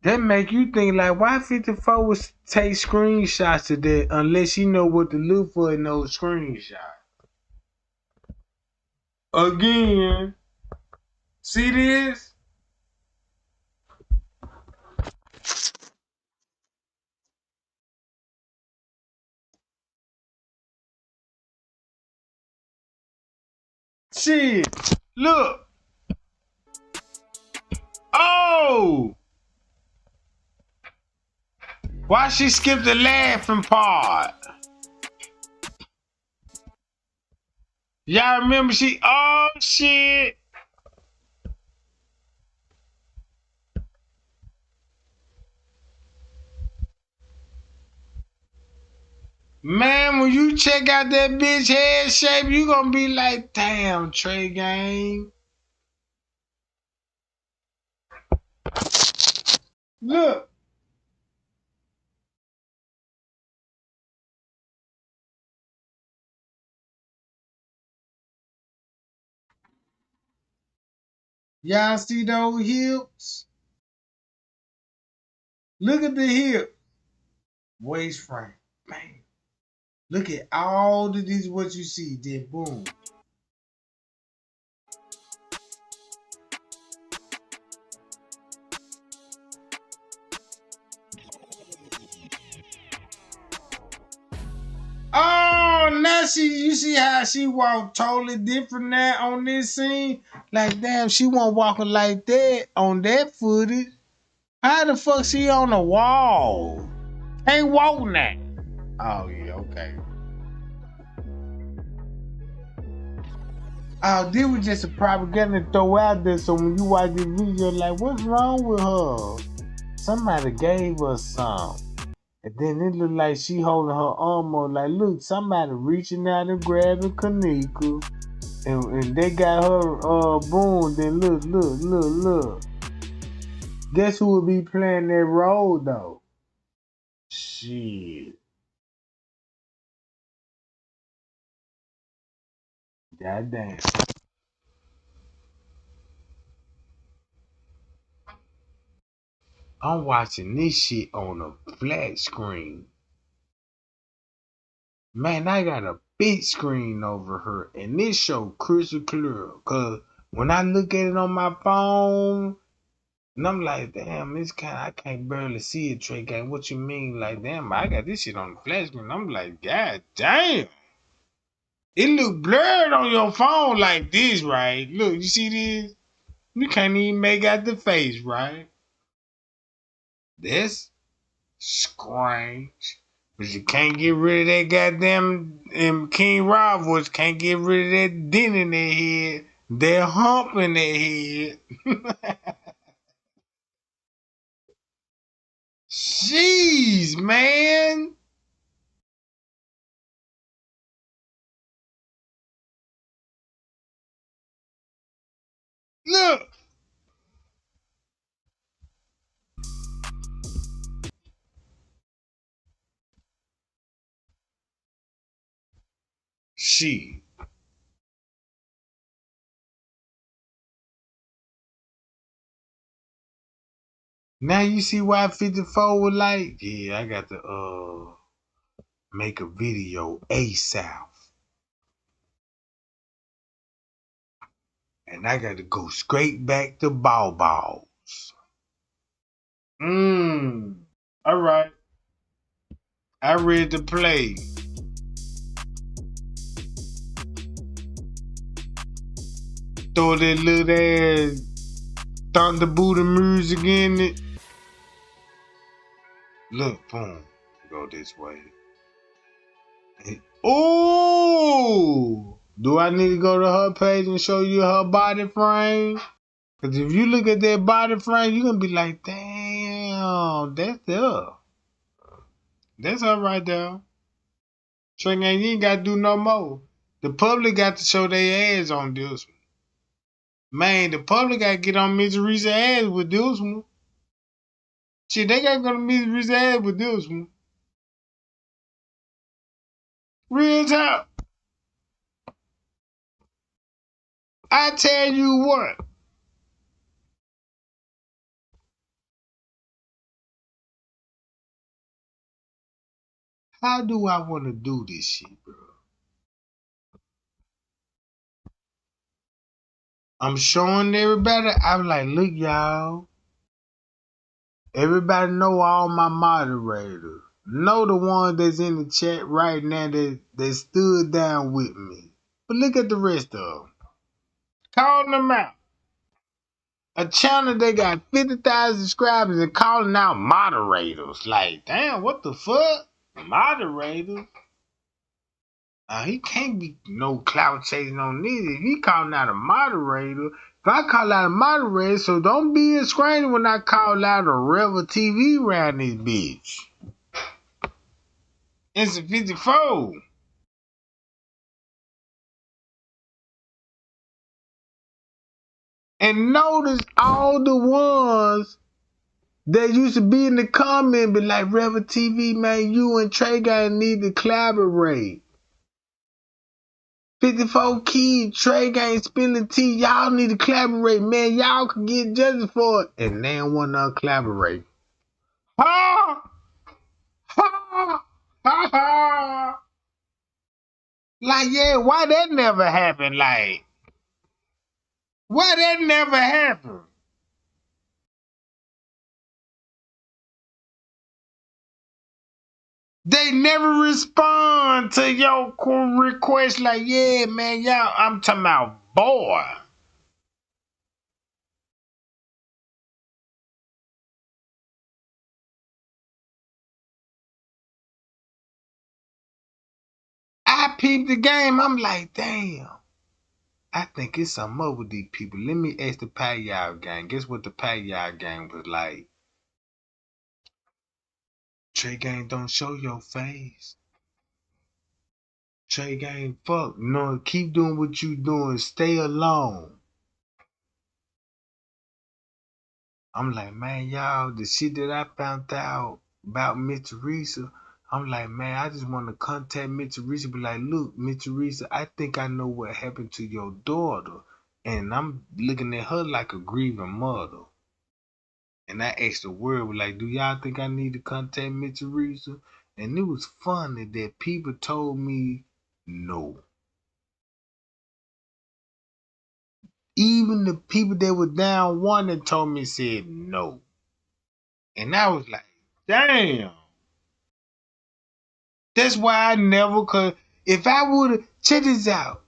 That make you think like, why 54 would take screenshots of that unless you know what to look for in those screenshots? Again, see this? Shit, look. Oh! Why she skip the laughing part? Y'all remember oh shit. Man, when you check out that bitch head shape, you gonna be like, damn, Trey Gang. Look. Y'all see those hips? Look at the hip. Waist frame. Man. Look at all of these, what you see. Then boom. Oh, now you see how she walk totally different now on this scene? Like, damn, she wasn't walking like that on that footage. How the fuck she on the wall? Ain't walking that. Oh, yeah, okay. Oh, this was just a propaganda to throw out there so when you watch this video, like, what's wrong with her? Somebody gave us some. And then it looked like she holding her arm on, like, look, somebody reaching out and grabbing Kenneka. And they got her, boom, then look. Guess who would be playing that role, though? Shit. Goddamn. I'm watching this shit on a flat screen. Man, I got a big screen over her, and this show crystal clear. Cause when I look at it on my phone, and I'm like, damn, I can't barely see it, Trey Gang. What you mean? Like, damn, I got this shit on the flat screen. I'm like, god damn. It look blurred on your phone like this, right? Look, you see this? You can't even make out the face, right? That's strange. But you can't get rid of that goddamn King Rob voice. Can't get rid of that dent in their head. That hump in their head. Jeez, man. Look. Shit. Now you see why 54 was like, yeah, I got to make a video ASAP. And I got to go straight back to ball balls. All right. I read the play. Throw that little ass Thunder Buddha music in it. Look, boom. Go this way. Oh! Do I need to go to her page and show you her body frame? Because if you look at that body frame, you're going to be like, damn, that's her. That's her right there. Trey Gang, you ain't got to do no more. The public got to show their ass on this one. Man, the public got to get on Miss Reese's ass with this one. Shit, they got to go to Miss Reese's ass with this one. Real talk. I tell you what. How do I want to do this shit, bro? I'm showing everybody. I'm like, look, y'all. Everybody know all my moderators. Know the ones that's in the chat right now that stood down with me. But look at the rest of them. Calling them out. A channel that got 50,000 subscribers and calling out moderators. Like, damn, what the fuck? Moderators? He can't be no clout chasing on this. If he calling out a moderator, if I call out a moderator, so don't be a stranger when I call out a Rebel TV around this bitch. It's a 54. And notice all the ones that used to be in the comment, be like, Rebel TV, man, you and Trey Gang need to collaborate. 54 Keys, Trey Gang, spilling tea, y'all need to collaborate, man. Y'all can get justice for it. And they don't want to collaborate. Ha! Ha! Ha ha! Like, yeah, why that never happened? Like, why that never happened? They never respond to your request. Like, yeah, man, y'all, I'm talking about, boy. I peeped the game. I'm like, damn. I think it's something up with these people. Let me ask the Payal gang. Guess what the Payal gang was like? Trey Gang, don't show your face. Trey Gang, fuck. No, keep doing what you doing. Stay alone. I'm like, man, y'all, the shit that I found out about Miss Teresa, I'm like, man, I just want to contact Miss Teresa, be like, look, Miss Teresa, I think I know what happened to your daughter. And I'm looking at her like a grieving mother. And I asked the world, like, do y'all think I need to contact Miss Teresa? And it was funny that people told me no. Even the people that were down one that told me said no. And I was like, damn. That's why I never could. If I would have, check this out.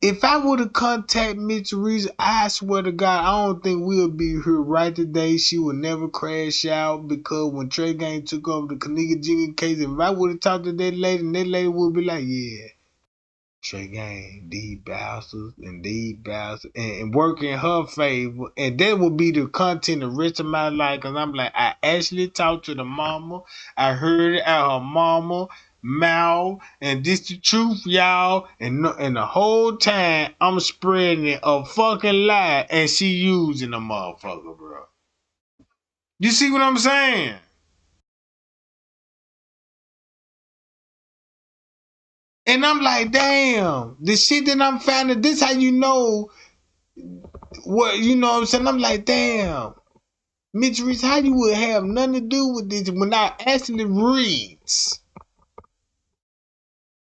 If I would have contacted Miss Teresa, I swear to God, I don't think we'll be here right today. She would never crash out because when Trey Gang took over the Kenneka Jenkins case, if I would have talked to that lady, and that lady would be like, yeah, Trey Gang, these bastards and these bastards, and work in her favor. And that would be the content the rest of my life. Because I'm like, I actually talked to the mama. I heard it out her mama. mouth, and this the truth, y'all. And the whole time I'm spreading a fucking lie, and she using the motherfucker, bro. You see what I'm saying? And I'm like, damn, the shit that I'm finding, this how you know what, you know what I'm saying? I'm like, damn, Mitch Reese, how you would have nothing to do with this when I actually reads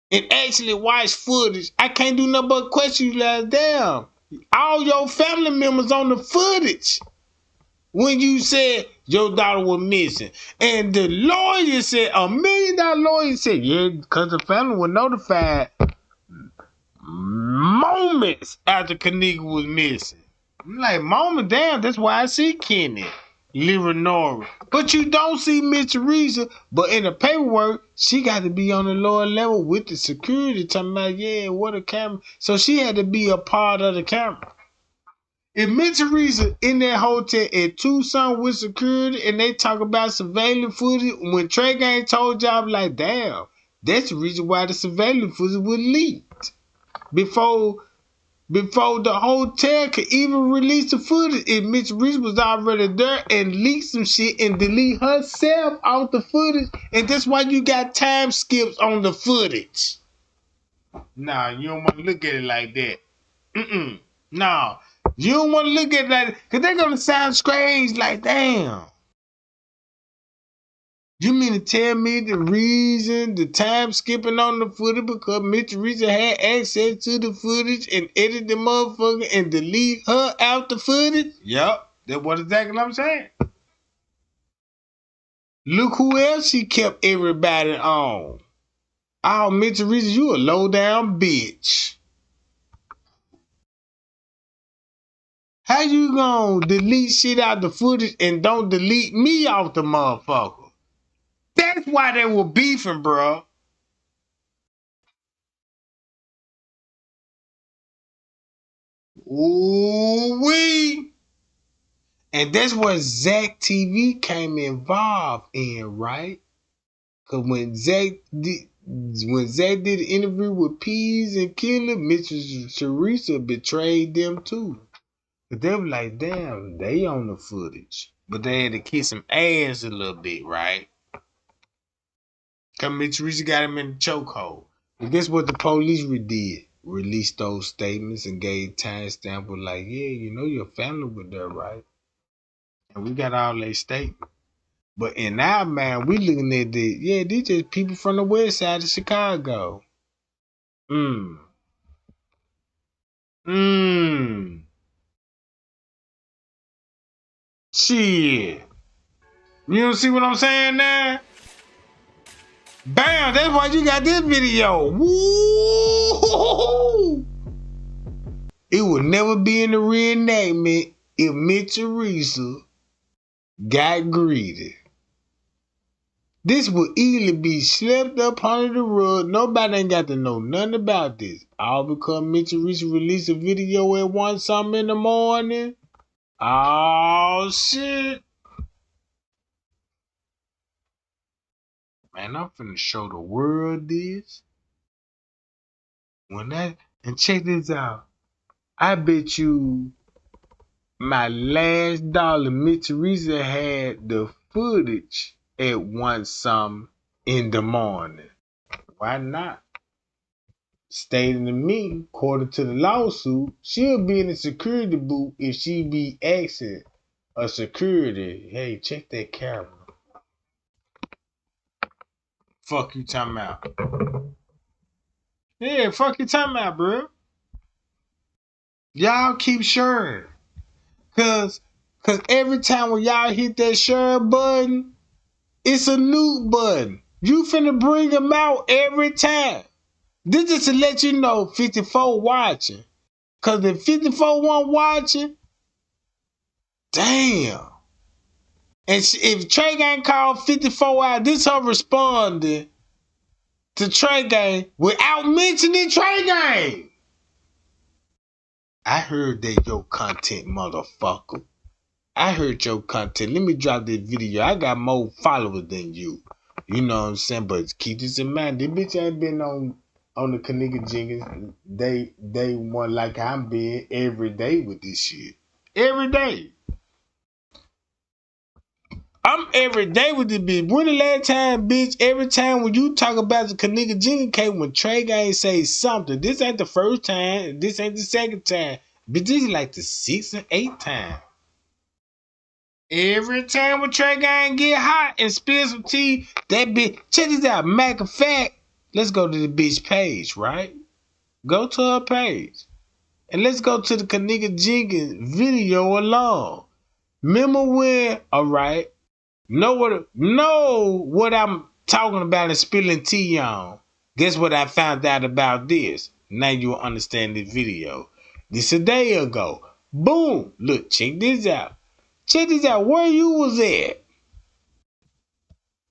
and actually watch footage. I can't do nothing but question you like, damn, all your family members on the footage when you said your daughter was missing. And the lawyer said, $1 million lawyer said, yeah, because the family was notified moments after Kenneka was missing. I'm like, mama, damn, that's why I see Kenny, Leonora. But you don't see Miss Teresa, but in the paperwork, she got to be on the lower level with the security, talking about, yeah, what a camera. So she had to be a part of the camera. If Miss Teresa in that hotel at Tucson with security and they talk about surveillance footage, when Trey Gang told y'all, like, damn, that's the reason why the surveillance footage was leaked. Before the hotel could even release the footage, if Mitch Reese was already there and leaked some shit and delete herself off the footage, and that's why you got time skips on the footage. Nah, you don't want to look at it like that. Nah, you don't want to look at it like that, because they're going to sound strange like, damn. You mean to tell me the reason the time skipping on the footage because Mr. Reason had access to the footage and edit the motherfucker and delete her out the footage? Yup, that's what exactly I'm saying. Look who else she kept everybody on. Oh, Mr. Reason, you a low down bitch. How you gonna delete shit out the footage and don't delete me off the motherfucker? That's why they were beefing, bro. Ooh-wee. And that's where Zach TV came involved in, right? Because when Zach did an interview with Peas and Killer, Mrs. Teresa betrayed them too. But they were like, damn, they on the footage. But they had to kiss some ass a little bit, right? Because Miss Teresa got him in the chokehold. And guess what the police did? Released those statements and gave timestamp with like, yeah, you know your family was there, right? And we got all their statements. But in our mind, we looking at these just people from the west side of Chicago. Mm. Mm. Shit. You don't see what I'm saying now? Bam, that's why you got this video. Woo! It would never be in the reenactment if Miss Teresa got greedy. This would easily be swept up under the rug. Nobody ain't got to know nothing about this. All because Mitchell Reese released a video at 1 something in the morning. Oh shit. Man, I'm finna show the world this. And check this out. I bet you my last dollar Mitch Teresa had the footage at 1 something in the morning. Why not? Stating to me, according to the lawsuit, she'll be in the security booth if she be asking a security, hey, check that camera. Fuck you talking about. Yeah, fuck you talking about, bro. Y'all keep sharing. Cause every time when y'all hit that share button, it's a new button. You finna bring them out every time. This is to let you know 54 watching. Cause if 54 one watching, damn. And if Trey Gang called 54 out, this her responding to Trey Gang without mentioning Trey Gang. I heard that your content, motherfucker. I heard your content. Let me drop this video. I got more followers than you. You know what I'm saying? But keep this in mind. This bitch ain't been on the Kenneka Jenkins. They want like I'm being every day with this shit. Every day. I'm every day with this bitch. When the last time, bitch, every time when you talk about the Kenneka Jenkins case, when Trey Gang say something, this ain't the first time, this ain't the second time. But this is like the 6th and 8th time. Every time when Trey Gang get hot and spill some tea, that bitch, check this out. Matter of fact, let's go to the bitch page, right? Go to her page. And let's go to the Kenneka Jenkins video alone. Remember when, alright, know what I'm talking about and spilling tea on. Guess what I found out about this? Now you'll understand this video. This a day ago. Boom. Look, check this out. Check this out. Where you was at?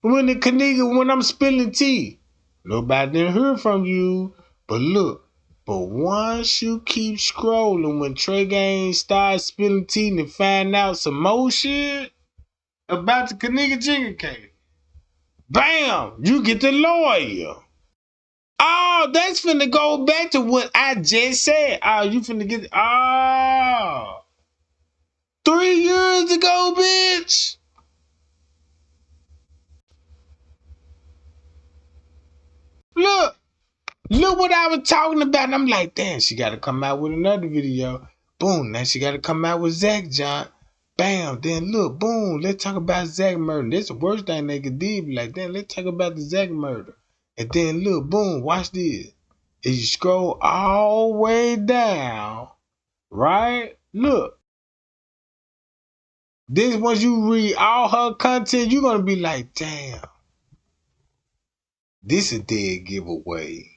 When I'm spilling tea. Nobody didn't hear from you. But look. But once you keep scrolling, when Trey Gang starts spilling tea and find out some more shit about the Kenneka Jenkins case, bam, you get the lawyer. Oh, that's finna go back to what I just said. Oh, you finna get, 3 years ago, bitch. Look what I was talking about. And I'm like, damn, she gotta come out with another video. Boom, now she gotta come out with Zach John. Bam, then look, boom, let's talk about Zach murder. That's the worst thing they could do. Be like, damn, let's talk about the Zach murder. And then look, boom, watch this. As you scroll all the way down, right? Look. This once you read all her content, you're gonna be like, damn, this a dead giveaway.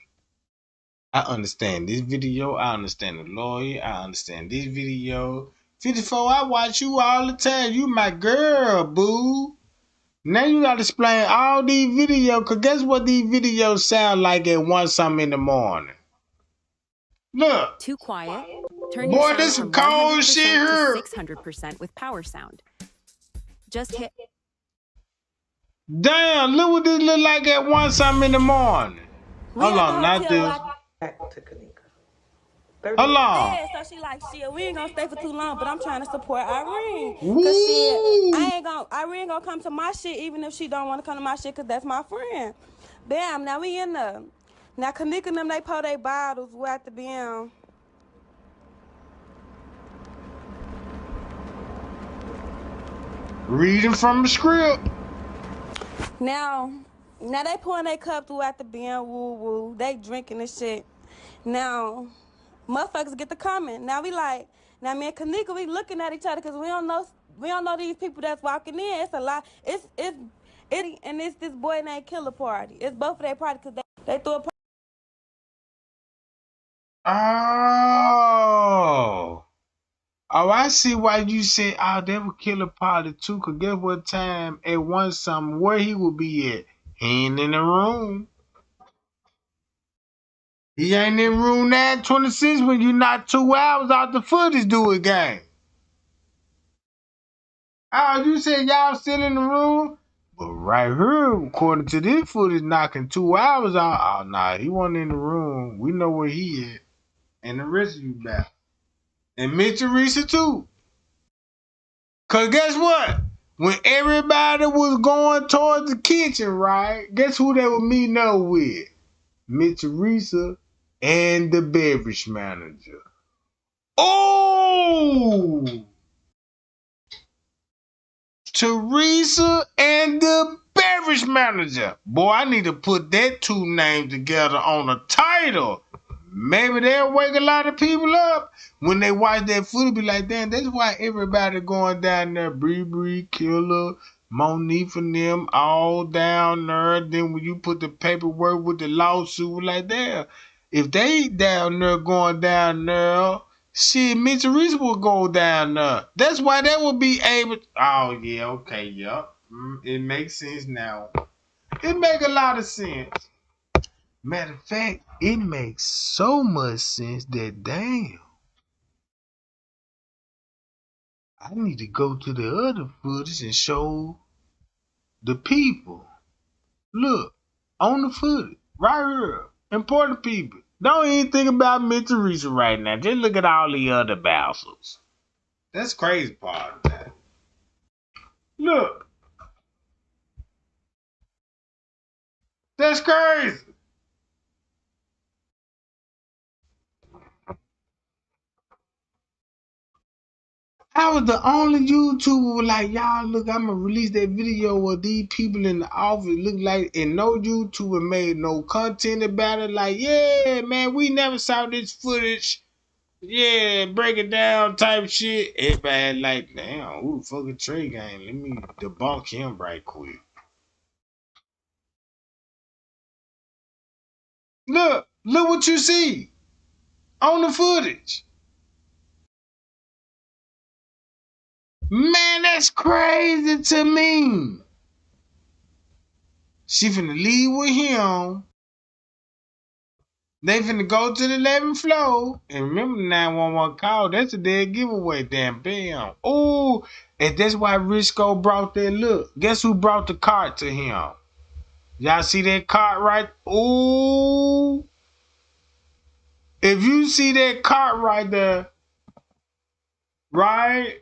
I understand this video, I understand the lawyer, I understand this video. 54, I watch you all the time. You my girl, boo. Now you gotta explain all these videos, cause guess what these videos sound like at 1 something in the morning. Look. Too quiet? Turn your Boy, sound this some from cold 100% shit to here. 600% with power sound. Just hit. Damn, look what this look like at 1 something in the morning. Hold on, not this. Back to Kenneka. Hold on. Yeah, so she like, shit, we ain't gonna stay for too long, but I'm trying to support Irene. Cause shit, Woo! Irene gonna come to my shit even if she don't wanna come to my shit, cause that's my friend. Bam, now we in the, now Kenneka and them, they pour their bottles, we at the bam. Reading from the script. Now they pouring their cup through at the bam, woo woo, they drinking and shit. Now, motherfuckers get the comment. Now we like, now me and Kenneka, we looking at each other because we don't know these people that's walking in. It's a lot. And it's this boy named Killer Party. It's both of their party because they threw a party. Oh, I see why you say, oh, they would kill a party too. Cause guess what time at 1 something where he would be at? He ain't in the room. He ain't in room 926 when you knock 2 hours out the footage do it game. Oh, you said y'all still in the room? But right here, according to this footage, knocking 2 hours out. Oh, nah, he wasn't in the room. We know where he at. And the rest of you back. And Mitch Teresa too. Cause guess what? When everybody was going towards the kitchen, right? Guess who they were meeting up with? Mitch Teresa and the beverage manager. Oh! Teresa and the beverage manager. Boy, I need to put that two names together on a title. Maybe they'll wake a lot of people up when they watch that footage. Be like, damn, that's why everybody going down there. Bree, Killer, Monique and them all down there. Then when you put the paperwork with the lawsuit, like that, if they down there going down there, shit, Mitch Reese will go down there. That's why they will be able. Oh yeah, okay, yup. It makes sense now. It make a lot of sense. Matter of fact, it makes so much sense that damn, I need to go to the other footage and show the people. Look, on the footage, right here. Important people. Don't even think about Miss Teresa right now. Just look at all the other bouncers. That's crazy part of that. Look, that's crazy. I was the only YouTuber who was like, y'all look, I'ma release that video of these people in the office look like, and no YouTuber made no content about it. Like, yeah, man, we never saw this footage. Yeah, break it down type shit. Everybody like, damn, ooh, fucking Trey Gang. Let me debunk him right quick. Look what you see on the footage. Man, that's crazy to me. She finna leave with him. They finna go to the 11th floor. And remember the 911 call, that's a dead giveaway. Damn, bam. Ooh, and that's why Risco brought that look. Guess who brought the cart to him? Y'all see that cart right? Ooh. If you see that cart right there, right?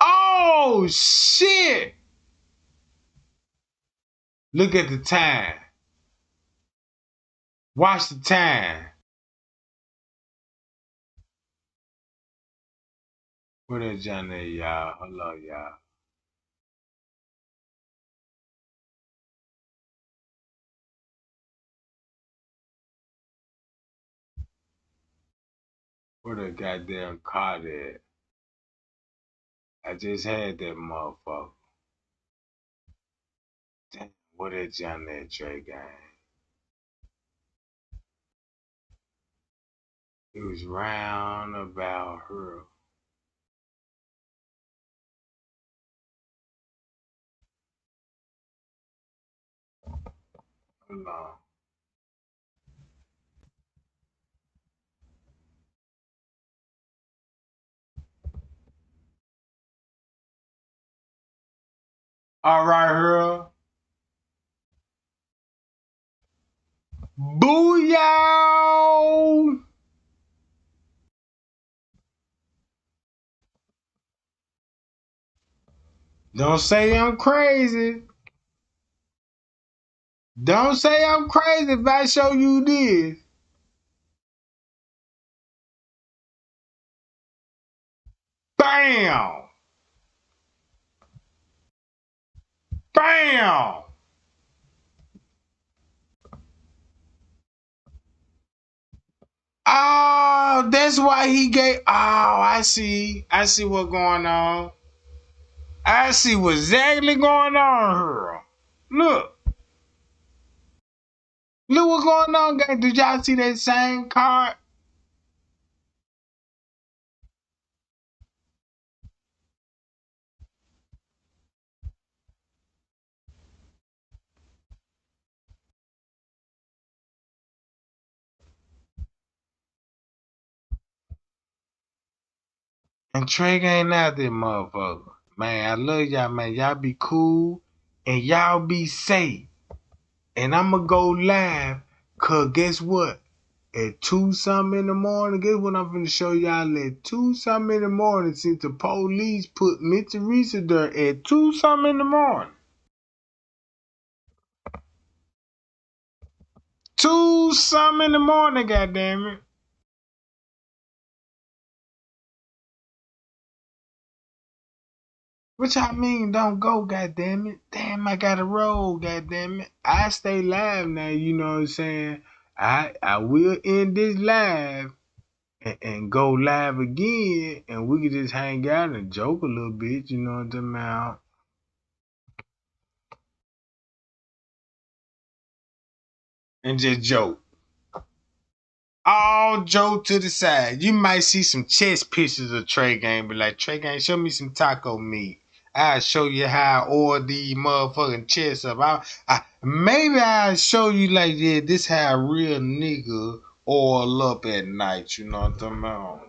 Oh, shit. Look at the time. Watch the time. What is Johnny, y'all? Hello, y'all. Where the goddamn cart at? I just had that motherfucker. Damn, what is Johnny Trey Gang? It was round about her. Hold on. All right, her. Booyah! Don't say I'm crazy. Don't say I'm crazy if I show you this. Bam! Bam! Oh, that's why he gave. Oh, I see. I see what's going on. I see what's exactly going on here. Look. Look what's going on, guys. Did y'all see that same card? And Trey ain't out there, motherfucker. Man, I love y'all, man. Y'all be cool and y'all be safe. And I'ma go live, cause guess what? At 2 something in the morning, guess what I'm finna show y'all at 2 something in the morning since the police put Miss Teresa there at 2 something in the morning. 2 something in the morning, goddammit. What y'all mean don't go, goddammit? Damn, I gotta roll, goddammit. I stay live now, you know what I'm saying? I will end this live and go live again, and we can just hang out and joke a little bit, you know what I'm about? And just joke. All joke to the side. You might see some chest pictures of Trey Gang, but like, Trey Gang, show me some taco meat. I'll show you how I oil these motherfucking chests up. Maybe I'll show you like, yeah, this how a real nigga oil up at night, you know what I'm talking about?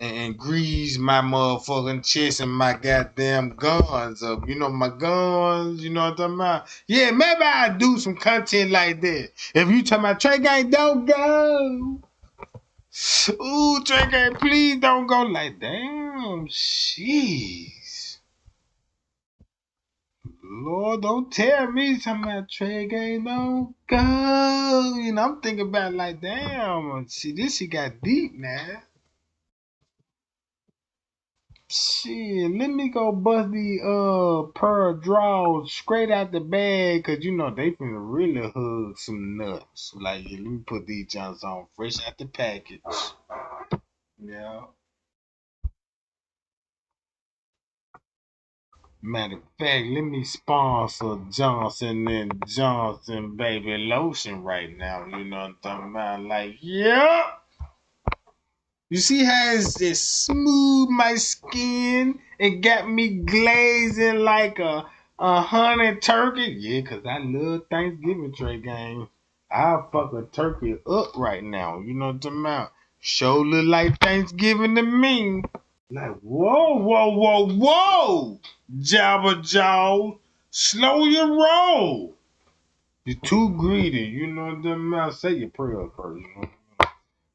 And grease my motherfucking chest and my goddamn guns up. You know, my guns, you know what I'm talking about? Yeah, maybe I'll do some content like that. If you talking about Trey Gang, don't go. Ooh, Trey Gang, please don't go. Like, damn, jeez. Lord, don't tell me something about Trey Gang, don't go. You know, I'm thinking about like, damn, see, this shit got deep now. Shit, let me go bust the pair of drawers straight out the bag, cause you know they finna really hug some nuts. Like, yeah, let me put these jumps on fresh out the package. Yeah. Matter of fact, let me sponsor Johnson and Johnson baby lotion right now. You know what I'm talking about? Like, yeah. You see how it's smooth my skin? It got me glazing like a honey turkey. Yeah, 'cause I love Thanksgiving, Trey Gang. I'll fuck a turkey up right now. You know what I'm talking about? Show look like Thanksgiving to me. Like, whoa, whoa, whoa, whoa! Jabba Jaw, slow your roll. You're too greedy. You know what I'm talking about? Say your prayer first. You know?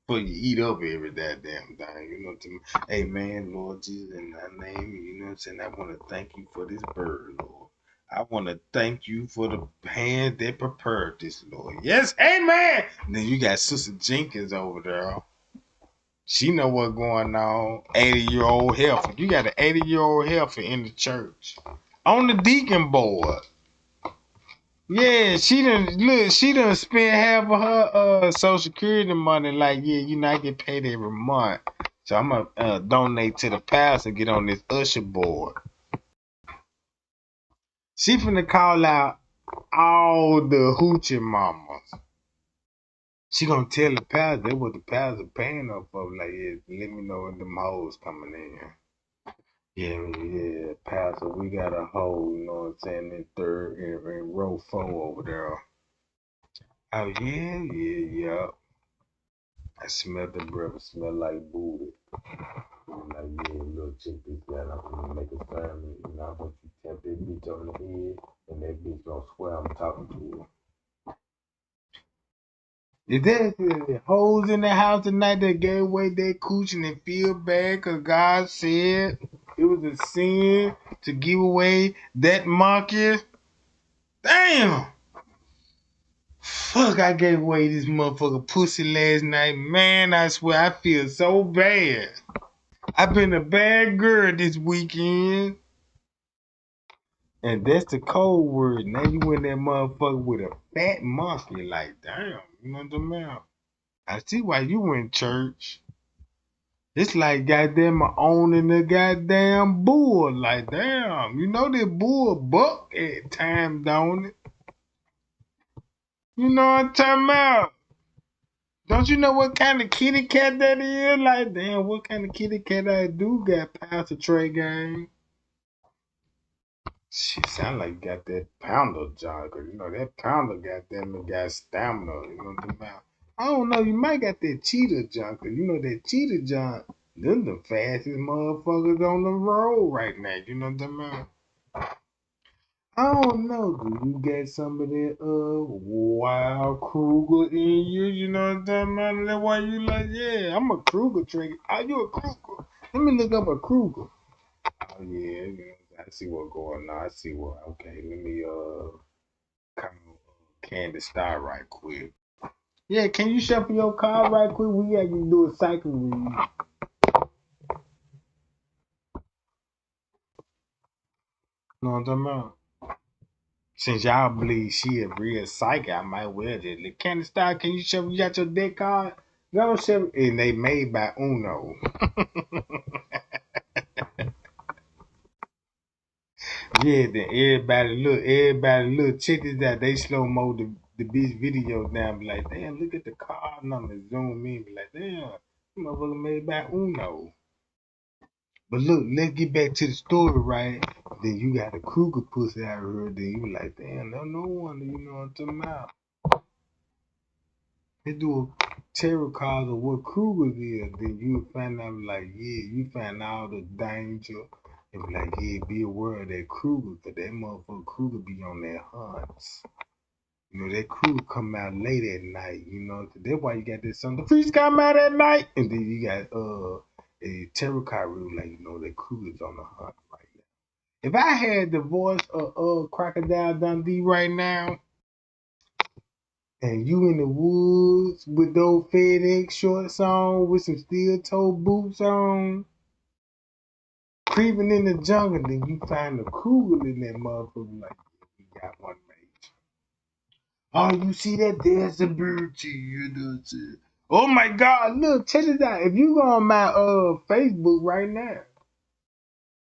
Before you eat up every goddamn thing, you know what I mean? Hey man, Lord Jesus, in thy name, you know what I'm saying? I want to thank you for this bird, Lord. I want to thank you for the hand that prepared this, Lord. Yes, amen. And then you got Sister Jenkins over there. She know what's going on. 80-year-old heifer. You got an 80-year-old heifer in the church. On the deacon board. Yeah, she done spent half of her social security money. Like, yeah, you know, I get paid every month. So I'm gonna donate to the pastor and get on this usher board. She finna call out all the hoochie mamas. She gonna tell the pastor that what the pastor paying her for. Like, yeah, let me know when them hoes coming in. Yeah, pastor, we got a hole, you know what I'm saying, in row 4 over there. Oh yeah. I smell the breath. It smell like booty. I'm like, yeah, little chick, this guy, I'm gonna make a family. You know, I want you to tap that bitch on the head, and that bitch gonna swear I'm talking to her. Is there hoes in the house tonight that gave away their cooch and they feel bad because God said it was a sin to give away that monkey? Damn! Fuck, I gave away this motherfucker pussy last night. Man, I swear I feel so bad. I've been a bad girl this weekend. And that's the code word. Now you in that motherfucker with a fat monkey. Like, damn, you know what I'm about? I see why you in church. It's like goddamn owning the goddamn bull. Like, damn, you know that bull buck at times, don't it? You know what I'm talking about? Don't you know what kind of kitty cat that is? Like, damn, what kind of kitty cat I do got past the Trey Gang? Shit, sound like you got that pounder John, cause you know that pounder goddamn it got stamina. You know what I'm talking about? I don't know, you might got that cheetah John, cause you know that cheetah John, them the fastest motherfuckers on the road right now. You know what I'm talking about? I don't know. Do you get some of that wild Kruger in you? You know what I'm talking about? That's why you like, yeah, I'm a Kruger trigger. Are you a Kruger? Let me look up a Kruger. Oh yeah, I see what's going on. I see what. Okay, let me call Candace Star right quick. Yeah, can you shuffle your car right quick? We got to do a cycle read. You know what I'm talking about? Since y'all believe she a real psychic, I might well just let Candace Star. Can you shuffle? You got your deck card? Go shuffle. And they made by Uno. Yeah, then everybody look, check this out. They slow mo the bitch videos down, be like, damn, look at the card number, zoom in, be like, damn, motherfucker made by Uno. But look, let's get back to the story, right? Then you got a Kruger pussy out here. Then you like, damn, no wonder, you know what I'm talking about. They do a tarot card of what Kruger is. Then you find out, like, yeah, you find all the danger. And be like, yeah, be aware of that Kruger, because that motherfucker Kruger be on their hunts. You know, that crew come out late at night, you know. That's why you got this song, the freaks come out at night. And then you got a tarot card rule, like, you know, that crew is on the hunt right now. If I had the voice of Crocodile Dundee right now, and you in the woods with those FedEx shorts on, with some steel toe boots on, creeping in the jungle, then you find the Kruger in that motherfucker, like, we got one mate. Oh, you see that? There's a beauty, you know what I'm saying? Oh my God, look, check this out. If you go on my Facebook right now,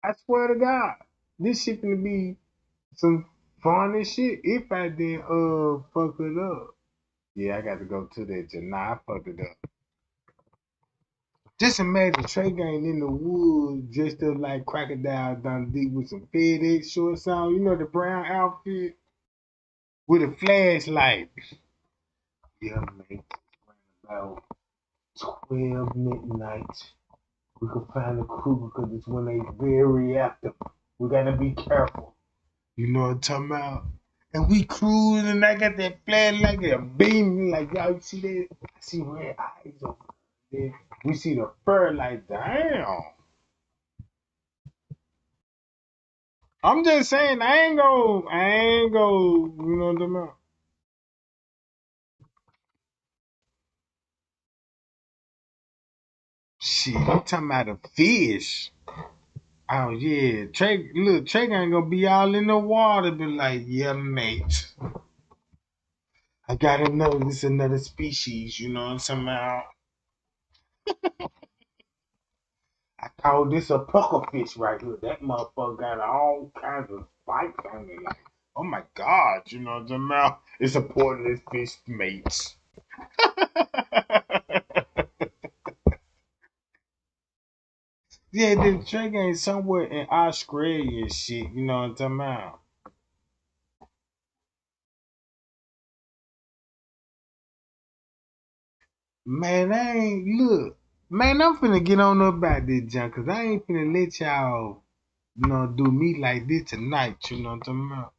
I swear to God, this shit gonna be some funny shit if I didn't fuck it up. Yeah, I got to go to that. Nah, I fucked it up. Just imagine Trey Gang in the woods dressed up like Crocodile Dundee with some FedEx shorts on. You know the brown outfit with a flashlight. Yeah, mate. About 12 midnight. We can find the crew because it's when they very active. We gotta be careful. You know what I'm talking about? And we cruising and I got that flash like a beam. Like, y'all, you see that? I see red eyes over there. We see the fur like, damn. I'm just saying, I ain't go, you know what I'm talking about? Shit, you talking about a fish. Oh yeah, Trey, look, Trey ain't gonna be all in the water, but like, yeah, mate. I gotta know this is another species, you know, somehow. I call this a puckerfish right here. That motherfucker got all kinds of spikes on it. Like, oh my God, you know, somehow it's a poisonous fish, mates. Yeah, the Trey ain't somewhere in Australia and shit, you know what I'm talking about? Man, I ain't look. Man, I'm finna get on up about this junk, cause I ain't finna let y'all, you know, do me like this tonight, you know what I'm talking about?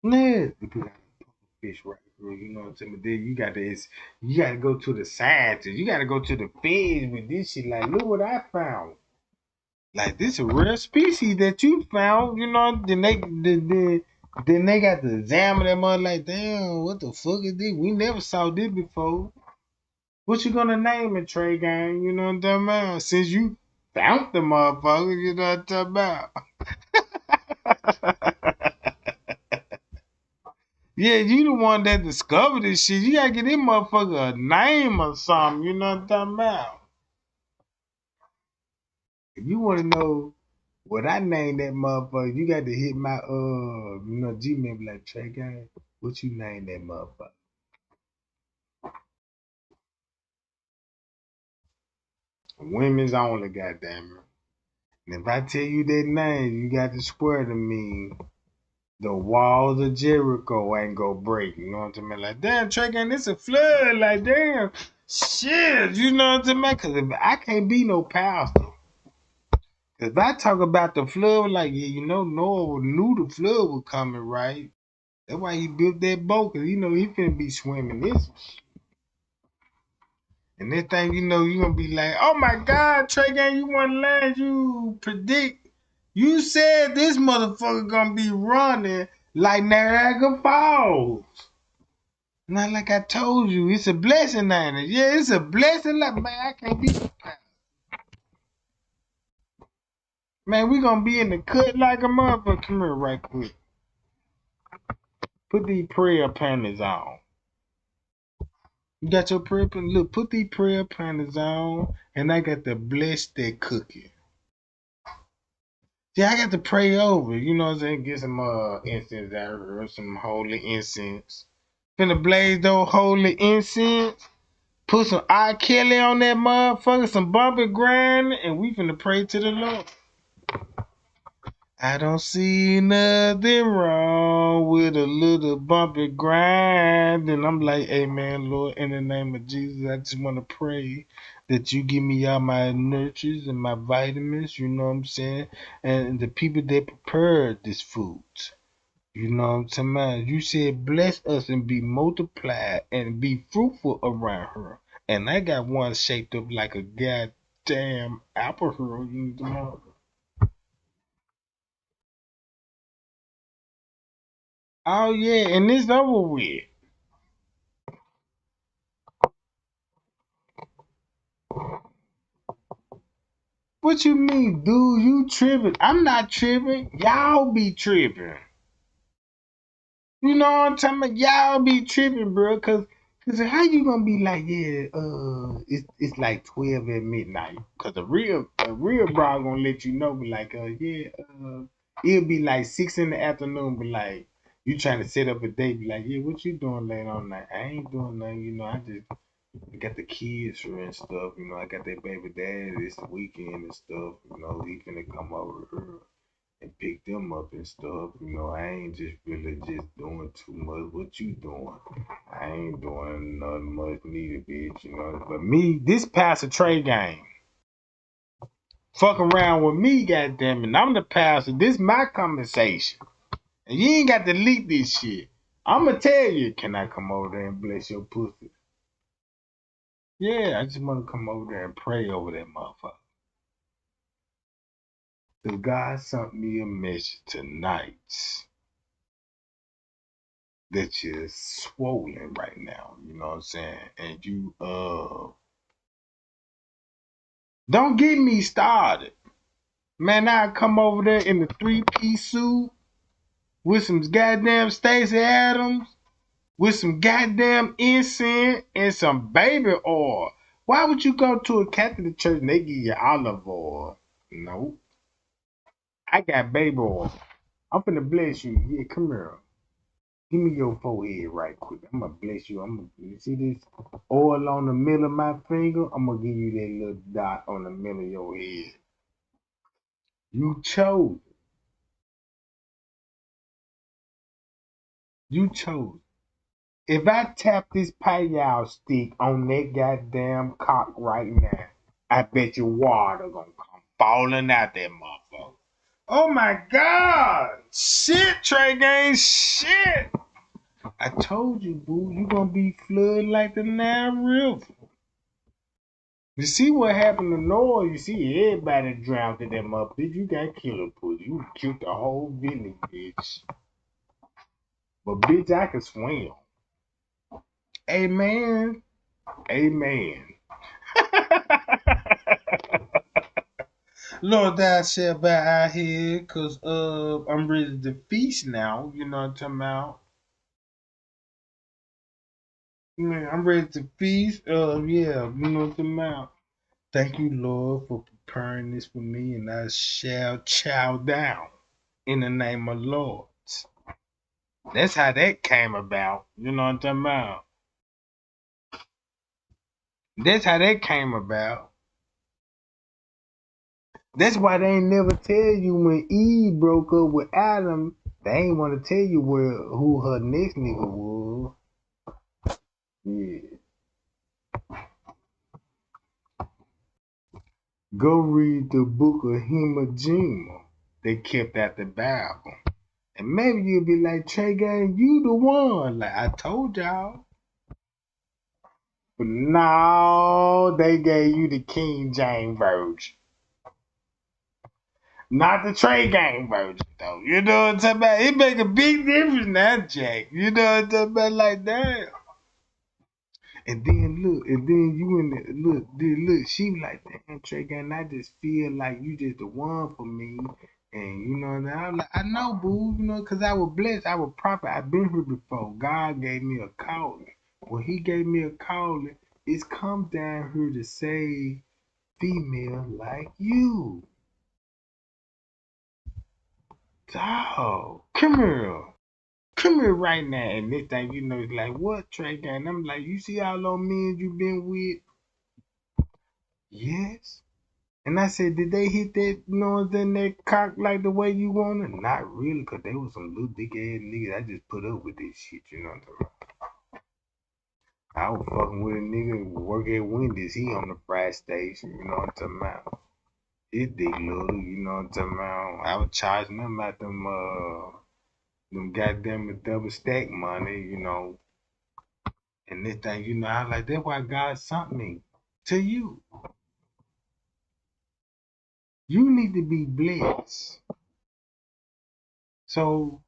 Yeah, because I fish right here, you know what I'm saying? But then you gotta go to the scientists, you gotta go to the feds with this shit. Like, look what I found. Like, this a rare species that you found, you know. Then they got to examine that mother like, damn, what the fuck is this? We never saw this before. What you gonna name it, Trey Gang? You know what I'm talking about? Since you found the motherfucker, you know what I'm talking about? Yeah, you the one that discovered this shit. You gotta get this motherfucker a name or something, you know what I'm talking about? If you wanna know what I named that motherfucker, you got to hit my Gmail, be like, Trey Gang, what you name that motherfucker? Women's only, goddamn it. And if I tell you that name, you got to swear to me the walls of Jericho ain't gonna break. You know what I'm talking about? Like, damn, Trey Gang, this a flood. Like, damn, shit. You know what I'm talking about? Because if I can't be no pastor. Because if I talk about the flood, like, yeah, you know, Noah knew the flood was coming, right? That's why he built that boat, because you know he finna be swimming this. And this thing, you know, you gonna be like, oh my God, Trey Gang, you want to land, you predict. You said this motherfucker gonna be running like Niagara Falls. Not like I told you, it's a blessing, ain't it? Yeah, it's a blessing. Like, man, I can't be. Man, we gonna be in the cut like a motherfucker. Come here right quick. Put these prayer panties on. You got your prayer panties? Look, put these prayer panties on, and I got to bless that cookie. Yeah, I got to pray over. You know what I'm saying? Get some incense out here, some holy incense. Finna blaze those holy incense. Put some R. Kelly on that motherfucker, some bump and grind, and we finna pray to the Lord. I don't see nothing wrong with a little bump and grind. And I'm like, amen, Lord, in the name of Jesus, I just want to pray that you give me all my nurtures and my vitamins, you know what I'm saying? And the people that prepared this food. You know what I'm talking about? You said bless us and be multiplied and be fruitful around her. And I got one shaped up like a goddamn apple hurl. You know? Oh yeah, and it's over with. What you mean, dude? You tripping? I'm not tripping. Y'all be tripping. You know what I'm talking about? Y'all be tripping, bro. Cause how you gonna be like, yeah, it's like 12 at midnight. Cause a real bro gonna let you know, be like, yeah, it'll be like 6 in the afternoon, but like, you trying to set up a date, be like, yeah, what you doing late on night? I ain't doing nothing, I got the kids here and stuff, I got that baby dad this weekend and stuff, he finna come over here and pick them up and stuff. I ain't just really just doing too much. What you doing? I ain't doing nothing much neither, bitch. But me, this Pastor Trey game. Fuck around with me, goddamn it. I'm the pastor. This my conversation. And you ain't got to leak this shit. I'ma tell you, can I come over there and bless your pussy? Yeah, I just wanna come over there and pray over that motherfucker. Cause God sent me a message tonight that you're swollen right now, you know what I'm saying? And you don't get me started. Man, I come over there in the 3-piece suit with some goddamn Stacey Adams, with some goddamn incense and some baby oil. Why would you go to a Catholic church and they give you olive oil? No. I got baby oil. I'm finna bless you. Yeah, come here. Give me your forehead right quick. I'm gonna bless you. You see this oil on the middle of my finger? I'm gonna give you that little dot on the middle of your head. You chose. You chose. If I tap this payout stick on that goddamn cock right now, I bet your water gonna come falling out that motherfucker. Oh my God! Shit, Trey Gang, shit! I told you, boo, you gonna be flooded like the Nile River. You see what happened to Noah? You see everybody drowned in that mother. Bitch, you got killer pussy. You killed the whole village, bitch. But bitch, I can swim. Amen. Amen. Lord, thou shalt bow out here, cause I'm ready to feast now. You know what I'm talking about? Man, I'm ready to feast. Yeah, you know what I'm talking about. Thank you, Lord, for preparing this for me, and I shall chow down in the name of the Lord. That's how that came about. You know what I'm talking about? That's how that came about. That's why they ain't never tell you when Eve broke up with Adam. They ain't want to tell you who her next nigga was. Yeah. Go read the book of Hemagema they kept at the Bible. And maybe you'll be like, Trey Gang, you the one. Like I told y'all. But no, they gave you the King James Version. Not the Trey Gang version, though. You know what I'm talking about? It make a big difference now, Jack. You know what I'm talking about? Like that. And then look, and then you in the look, she was like, damn, Trey Gang, I just feel like you just the one for me. And you know, and I was like, I know, boo, cause I was blessed, I was proper, I've been here before. God gave me a calling. When he gave me a calling, it's come down here to save female like you. Dog, come here. come here right now. And this thing, you know, it's like, what, Trey Gang? I'm like, you see how long men you been with? Yes. And I said, did they hit that, you know, then that cock like the way you want it? Not really, because they was some little dick ass niggas. I just put up with this shit, you know what I'm talking about? I was fucking with a nigga who work at Wendy's. He on the fry station, you know what I'm talking about? His dick little, you know what I'm talking about? I was charging them out them goddamn double stack money, you know. And this thing, you know, I was like, that's why God sent me to you. You need to be blessed. So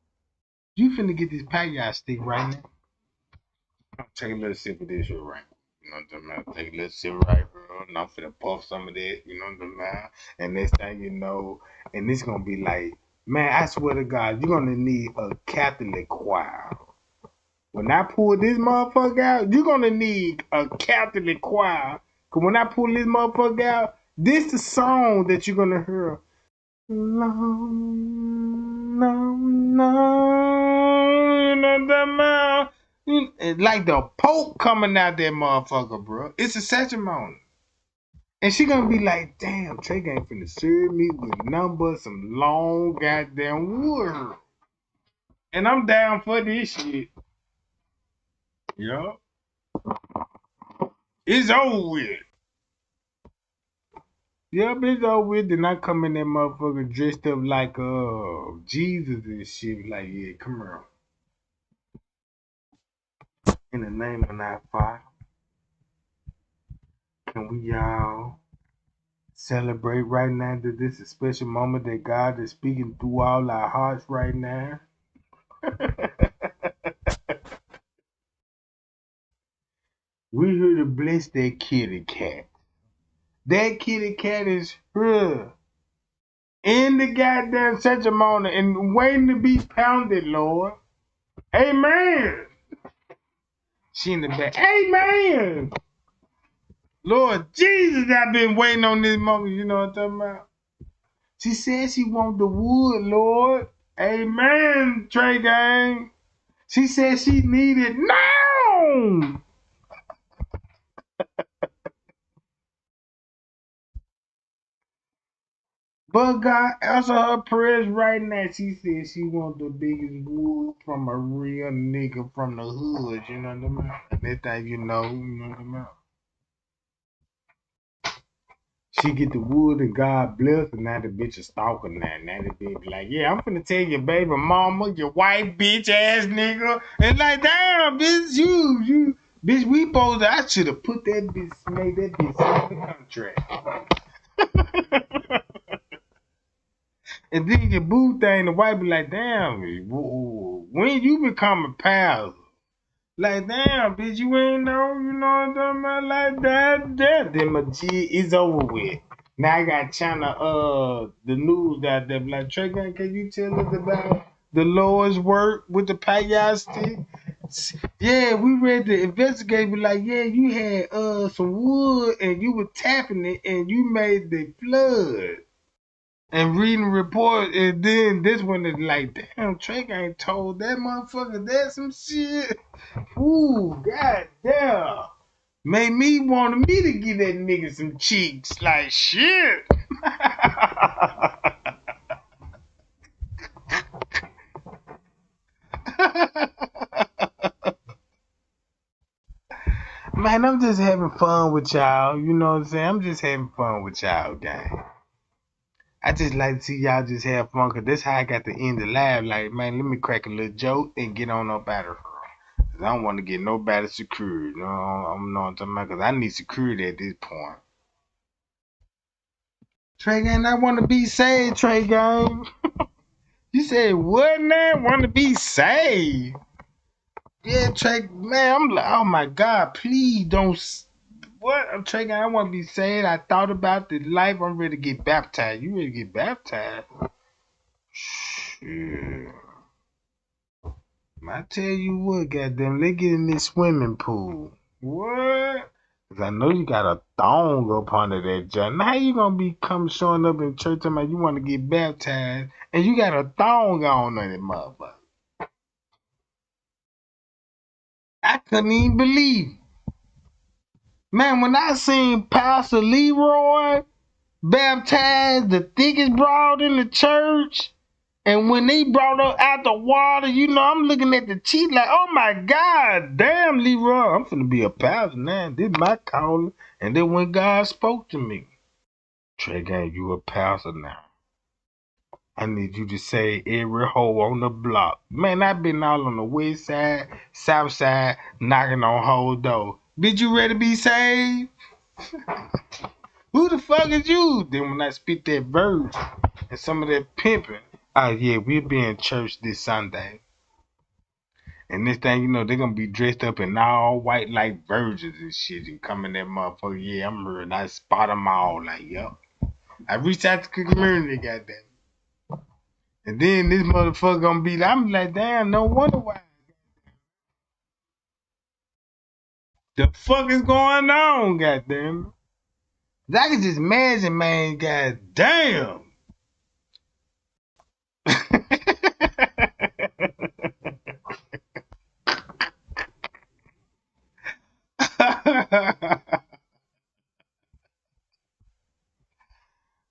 you finna get this pack stick right now. Take a little sip of this shit right. You know what I'm talking about? Take a little sip right, bro. And I'm finna puff some of that, you know what I'm talking about? And next thing you know, and it's gonna be like, man, I swear to God, you're gonna need a Catholic choir. When I pull this motherfucker out, you're gonna need a Catholic choir. Cause when I pull this motherfucker out, this the song that you're gonna hear. Long, long, long, you know what I'm talking about? Like the Pope coming out that motherfucker, bro. It's a ceremony. And she gonna be like, damn, Trey ain't finna serve me with nothing but some long goddamn wood. And I'm down for this shit. Yup. It's over with. Yup, it's over with. Then I come in that motherfucker dressed up like Jesus and shit. Like, yeah, come here. In the name of our Father, can we all celebrate right now that this is a special moment that God is speaking through all our hearts right now? We're here to bless that kitty cat. That kitty cat is here in the goddamn ceremony and waiting to be pounded, Lord. Amen. She in the back. Amen. Lord Jesus, I've been waiting on this moment. You know what I'm talking about? She said she want the wood, Lord. Amen, Trey Gang. She said she need it now. But God answer her prayers right now. She said she want the biggest wood from a real nigga from the hood. You know what I mean? And that thing, you know what I mean? She get the wood and God bless, and now the bitch is stalking that. Now the bitch like, yeah, I'm finna tell your baby mama, your white bitch ass nigga. And like, damn, bitch, you, bitch, we supposed to, I should have put that bitch, made that bitch sign the contract. And then your boo thing, the wife be like, damn, when you become a pal? Like, damn, bitch, you ain't know, you know what I'm talking about? Like that. Then my G is over with. Now I got China, the news out there. Like, Trey, can you tell us about the Lord's work with the payout stick? Yeah, we read the investigator be like, yeah, you had some wood and you were tapping it and you made the flood. And reading the report, and then this one is like, damn, Trey ain't told that motherfucker that some shit. Ooh, goddamn. Made me want me to give that nigga some cheeks. Like, shit. Man, I'm just having fun with y'all. You know what I'm saying? I'm just having fun with y'all, gang. I just like to see y'all just have fun, because that's how I got to end the live. Like, man, let me crack a little joke and get on up out of here. Cause I don't want to get nobody secured. You know, I'm not talking about, because I need security at this point. Trey Gang, I want to be saved, Trey Gang. You said what now? Want to be saved? Yeah, Trey, man, I'm like, oh my God, please don't. What? I'm Trey Gang, I want to be saved. I thought about the life. I'm ready to get baptized. You ready to get baptized? Shit. I tell you what, goddamn, let's get in this swimming pool. What? Cause I know you got a thong up under that joint. Now how you gonna be showing up in church talking about you want to get baptized and you got a thong on that motherfucker? I couldn't even believe it. Man, when I seen Pastor Leroy baptize the thickest broad in the church, and when they brought up out the water, I'm looking at the cheat like, oh my God, damn, Leroy, I'm finna be a pastor now. This is my calling. And then when God spoke to me, Trey Gang, you a pastor now. I need you to say every hoe on the block. Man, I been all on the west side, south side, knocking on hoes door. Bitch, you ready to be saved? Who the fuck is you? Then when I spit that verse and some of that pimping, oh yeah, we'll be in church this Sunday. And this thing, they're gonna be dressed up in all white like virgins and shit and come in that motherfucker. Yeah, I'm real. I spot them all like, yup. I reached out to the community, goddamn. And then this motherfucker gonna be like, I'm like, damn, no wonder why. The fuck is going on, goddamn? I can just imagine, man, goddamn.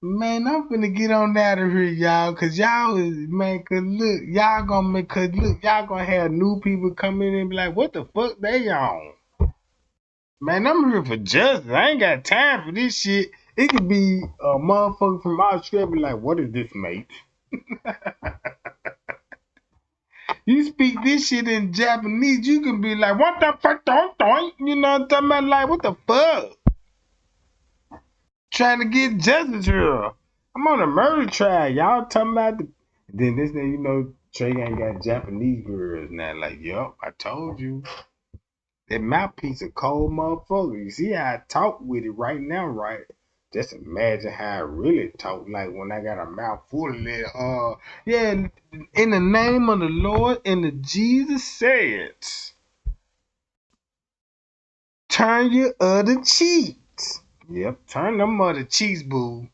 Man, I'm finna get on out of here, y'all, cause y'all is, man, cause look, y'all gonna have new people come in and be like, what the fuck they on? Man, I'm here for justice. I ain't got time for this shit. It could be a motherfucker from Australia be like, what is this, mate? You speak this shit in Japanese, you can be like, what the fuck, don't? You know what I'm talking about? Like, what the fuck? Trying to get justice here. I'm on a murder trial. Y'all talking about the... Then this thing, Trey ain't got Japanese girls now. Like, yup, I told you. That mouthpiece a cold motherfucker. You see how I talk with it right now, right? Just imagine how I really talk like when I got a mouth full of that. Yeah, in the name of the Lord and the Jesus said, turn your other cheeks. Yep, turn them other cheeks, boo.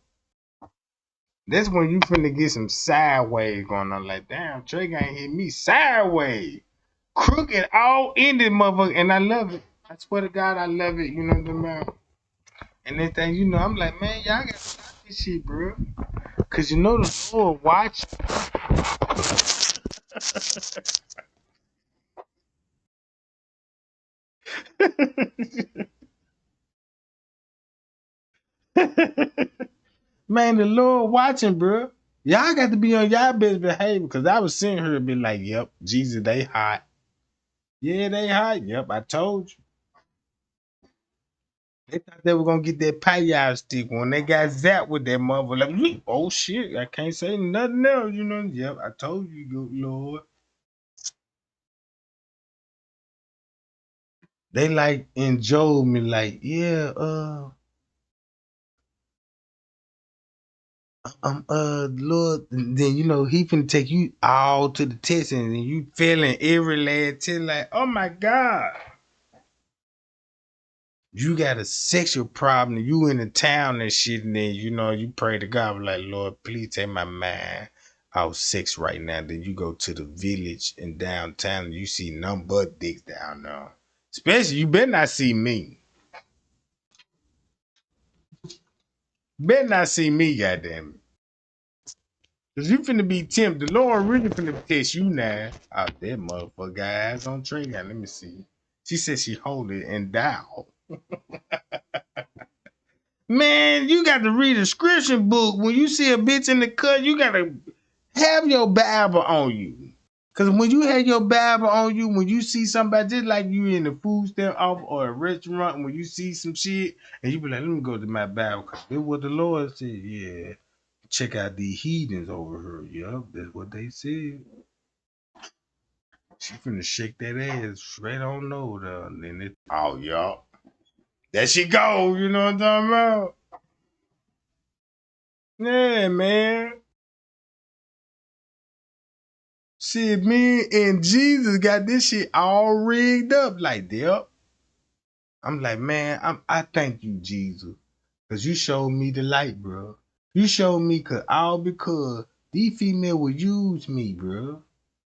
That's when you finna get some sideways going on. Like, damn, Trey ain't hit me sideways. Crooked all in this motherfucker. And I love it. I swear to God, I love it. You know what I'm saying? And then thing, I'm like, man, y'all gotta stop this shit, bro. Cause the Lord watch. Man, the Lord watching, bro. Y'all got to be on y'all best behavior. Cause I was sitting here and be like, yep, Jesus, they hot. Yeah, they hot. Yep, I told you. They thought they were gonna get that pie stick when they got zapped with that mother. Like, oh shit, I can't say nothing else, Yep, I told you, good Lord. They like enjoyed me, like, yeah, Lord, then he finna take you all to the test, and then you feeling every last test, like, oh my God. You got a sexual problem, you in the town and shit, and then you pray to God, like, Lord, please take my mind out sex right now. Then you go to the village in downtown and you see none but dicks down there. Especially you better not see me. Better not see me, goddamn it. Cause you finna be tempted. The Lord really finna test you now. Oh, that motherfucker got ass on train now. Let me see. She said she hold it and dial. Man, you got to read a description book. When you see a bitch in the cut, you gotta have your Bible on you. Cause when you have your Bible on you, when you see somebody just like you in the food stand off or a restaurant, when you see some shit, and you be like, let me go to my Bible, cause that's what the Lord said. Yeah. Check out these heathens over here. Yup, that's what they said. She finna shake that ass straight on over. And then it, oh, y'all. There she go. You know what I'm talking about? Yeah, man. Shit, me and Jesus got this shit all rigged up like that. I'm like, man, I thank you, Jesus. Cause you showed me the light, bro. You showed me all because these females will use me, bro.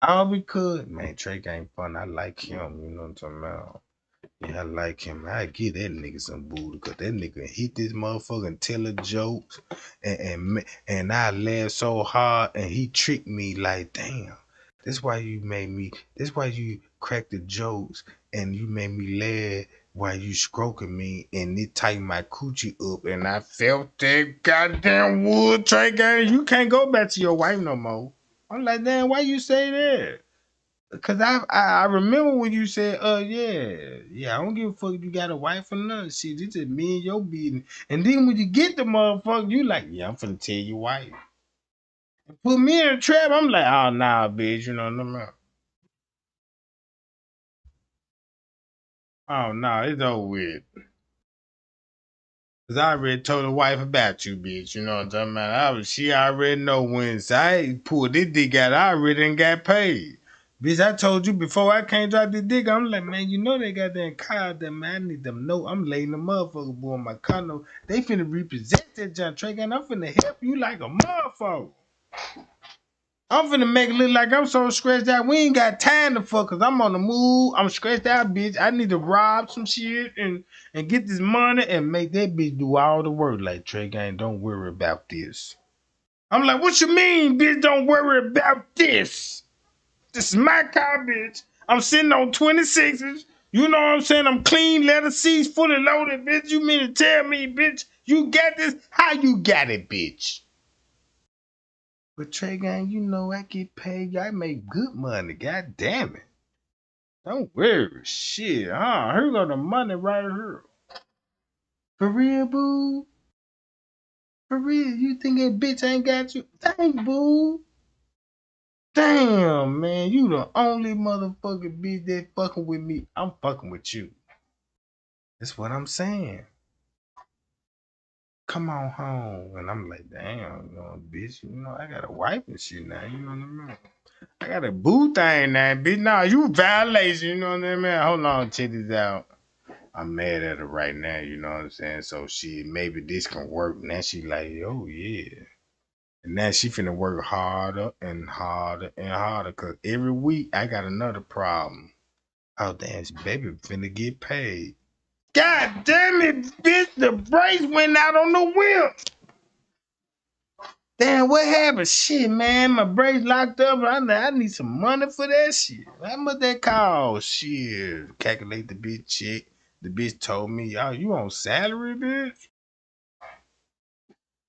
All because, man, Trey ain't fun. I like him, you know what I'm talking about? Yeah, I like him. I give that nigga some booty because that nigga hit this motherfucker and tell a jokes and I laugh so hard and he tricked me like, damn. That's why you made me. That's why you cracked the jokes and you made me laugh while you stroking me and it tightened my coochie up and I felt that goddamn wood, Trey Gang. You can't go back to your wife no more. I'm like, damn, why you say that? Cause I remember when you said, yeah, I don't give a fuck if you got a wife or nothing. Shit, this is me and your beating. And then when you get the motherfucker, you like, yeah, I'm finna tell your wife. Put me in a trap, I'm like, oh nah, bitch, you know what I'm saying? Oh nah, it's over with. Cause I already told the wife about you, bitch. You know what I'm talking about? She already know when I pulled this dick out, I already done got paid. Bitch, I told you before I can't drop this dick. I'm like, man, you know they got that car there, man. I need them know. I'm laying the motherfucker boy on my condo. They finna repossess that John Trey, and I'm finna help you like a motherfucker. I'm finna make it look like I'm so stressed out. We ain't got time to fuck, cause I'm on the move. I'm stressed out, bitch. I need to rob some shit and get this money and make that bitch do all the work. Like, Trey Gang, don't worry about this. I'm like, what you mean, bitch? Don't worry about this. This is my car, bitch. I'm sitting on 26s. You know what I'm saying? I'm clean, leather seats, fully loaded, bitch. You mean to tell me, bitch, you got this? How you got it, bitch? But Trey Gang, you know I get paid. I make good money. God damn it. Don't worry. Shit. Here go the money right here. For real, boo? For real? You think that bitch ain't got you? Dang, boo. Damn, man. You the only motherfucking bitch that fucking with me. I'm fucking with you. That's what I'm saying. Come on home. And I'm like, damn, you know, bitch, you know, I got a wife and shit now. You know what I mean? I got a boo thing now, bitch. Nah, you violation, you know what I mean? Hold on, check this out. I'm mad at her right now, you know what I'm saying? So she maybe this can work. Now she like, oh yeah. And now she finna work harder and harder and harder. Cause every week I got another problem. Oh damn, this baby finna get paid. God damn it, bitch, the brakes went out on the wheel. Damn, what happened? Shit, man, my brakes locked up. I need some money for that shit. How much that cost? Shit, calculate the bitch check. The bitch told me, "Oh, you on salary, bitch?"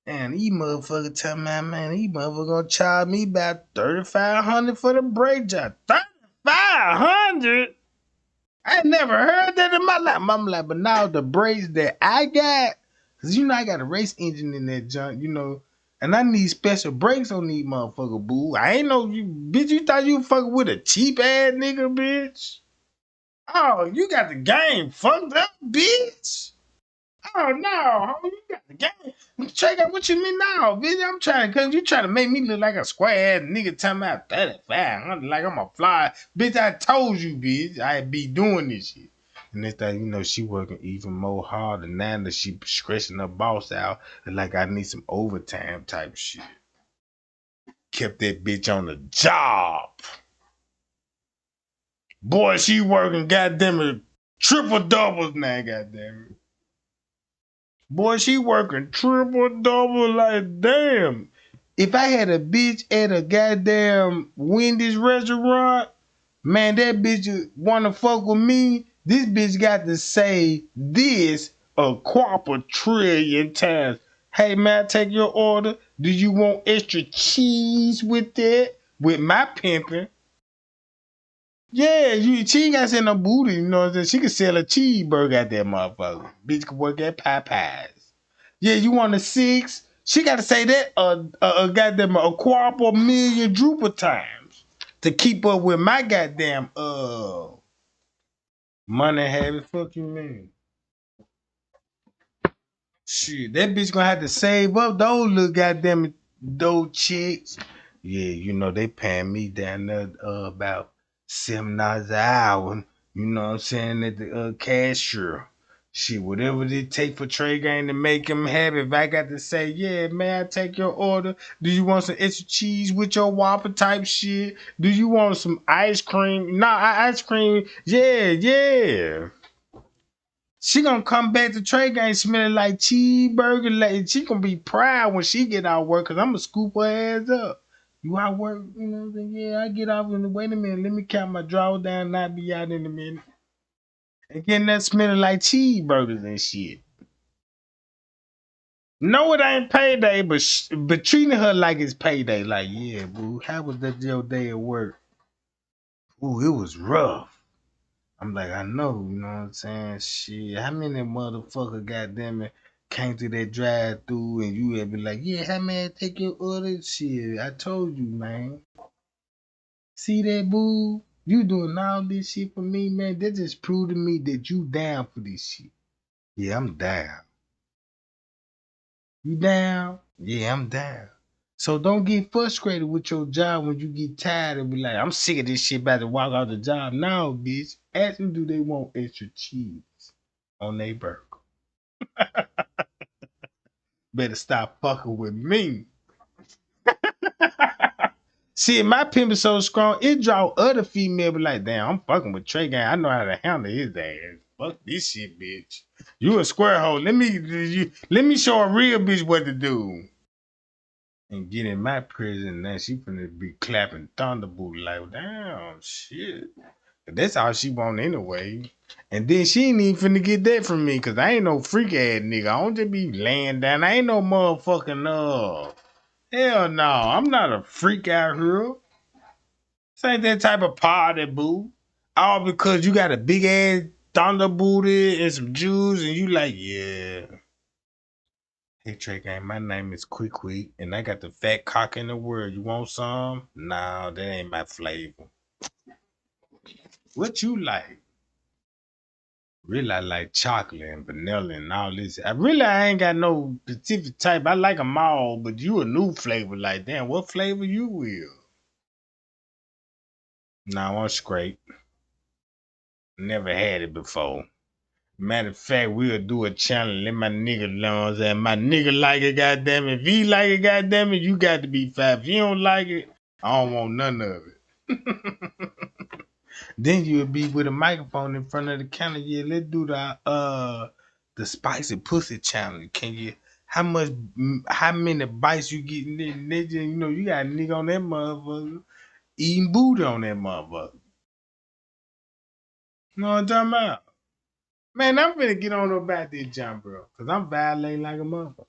And these motherfuckers tell me, man, these motherfuckers gonna charge me about 3,500 for the brake job. 3,500? I ain't never heard that in my life. I'm like, but now the brakes that I got, cause you know I got a race engine in that junk, you know, and I need special brakes on these motherfucker, boo. I ain't know you, bitch. You thought you fucking with a cheap ass nigga, bitch? Oh, you got the game fucked up, bitch. Oh no, homie, you got the game. Check out what you mean now, bitch. I'm trying to, cause you trying to make me look like a square ass nigga talking about 35. Like I'm a fly. Bitch, I told you, bitch, I be doing this shit. And this thing, you know, she working even more harder now that she stressing her boss out. And like I need some overtime type shit. Kept that bitch on the job. Boy, she working goddamn it triple doubles now, goddamn it. Boy, she working triple double like damn. If I had a bitch at a goddamn Wendy's restaurant, man, that bitch wanna fuck with me. This bitch got to say this a quadrillion times. Hey man, take your order. Do you want extra cheese with that? With my pimping. Yeah, she ain't got to sell no booty, you know what I'm saying? She could sell a cheeseburger at that motherfucker. Bitch could work at Popeyes. Yeah, you want a six? She got to say that goddamn a quarter million drupal times to keep up with my goddamn money habit. Fuck you mean? Shit, that bitch gonna have to save up those little goddamn those chicks. Yeah, you know they paying me down there about $7 an hour. You know what I'm saying at the cashier. Shit, whatever it take for Trey Gang to make him happy. If I got to say, yeah, may I take your order? Do you want some extra cheese with your Whopper type shit? Do you want some ice cream? Nah, ice cream. Yeah, yeah. She gonna come back to Trey Gang smelling like cheeseburger. Like, she gonna be proud when she get out work, cause I'm gonna scoop her ass up. You out work? You know what I'm saying? Yeah, I get off in the wait a minute. Let me count my drawers down and I'll be out in a minute. And getting that smelling like cheeseburgers and shit. No, it ain't payday, but treating her like it's payday. Like, yeah, boo, how was that your day at work? Ooh, it was rough. I'm like, I know, you know what I'm saying? Shit, how many motherfucker goddamn it came through that drive through and you had be like, yeah, how man take your order? Shit, I told you, man. See that, boo? You doing all this shit for me, man. That just proved to me that you down for this shit. Yeah, I'm down. You down? Yeah, I'm down. So don't get frustrated with your job when you get tired and be like, I'm sick of this shit, about to walk out the job. No, bitch. Ask them, do they want extra cheese on their burger? Better stop fucking with me. See, my pimp is so strong, it draw other female be like, damn, I'm fucking with Trey Gang. I know how to handle his ass. Fuck this shit, bitch. You a square hole. Let me show a real bitch what to do. And get in my prison, now she finna be clapping thunderbolt like, damn, shit. That's all she want anyway. And then she ain't even finna get that from me, cause I ain't no freak ass nigga. I don't just be laying down. I ain't no motherfucking hell no. I'm not a freak out here. This ain't that type of party, boo. All because you got a big ass thunderbolt and some Jews, and you like, yeah. Hey Trey Gang, my name is Quick Quick, and I got the fat cock in the world. You want some? Nah, that ain't my flavor. What you like? Really, I like chocolate and vanilla and all this. I ain't got no specific type. I like them all, but you a new flavor. Like, damn, what flavor you will? Nah, I'm straight. Never had it before. Matter of fact, we'll do a challenge. Let my nigga know that my nigga like it, goddamn it. If he like it, goddamn it, you got to be fat. If you don't like it, I don't want none of it. Then you'll be with a microphone in front of the counter. Yeah, let's do the spicy pussy challenge. Can you? How many bites you getting? You know, you got a nigga on that motherfucker eating booty on that motherfucker. You know what I'm talking about? Man, I'm finna get on about this jump, bro, cause I'm violating like a motherfucker.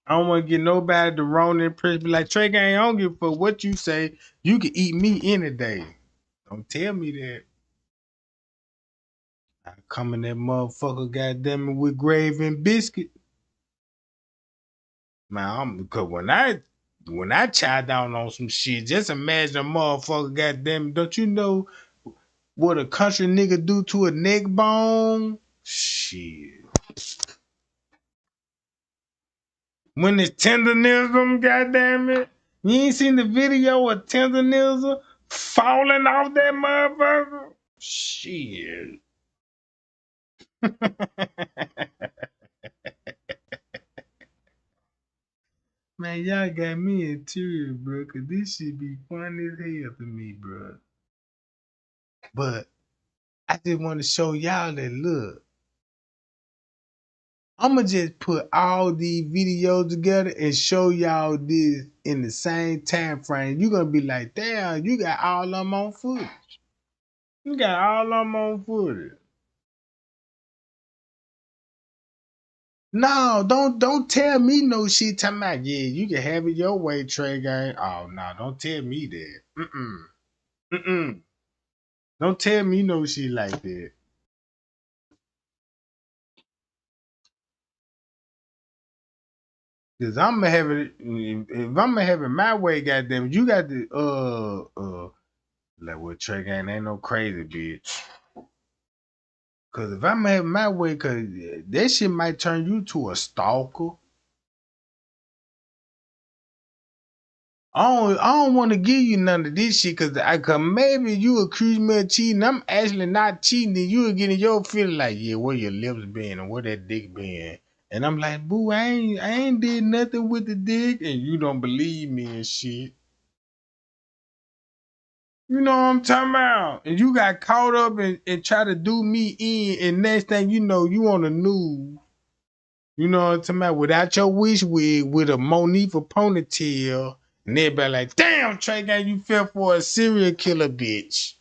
I don't want to get nobody the wrong impression. Be like, Trey Gang, I don't give a fuck what you say. You can eat me any day. Don't tell me that. I come in that motherfucker, goddamn it, with gravy and biscuit. Man, because when I chow down on some shit, just imagine a motherfucker, goddamn it, don't you know what a country nigga do to a neck bone? Shit. When it's tenderism, goddamn it. You ain't seen the video of tenderism falling off that motherfucker? Shit. Man, y'all got me in tears, bro, cause this shit be funny as hell to me, bro. But I just want to show y'all that look. I'ma just put all these videos together and show y'all this in the same time frame. You're gonna be like, damn, you got all of them on footage. You got all of them on footage. No, don't tell me no shit talking about, yeah, you can have it your way, Trey Gang. Oh no, don't tell me that. Mm-mm. Don't tell me no shit like that. Cause I'm gonna have it if I'm gonna have it my way, goddamn, you got to like what Trey Gang ain't no crazy bitch. Cause if I'm gonna have it my way, cause that shit might turn you to a stalker. I don't want to give you none of this shit cause maybe you accuse me of cheating. I'm actually not cheating. Then you getting your feeling like, yeah, where your lips been and where that dick been. And I'm like, boo, I ain't did nothing with the dick, and you don't believe me and shit. You know what I'm talking about? And you got caught up and try to do me in, and next thing you know, you on the news. You know what I'm talking about? Without your wish wig, with a Moive ponytail, and everybody like, damn, Trey Gang, you fell for a serial killer bitch.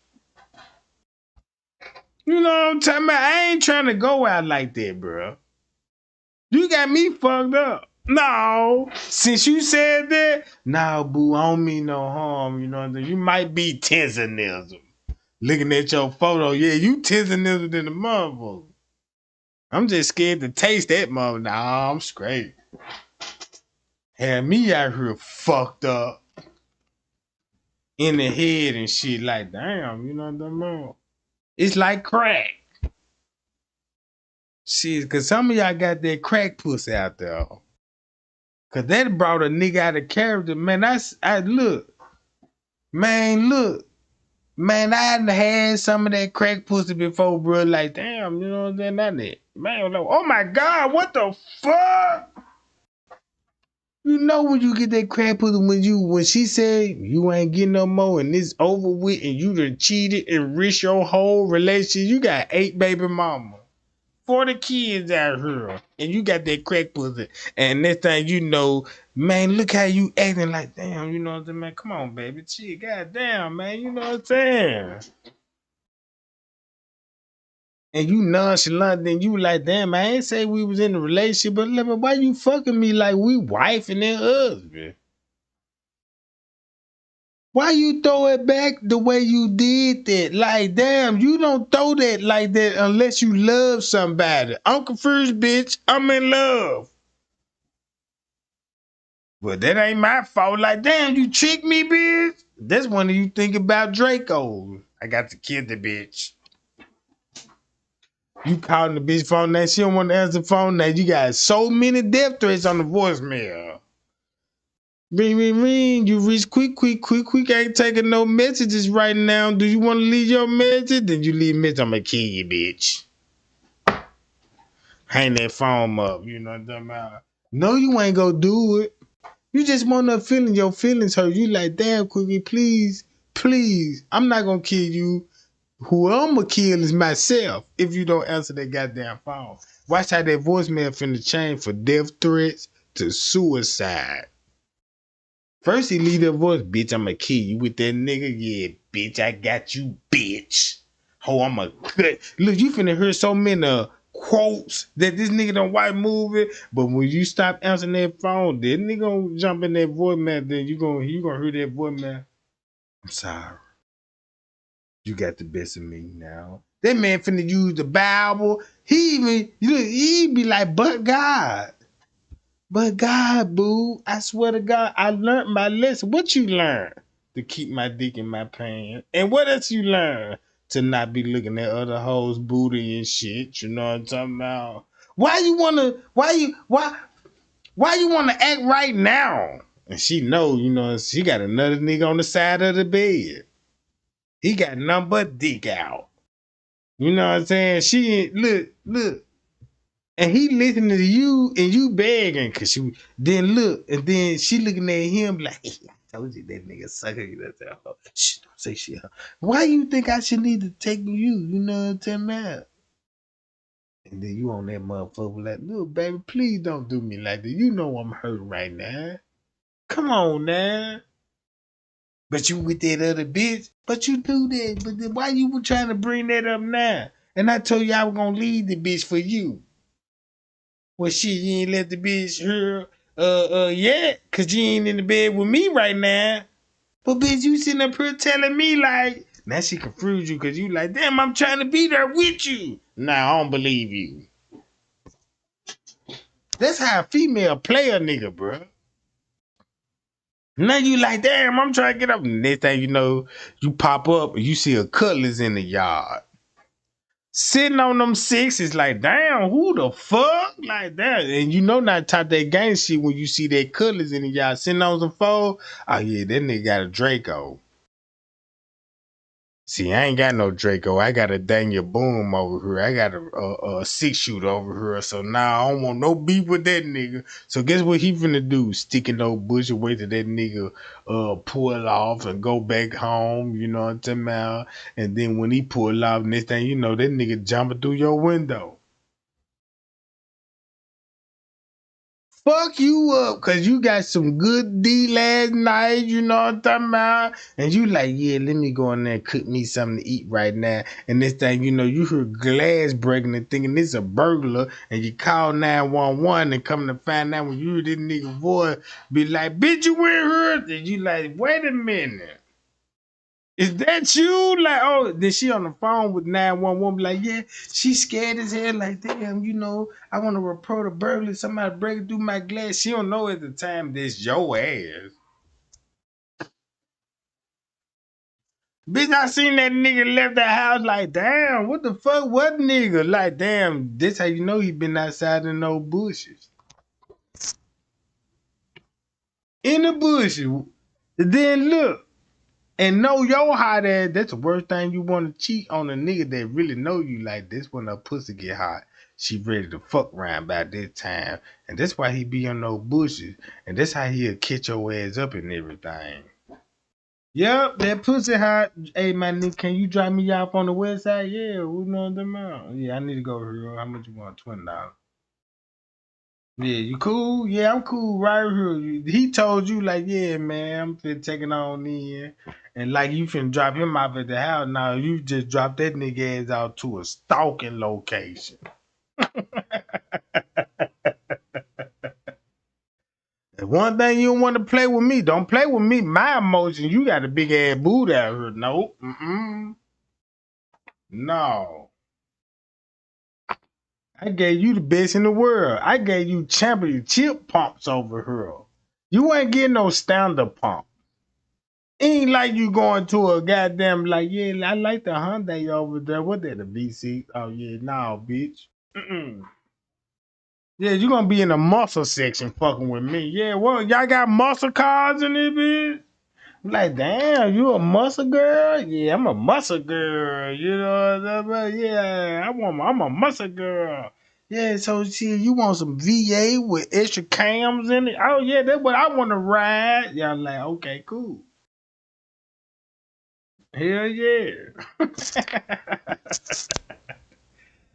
You know what I'm talking about? I ain't trying to go out like that, bro. You got me fucked up. No, since you said that, nah, boo, I don't mean no harm. You know what I'm saying? You might be tensionism. Looking at your photo, yeah, you tensionism than the motherfucker. I'm just scared to taste that mother. Nah, I'm straight. Had me out here fucked up in the head and shit. Like, damn, you know what I'm saying? It's like crack. Shit, cause some of y'all got that crack pussy out there. Cause that brought a nigga out of character. Man, I look. Man, look. Man, I done had some of that crack pussy before, bro. Like, damn, you know what I'm saying? Not that. Man, like, oh my God, what the fuck? You know when you get that crack pussy when she said you ain't getting no more and it's over with and you done cheated and risked your whole relationship. You got 8 baby mama, 40 kids out here, and you got that crack pussy. And next thing you know, man, look how you acting like, damn, you know what I'm saying, man? Come on, baby. Shit, goddamn, man, you know what I'm saying? And you nonchalant, then you like, damn, I ain't say we was in a relationship, but why you fucking me like we wife and then husband? Why you throw it back the way you did that? Like, damn, you don't throw that like that unless you love somebody. I'm confused, bitch. I'm in love. But that ain't my fault. Like, damn, you tricked me, bitch. That's one of you think about Draco. I got to kill the bitch. You calling the bitch phone now. She don't want to answer the phone now. You got so many death threats on the voicemail. Ring, ring, ring. You reach quick. Ain't taking no messages right now. Do you want to leave your message? Then you leave a message. I'm going to kill you, bitch. Hang that phone up. You know what I'm talking about? No, you ain't going to do it. You just want to feeling your feelings hurt. You like, damn, Quickie, please. I'm not going to kill you. Who I'm going to kill is myself if you don't answer that goddamn phone. Watch how that voicemail finna change for death threats to suicide. First he leave that voice, bitch, I'ma kill you with that nigga. Yeah, bitch, I got you, bitch. Ho, I'ma cut. Look, you finna hear so many quotes that this nigga done white movie, but when you stop answering that phone, that nigga gonna jump in that voicemail, then you gonna hear that voicemail. I'm sorry. You got the best of me now. That man finna use the Bible. He be like, but God. But God, boo, I swear to God, I learned my lesson. What you learn? To keep my dick in my pants. And what else you learn? To not be looking at other hoes' booty and shit. You know what I'm talking about? Why you wanna act right now? And she know, you know, she got another nigga on the side of the bed. He got nothing but dick out. You know what I'm saying? She look. And he listening to you and you begging cause you then look and then she looking at him like, hey, I told you that nigga sucker. You know what I'm saying? Shh, don't say shit. Why you think I should need to take you? You know what I'm talking about? And then you on that motherfucker like, look, baby, please don't do me like that. You know I'm hurting right now. Come on now. But you with that other bitch, but you do that. But then why you were trying to bring that up now? And I told you I was gonna leave the bitch for you. Well, shit, you ain't let the bitch hear yet, cause you ain't in the bed with me right now. But bitch, you sitting up here telling me like, now she confused you cause you like, damn, I'm trying to be there with you. Nah, I don't believe you. That's how a female play a nigga, bro. Now you like, damn, I'm trying to get up. Next thing you know, you pop up and you see a cutlass in the yard. sitting on them sixes, like, damn, who the fuck? Like that. And you know not top that gang shit when you see that colors in y'all sitting on some four. Oh yeah, that nigga got a Draco. See, I ain't got no Draco. I got a Daniel Boom over here. I got a six shooter over here. So now I don't want no beef with that nigga. So guess what he finna do? Stick in no bush and wait till that nigga pull off and go back home. You know what I'm talking about? And then when he pull off, next thing you know, that nigga jumping through your window. Fuck you up because you got some good D last night, you know what I'm talking about? And you like, yeah, let me go in there and cook me something to eat right now. And this thing, you know, you hear glass breaking and thinking this a burglar, and you call 911 and come to find out when you hear this nigga voice, be like, bitch, you in here? And you like, wait a minute. Is that you? Like, oh, then she on the phone with 911, be like, yeah, she scared as hell. Like, damn, you know, I want to report a burglary. Somebody breaking through my glass. She don't know at the time this your ass. Bitch, I seen that nigga left the house. Like, damn, what the fuck? What nigga? Like, damn, this how you know he been outside in no bushes. In the bushes. Then look. And know your hot ass, that's the worst thing you want to cheat on a nigga that really know you like this when her pussy get hot. She ready to fuck around by this time. And that's why he be on those bushes. And that's how he'll catch your ass up and everything. Yep, that pussy hot. Hey, my nigga, can you drop me off on the west side? Yeah, we know the amount. Yeah, I need to go here. How much you want? $20. Yeah, you cool? Yeah, I'm cool right here. He told you like, yeah, man, I'm finna take it on in. And like you finna drop him off at the house. Now you just dropped that nigga ass out to a stalking location. And one thing you don't want to play with me, don't play with me. My emotions, you got a big ass boot out here. Nope. No. I gave you the best in the world. I gave you championship pumps over here. You ain't getting no standard pump. Ain't like you going to a goddamn like, yeah, I like the Hyundai over there. What that, the VC? Oh yeah, no, bitch. Yeah, you gonna be in the muscle section fucking with me. Yeah, well, y'all got muscle cars in it, bitch? I'm like, damn, you a muscle girl? Yeah, I'm a muscle girl. You know what I'm saying? Yeah, I'm a muscle girl. Yeah, so see, you want some VA with extra cams in it? Oh yeah, that's what I want to ride. Y'all like, okay, cool. Hell yeah.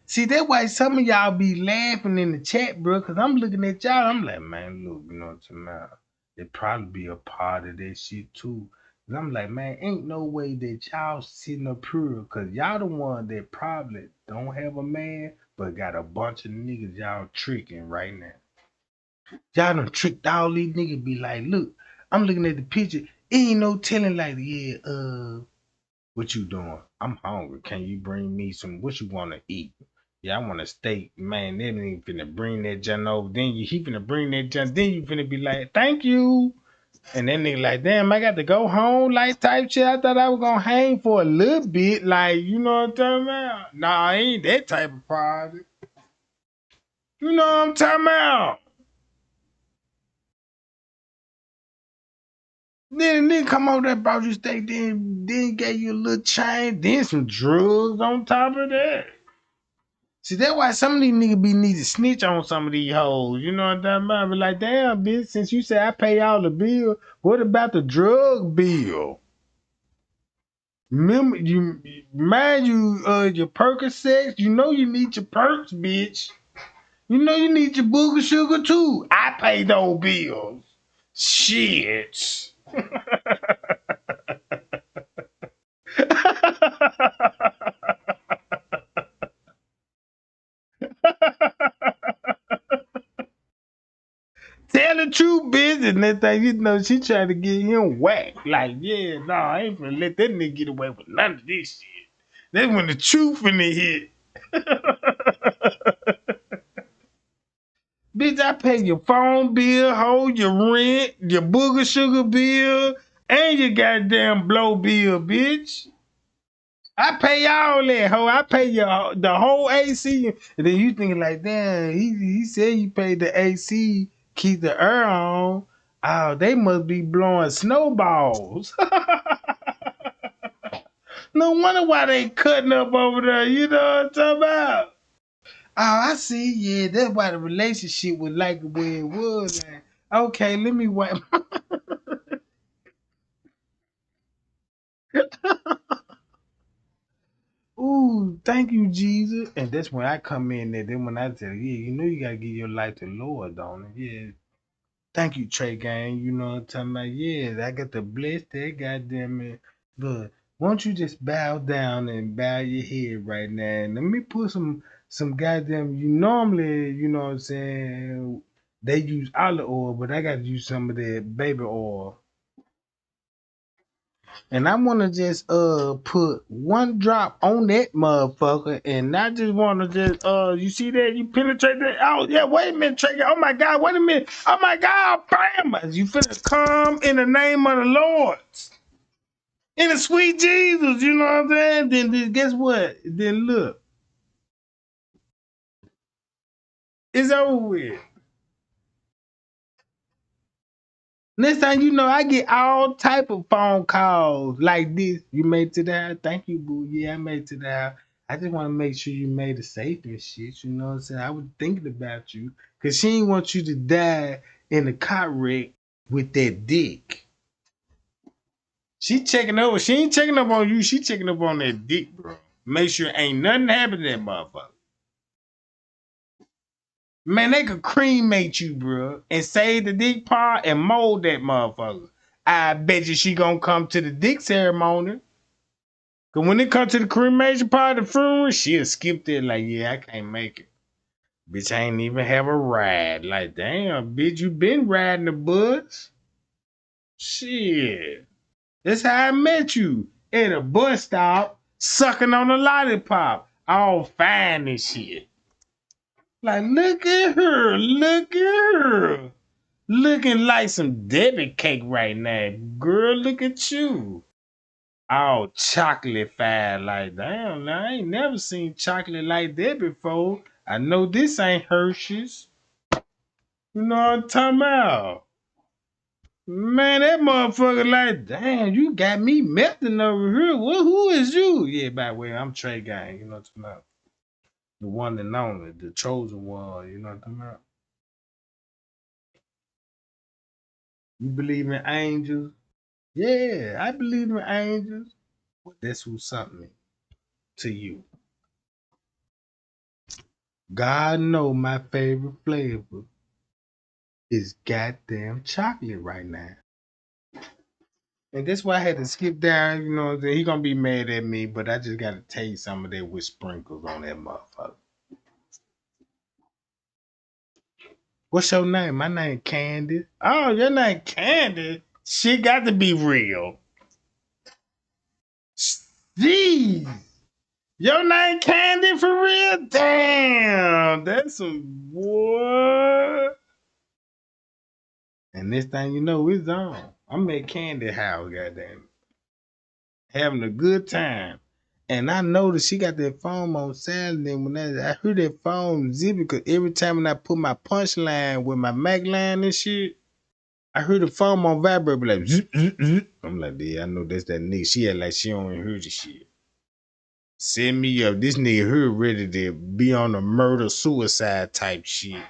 See, that's why some of y'all be laughing in the chat, bro, because I'm looking at y'all. I'm like, man, look, you know what I'm saying? It probably be a part of that shit, too. And I'm like, man, ain't no way that y'all sitting up here, because y'all the one that probably don't have a man, but got a bunch of niggas y'all tricking right now. Y'all done tricked all these niggas, be like, look, I'm looking at the picture. Ain't no telling, like, yeah, what you doing? I'm hungry. Can you bring me some? What you want to eat? Yeah, I want a steak. Man, they ain't finna bring that junk over. Then he finna bring that junk. Then you finna be like, thank you. And then nigga like, damn, I got to go home, like type shit. I thought I was gonna hang for a little bit, like, you know what I'm talking about? Nah, I ain't that type of product. You know what I'm talking about? Then the nigga come over there, brought you steak, then gave you a little change, then some drugs on top of that. See, that's why some of these niggas be need to snitch on some of these hoes. You know what I'm talking about? Be like, damn, bitch, since you say I pay all the bill, what about the drug bill? Remember, you mind you, your Percocets, you know you need your perks, bitch. You know you need your booger sugar too. I pay those bills. Shit. Tell the truth, bitch. And that thing, you know, she trying to get him whacked. Like, yeah, no, I ain't finna let that nigga get away with none of this shit. That's when the truth finna hit. Bitch, I pay your phone bill, hold your rent, your booger sugar bill, and your goddamn blow bill, bitch. I pay y'all that, ho. I pay your the whole AC. And then you thinking like, damn, he said you paid the AC, keep the air on. Oh, they must be blowing snowballs. No wonder why they cutting up over there. You know what I'm talking about? Oh, I see. Yeah, that's why the relationship was like the way it was. Like, okay, let me wipe. Ooh, thank you, Jesus. And that's when I come in there. Then when I tell you, yeah, you know you gotta give your life to the Lord, don't it? Yeah. Thank you, Trey Gang. You know what I'm talking about? Yeah, I got to bless that goddamn it. Look, won't you just bow down and bow your head right now? And let me put some goddamn you normally, you know what I'm saying, they use olive oil, but I gotta use some of that baby oil. And I wanna just put one drop on that motherfucker, and I just wanna just you see that you penetrate that. Oh yeah, wait a minute, Trey. Oh my God, wait a minute. Oh my God, bam! You finna come in the name of the Lord, in the sweet Jesus. You know what I'm saying? Then guess what? Then look, it's over with. Next time you know, I get all type of phone calls like this. You made it to the house. Thank you, boo. Yeah, I made it to the house. I just want to make sure you made it safe and shit. You know what I'm saying? I was thinking about you because she didn't want you to die in a car wreck with that dick. She checking over. She ain't checking up on you. She checking up on that dick, bro. Make sure ain't nothing happen to that motherfucker. Man, they could cremate you, bro, and save the dick part and mold that motherfucker. I bet you she gonna come to the dick ceremony. Cause when it comes to the cremation part of the funeral, she'll skip that like, yeah, I can't make it. Bitch, I ain't even have a ride. Like, damn, bitch, you been riding the bus? Shit. That's how I met you. At a bus stop, sucking on a lollipop. All fine and shit. Like, look at her. Look at her. Looking like some Debbie cake right now. Girl, look at you. All chocolate fire. Like, damn, now I ain't never seen chocolate like that before. I know this ain't Hershey's. You know what I'm talking about? Man, that motherfucker like, damn, you got me melting over here. Well, who is you? Yeah, by the way, I'm Trey Gang. You know what I'm talking about? The one and only, the chosen one. You know what I'm talking about? You believe in angels? Yeah, I believe in angels. Well, that's who's something to you. God know my favorite flavor is goddamn chocolate right now. And that's why I had to skip down, you know, he gonna be mad at me, but I just gotta taste some of that with sprinkles on that motherfucker. What's your name? My name Candy. Oh, your name Candy? Shit got to be real. Jeez. Your name Candy for real? Damn. That's some what? And this thing you know, it's on. I'm at Candy House, goddamn. Having a good time. And I noticed she got that phone on silent. And when I heard that phone zip, because every time when I put my punchline with my Mac line and shit, I heard the phone on vibrate, like, zzz, zzz, zzz. I'm like, yeah, I know that's that nigga. She had like she don't even hear the shit. Send me up. This nigga here ready to be on a murder suicide type shit.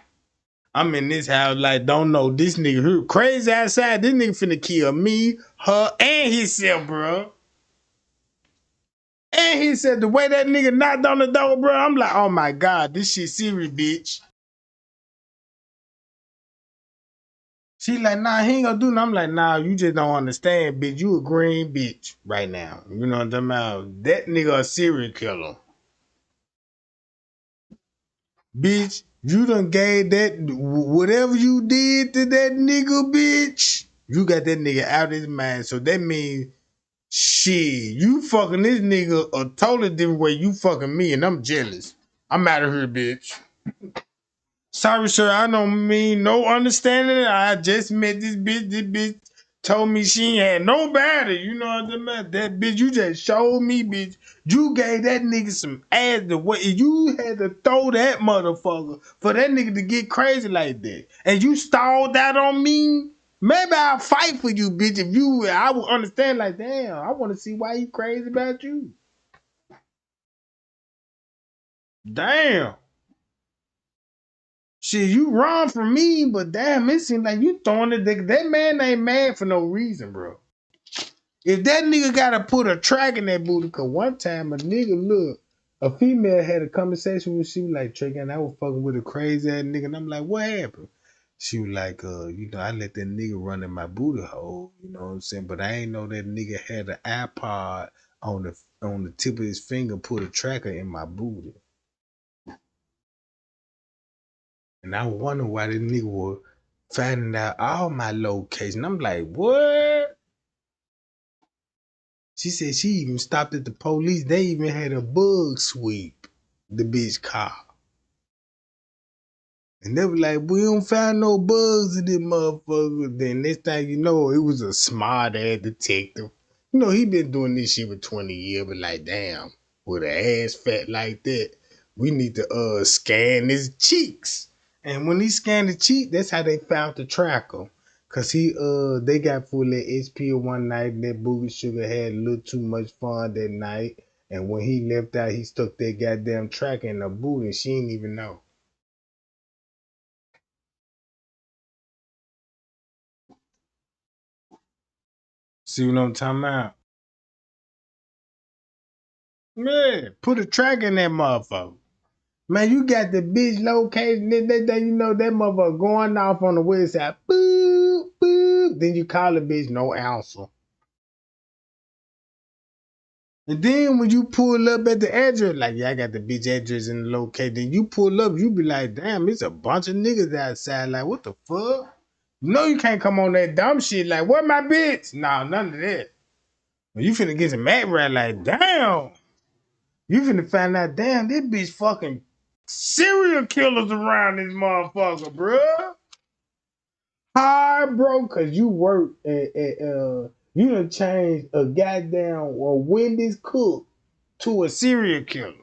I'm in this house like don't know this nigga here crazy outside. This nigga finna kill me, her, and himself, bro. And he said the way that nigga knocked on the door, bro. I'm like, oh my God, this shit serious, bitch. She like, nah, he ain't gonna do nothing. I'm like, nah, you just don't understand, bitch. You a green bitch right now. You know what I'm talking about? That nigga a serial killer. Bitch, you done gave that, whatever you did to that nigga, bitch, you got that nigga out of his mind. So that means, shit, you fucking this nigga a totally different way you fucking me, and I'm jealous. I'm out of here, bitch. Sorry, sir, I don't mean no understanding. I just met this bitch. This bitch Told me she ain't had nobody. You know what I mean? That bitch, you just showed me, bitch. You gave that nigga some ass the way you had to throw that motherfucker for that nigga to get crazy like that. And you stalled out on me. Maybe I'll fight for you, bitch. If you, I would understand. Like, damn, I want to see why he crazy about you. Damn. Shit, you run from me, but damn, it seems like you throwing it. That man ain't mad for no reason, bro. If that nigga gotta put a track in that booty, cause one time a nigga look, a female had a conversation with, she was like, Trey, and I was fucking with a crazy ass nigga, and I'm like, what happened? She was like, I let that nigga run in my booty hole, you know what I'm saying? But I ain't know that nigga had an iPod on the tip of his finger, put a tracker in my booty. And I wonder why this nigga was finding out all my location. I'm like, what? She said she even stopped at the police. They even had a bug sweep the bitch car. And they were like, we don't find no bugs in this motherfucker. Then next thing you know, it was a smart ass detective. You know, he been doing this shit for 20 years, but like, damn, with an ass fat like that, we need to scan his cheeks. And when he scanned the cheek, that's how they found the tracker. Cause they got full of SP one night and that boogie sugar had a little too much fun that night. And when he left out, he stuck that goddamn tracker in her booty and she didn't even know. See what I'm talking about? Man, put a track in that motherfucker. Man, you got the bitch location. You know that motherfucker going off on the west side. Boop, boop. Then you call the bitch, no answer. And then when you pull up at the address, like, yeah, I got the bitch address in the location. Then you pull up, you be like, damn, it's a bunch of niggas outside. Like, what the fuck? You know you can't come on that dumb shit. Like, what my bitch? Nah, none of that. You finna get some mad right like, damn. You finna find out, damn, this bitch fucking serial killers around this motherfucker, bruh. Hard, bro, cause you work you done changed a goddamn Wendy's cook to a serial killer.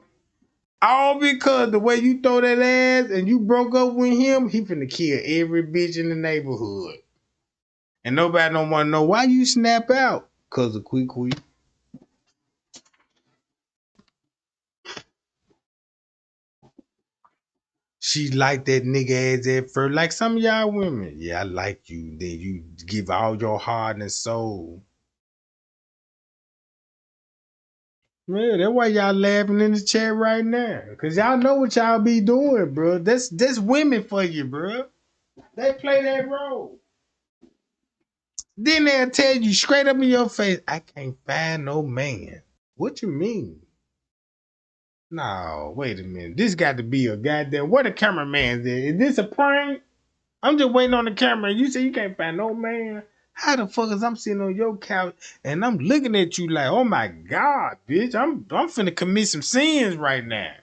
All because the way you throw that ass and you broke up with him, he finna kill every bitch in the neighborhood. And nobody don't wanna know why you snap out. Cause of quick. She liked that nigga ass at first, like some of y'all women. Yeah, I like you. Then you give all your heart and soul. Man, that's why y'all laughing in the chat right now. Cause y'all know what y'all be doing, bro. That's women for you, bro. They play that role. Then they'll tell you straight up in your face, I can't find no man. What you mean? No, wait a minute. This got to be a goddamn. Where the cameraman's at? Is this a prank? I'm just waiting on the camera. You say you can't find no man. How the fuck is I'm sitting on your couch and I'm looking at you like, oh my god, bitch, I'm finna commit some sins right now.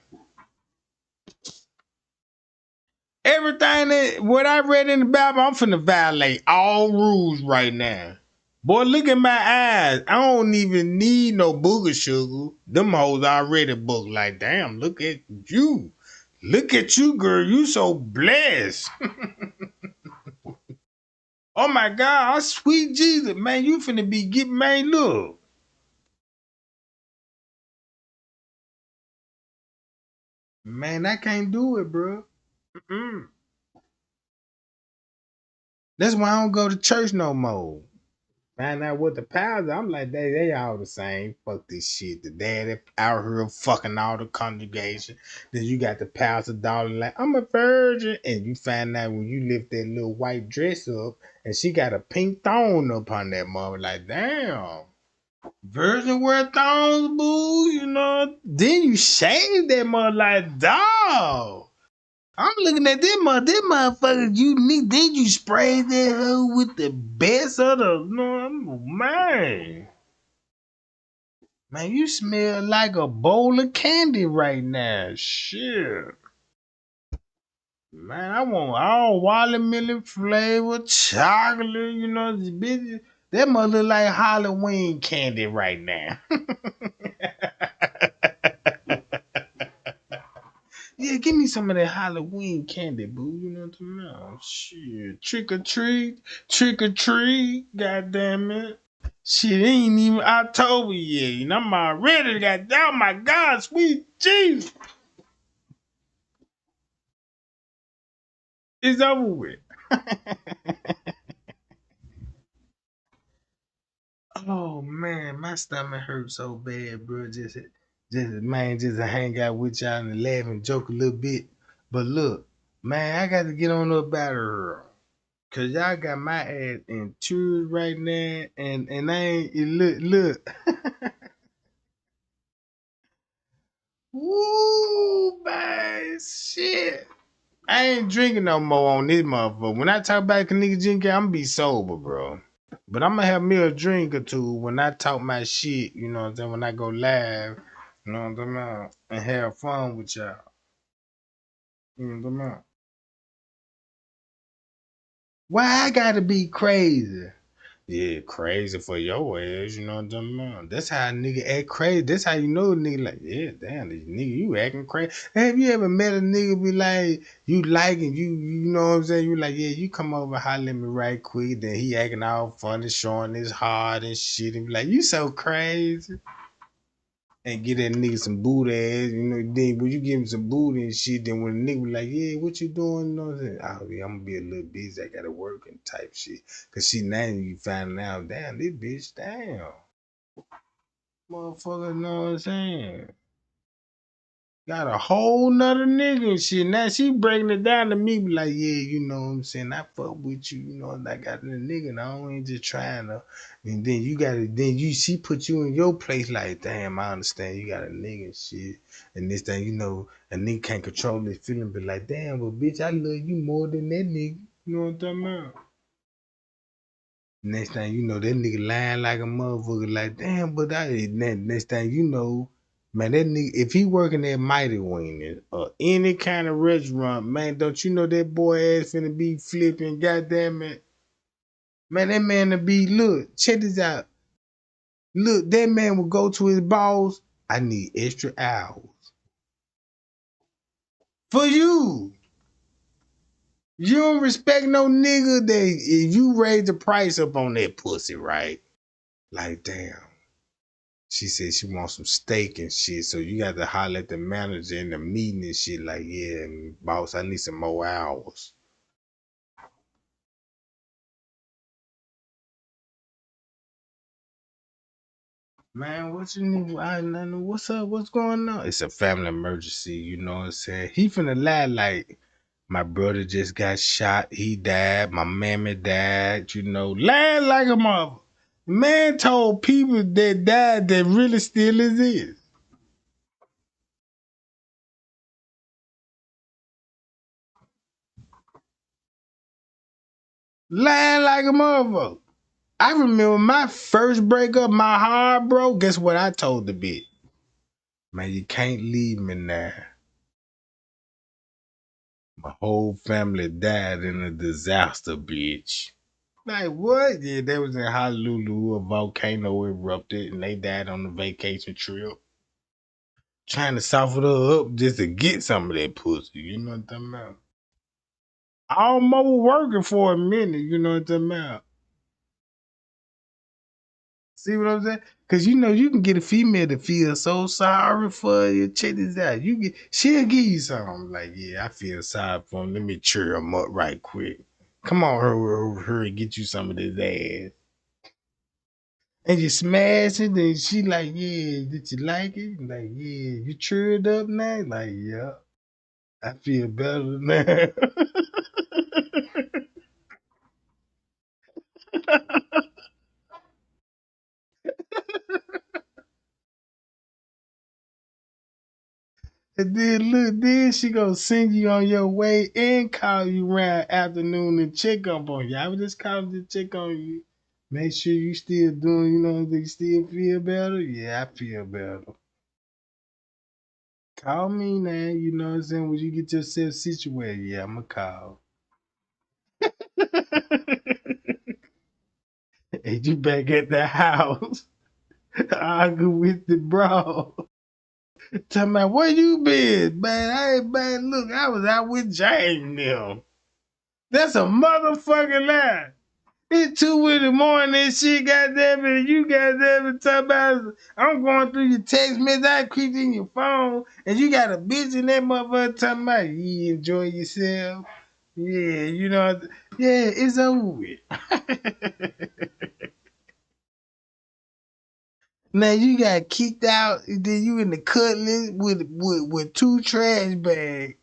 Everything that what I read in the Bible, I'm finna violate all rules right now. Boy, look at my eyes. I don't even need no booger sugar. Them hoes already booked. Like, damn, look at you. Look at you, girl. You so blessed. Oh my God, sweet Jesus, man, you finna be getting made look. Man, I can't do it, bro. Mm-mm. That's why I don't go to church no more. Find out what the pals are. I'm like, they all the same. Fuck this shit. The daddy out here fucking all the congregation. Then you got the pastor darling like, I'm a virgin. And you find out when you lift that little white dress up and she got a pink thong up on that mother. Like, damn. Virgin wear thongs, boo, you know. Then you shave that mother like, dog. I'm looking at this motherfucker unique. Then you spray that hoe with the best of the, no, man. Man, you smell like a bowl of candy right now. Shit. Man, I want all watermelon flavor, chocolate, you know, this bitch. That mother look like Halloween candy right now. Yeah, give me some of that Halloween candy, boo. You know what I'm talking about? Shit. Trick or treat, god damn it. Shit, it ain't even October yet. And I'm already got, oh my God, sweet Jesus. It's over with. Oh man, my stomach hurts so bad, bro. Just to hang out with y'all and laugh and joke a little bit. But look, man, I got to get on up out of here. Cause y'all got my ass in tears right now, and I ain't look. Woo, man, shit. I ain't drinking no more on this motherfucker. When I talk about Kenneka Jenkins, I'm gonna be sober, bro. But I'm gonna have me a drink or two when I talk my shit, you know what I'm saying? When I go live, you know what I'm talking about? And have fun with y'all. You know what I'm talking about? Why I gotta be crazy? Yeah, crazy for your ass, you know what I'm talking about? That's how a nigga act crazy. That's how you know a nigga like, yeah, damn, this nigga, you acting crazy. Have you ever met a nigga be like, you like and you know what I'm saying? You like, yeah, you come over, holler at me right quick. Then he acting all funny, showing his heart and shit. And be like, you so crazy. And get that nigga some booty ass, you know. Then when you give him some booty and shit, then when a nigga be like, yeah, what you doing? You know what I'm saying? Oh, yeah, I'm gonna be a little busy. I gotta work and type shit. Cause see, now you find out, damn, this bitch, damn. Motherfucker, know what I'm saying? Got a whole nother nigga and shit. Now she breaking it down to me, be like, yeah, you know what I'm saying? I fuck with you, you know, and I got the nigga, and I ain't just trying to. And then you gotta, she put you in your place like, damn, I understand you got a nigga and shit. And this thing, you know, a nigga can't control his feeling, but like, damn, but bitch, I love you more than that nigga. You know what I'm talking about? Next thing you know, that nigga lying like a motherfucker. Like, damn, but next thing you know, man, that nigga, if he working at Mighty Wing or any kind of restaurant, man, don't you know that boy ass finna be flipping, goddamn it. Man, that man to be, look, check this out. Look, that man will go to his boss, I need extra hours. For you. You don't respect no nigga that if you raise the price up on that pussy, right? Like, damn. She said she wants some steak and shit, so you got to holler at the manager in the meeting and shit. Like, yeah, boss, I need some more hours. Man, what you need? I know what's up? What's going on? It's a family emergency. You know what I'm saying? He finna lie like my brother just got shot. He died. My mammy died. You know, lie like a mother. Man told people that died that really still exist. Lying like a motherfucker. I remember my first breakup, my heart broke. Guess what I told the bitch? Man, you can't leave me now. My whole family died in a disaster, bitch. Like what? Yeah, they was in Honolulu, a volcano erupted, and they died on the vacation trip. Trying to soften her up just to get some of that pussy. You know what I'm talking about? Almost working for a minute. You know what I'm talking about? See what I'm saying? Cause you know you can get a female to feel so sorry for you. Check this out. She'll give you something like, yeah, I feel sorry for him. Let me cheer him up right quick. Come on, hurry, get you some of this ass. And you smash it, and she like, yeah, did you like it? Like, yeah, you cheered up now? Like, yeah, I feel better now. And then look, then she gonna send you on your way and call you around afternoon and check up on you. I was just calling to check on you. Make sure you still doing, you know, you still feel better. Yeah, I feel better. Call me now, you know what I'm saying? When you get yourself situated, yeah, I'ma call. And you back at the house argue with the bro. Tell me where you been, man? I ain't man. Look, I was out with James now. That's a motherfucking lie. It's 2 in the morning and shit, goddamn it, and you goddamn it talking about I'm going through your text message, I creeped in your phone, and you got a bitch in that motherfucker talking about you enjoy yourself. Yeah, you know, yeah, it's over with. Now you got kicked out, and then you in the cutlass with 2 trash bags.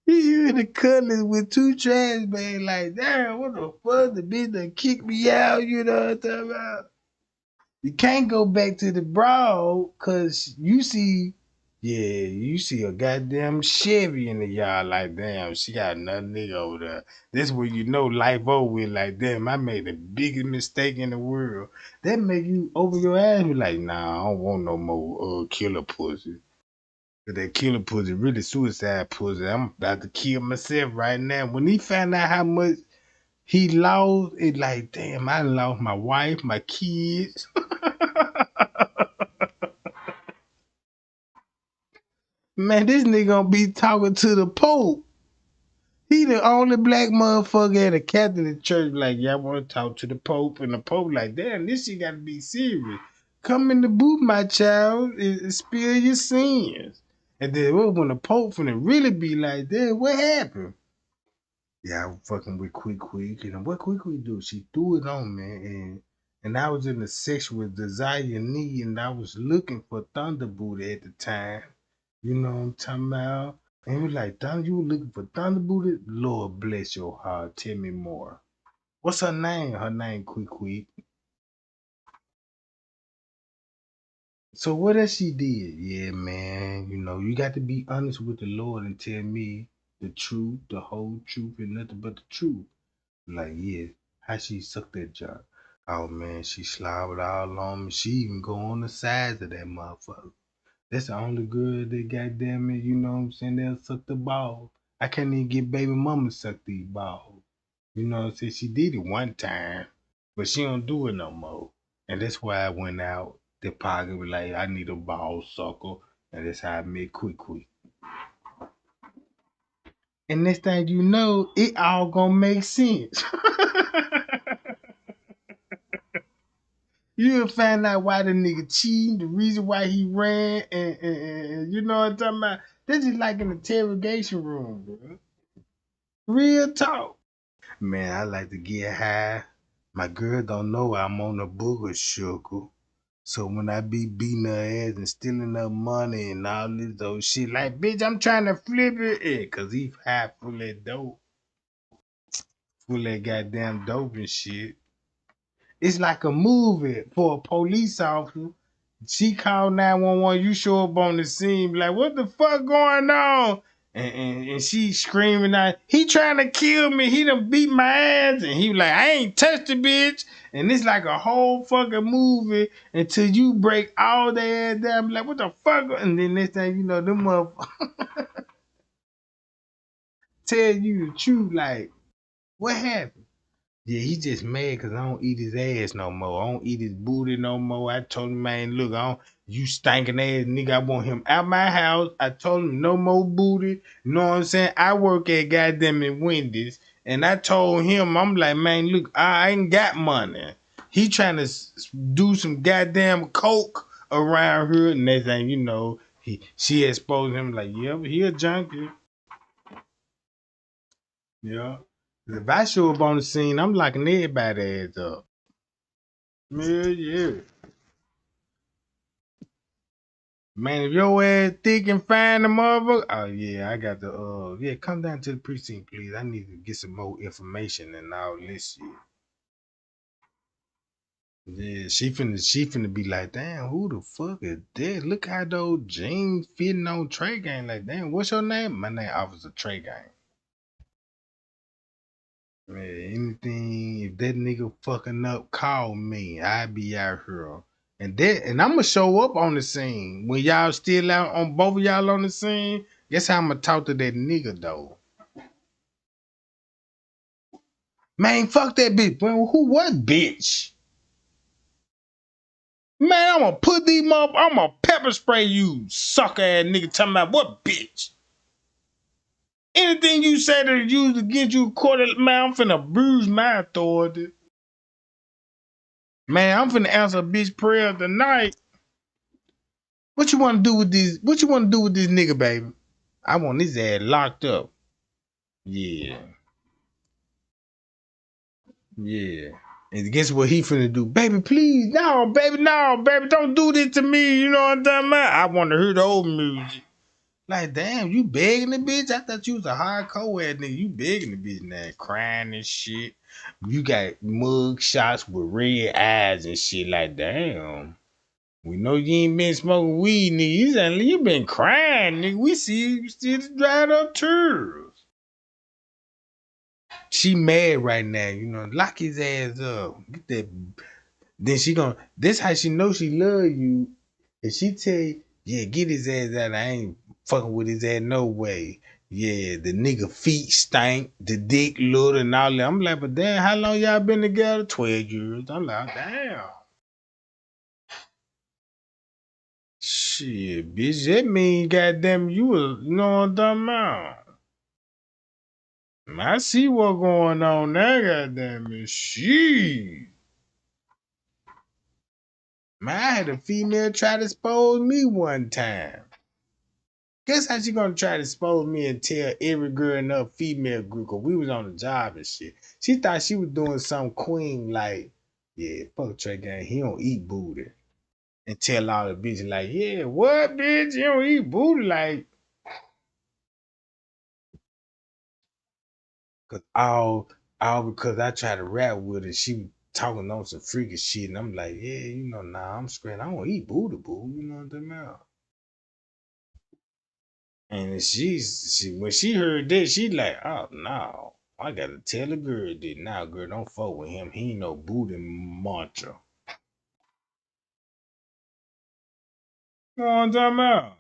You in the cutlass with 2 trash bags, like, damn, what the fuck? The bitch done kicked me out, you know what I'm talking about? You can't go back to the broad, cause you see, yeah, you see a goddamn Chevy in the yard, like, damn, she got another nigga over there. This where you know life over with, like, damn, I made the biggest mistake in the world. That make you open your ass, be like, nah, I don't want no more killer pussy. Cause that killer pussy really suicide pussy. I'm about to kill myself right now. When he found out how much he lost, it like, damn, I lost my wife, my kids. Man, this nigga gonna be talking to the Pope. He the only black motherfucker at a Catholic church like, yeah, I want to talk to the Pope. And the Pope like, damn, this shit got to be serious. Come in the booth, my child, and spill your sins. And then when the Pope finna really be like, damn, what happened? Yeah, I was fucking with Quick. And what Quick do? She threw it on me. And I was in the section with Desire Knee, and I was looking for Thunderboot at the time. You know what I'm talking about? And he was like, Thunder, you were looking for Thunderboot? Lord bless your heart. Tell me more. What's her name? Her name Quick. So what else she did? Yeah, man. You know, you got to be honest with the Lord and tell me the truth, the whole truth, and nothing but the truth. Like, yeah, how she sucked that jar. Oh man, she slobbered all on me. She even go on the sides of that motherfucker. That's the only girl that goddamn it, you know what I'm saying, they'll suck the ball. I can't even get baby mama to suck these balls. You know what I'm saying? She did it one time, but she don't do it no more. And that's why I went out. The pocket was like, I need a ball sucker. And that's how I met Quick. And next thing you know, it all gonna make sense. You'll find out why the nigga cheating, the reason why he ran, and you know what I'm talking about? This is like an interrogation room, bro. Real talk. Man, I like to get high. My girl don't know I'm on a booger sugar. So when I be beating her ass and stealing her money and all this old shit, like, bitch, I'm trying to flip it. Yeah, cause he high full of dope. Full of goddamn dope and shit. It's like a movie for a police officer. She called 911. You show up on the scene, like, what the fuck going on? And she screaming out, he trying to kill me. He done beat my ass. And he like, I ain't touched the bitch. And it's like a whole fucking movie until you break all their ass down. Like, what the fuck? And then next thing you know, them motherfuckers tell you the truth. Like, what happened? Yeah, he just mad because I don't eat his ass no more. I don't eat his booty no more. I told him, man, look, I don't, you stinking ass nigga, I want him out my house. I told him no more booty. You know what I'm saying? I work at goddamn it Wendy's. And I told him, I'm like, man, look, I ain't got money. He trying to do some goddamn coke around here. And next thing you know, she exposed him like, yeah, he a junkie. Yeah. If I show up on the scene, I'm locking everybody ass up. Yeah. Man, if your ass thick and fine the motherfucker, oh yeah, I got the yeah, come down to the precinct, please. I need to get some more information and all this shit. Yeah, she finna be like, damn, who the fuck is that? Look how those jeans fitting on Trey Gang. Like, damn, what's your name? My name Officer Trey Gang. Man, anything, if that nigga fucking up, call me. I be out here. And I'm gonna show up on the scene. When y'all still out on both of y'all on the scene, guess how I'm gonna talk to that nigga though. Man, fuck that bitch. Man, who what bitch? Man, I'm gonna put these up. I'm gonna pepper spray you, sucker ass nigga. Talking about what bitch? Anything you say to use against you, quarter man, I'm finna bruise my authority. Man, I'm finna answer a bitch prayer tonight. What you wanna do with this? What you wanna do with this nigga, baby? I want his ass locked up. Yeah. Yeah. And guess what he finna do? Baby, please, no, baby, don't do this to me. You know what I'm talking about? I wanna hear the old music. Like, damn, you begging the bitch? I thought you was a hardcore ass nigga. You begging the bitch now, crying and shit. You got mug shots with red eyes and shit. Like, damn. We know you ain't been smoking weed, nigga. You been crying, nigga. We see you still dried up tears. She mad right now, you know. Lock his ass up. Get that. Then she gonna. This how she know she love you. And she tell you, yeah, get his ass out. I ain't fucking with his ass no way. Yeah, the nigga feet stink, the dick little and all that. I'm like, but damn, how long y'all been together? 12 years. I'm like, damn. Shit, bitch, that mean goddamn you was, you know what I'm talking about. I see what going on there, goddamn it. Shit. Man, I had a female try to expose me one time. Guess how she gonna try to expose me and tell every girl in her female group? Cause we was on the job and shit. She thought she was doing some queen like, yeah, fuck Trey Gang, he don't eat booty. And tell all the bitches like, yeah, what bitch? You don't eat booty like. Cause all because I tried to rap with her, she was talking on some freaky shit, and I'm like, yeah, you know, nah, I'm straight. I don't eat booty, boo. You know what I'm talking about? And she when she heard that, she like, oh no, I gotta tell the girl that now, girl, don't fuck with him. He ain't no booty muncher. You know what I'm talking about?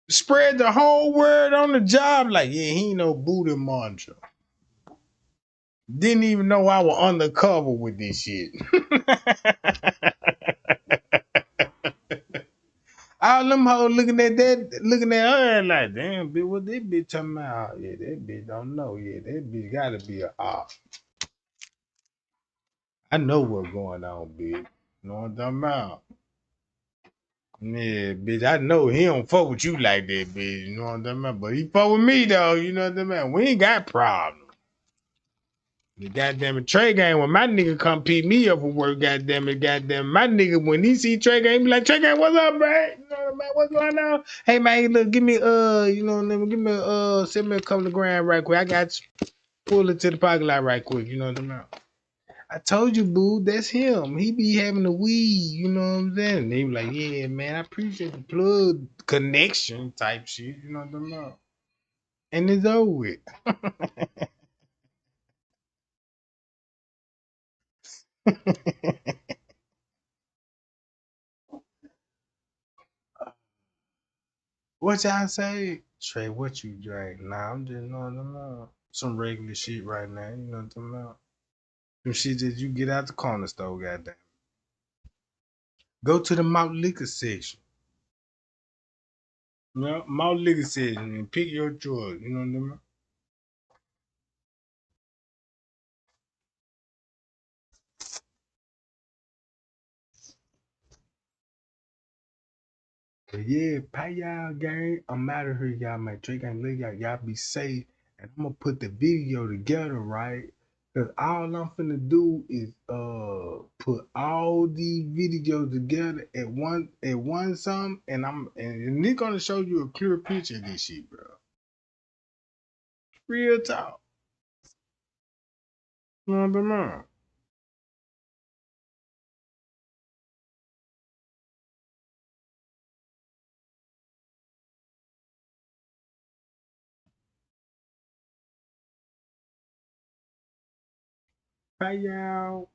Spread the whole word on the job, like, yeah, he ain't no booty muncher. Didn't even know I was undercover with this shit. All them hoes looking at her like, damn, bitch, what this bitch talking about? Yeah, that bitch don't know. Yeah, that bitch gotta be a op. I know what's going on, bitch. You know what I'm talking about? Yeah, bitch, I know he don't fuck with you like that, bitch. You know what I'm talking about? But he fuck with me, though. You know what I'm talking about? We ain't got problems. The goddamn Trey Gang, when my nigga come pick me up for work, goddamn it, goddamn, my nigga, when he see Trey Gang, he be like, Trey Gang, what's up, bro? You know what I'm about? What's going on? Hey, man, look, give me, you know what I mean? Give me, send me a couple of grand right quick. I got you. Pull it to the parking lot right quick. You know what I'm about? I told you, boo, that's him. He be having the weed, you know what I'm saying? And they be like, yeah, man, I appreciate the plug connection type shit, you know what I'm about? And it's over with. What y'all say? Trey, what you drink? Nah, I'm just knowing some regular shit right now. You know what I'm talking about? Some shit that you get out the corner store, goddamn. Go to the malt liquor section. You know, malt liquor section and pick your choice. You know what I'm talking about? But yeah, pay y'all gang. I'm out of here, y'all. My Drake and Lil, y'all be safe. And I'm gonna put the video together, right? Cause all I'm finna do is put all these videos together at one sum, and it's gonna show you a clear picture of this shit, bro. Real talk. You know what I'm talking. Bye y'all.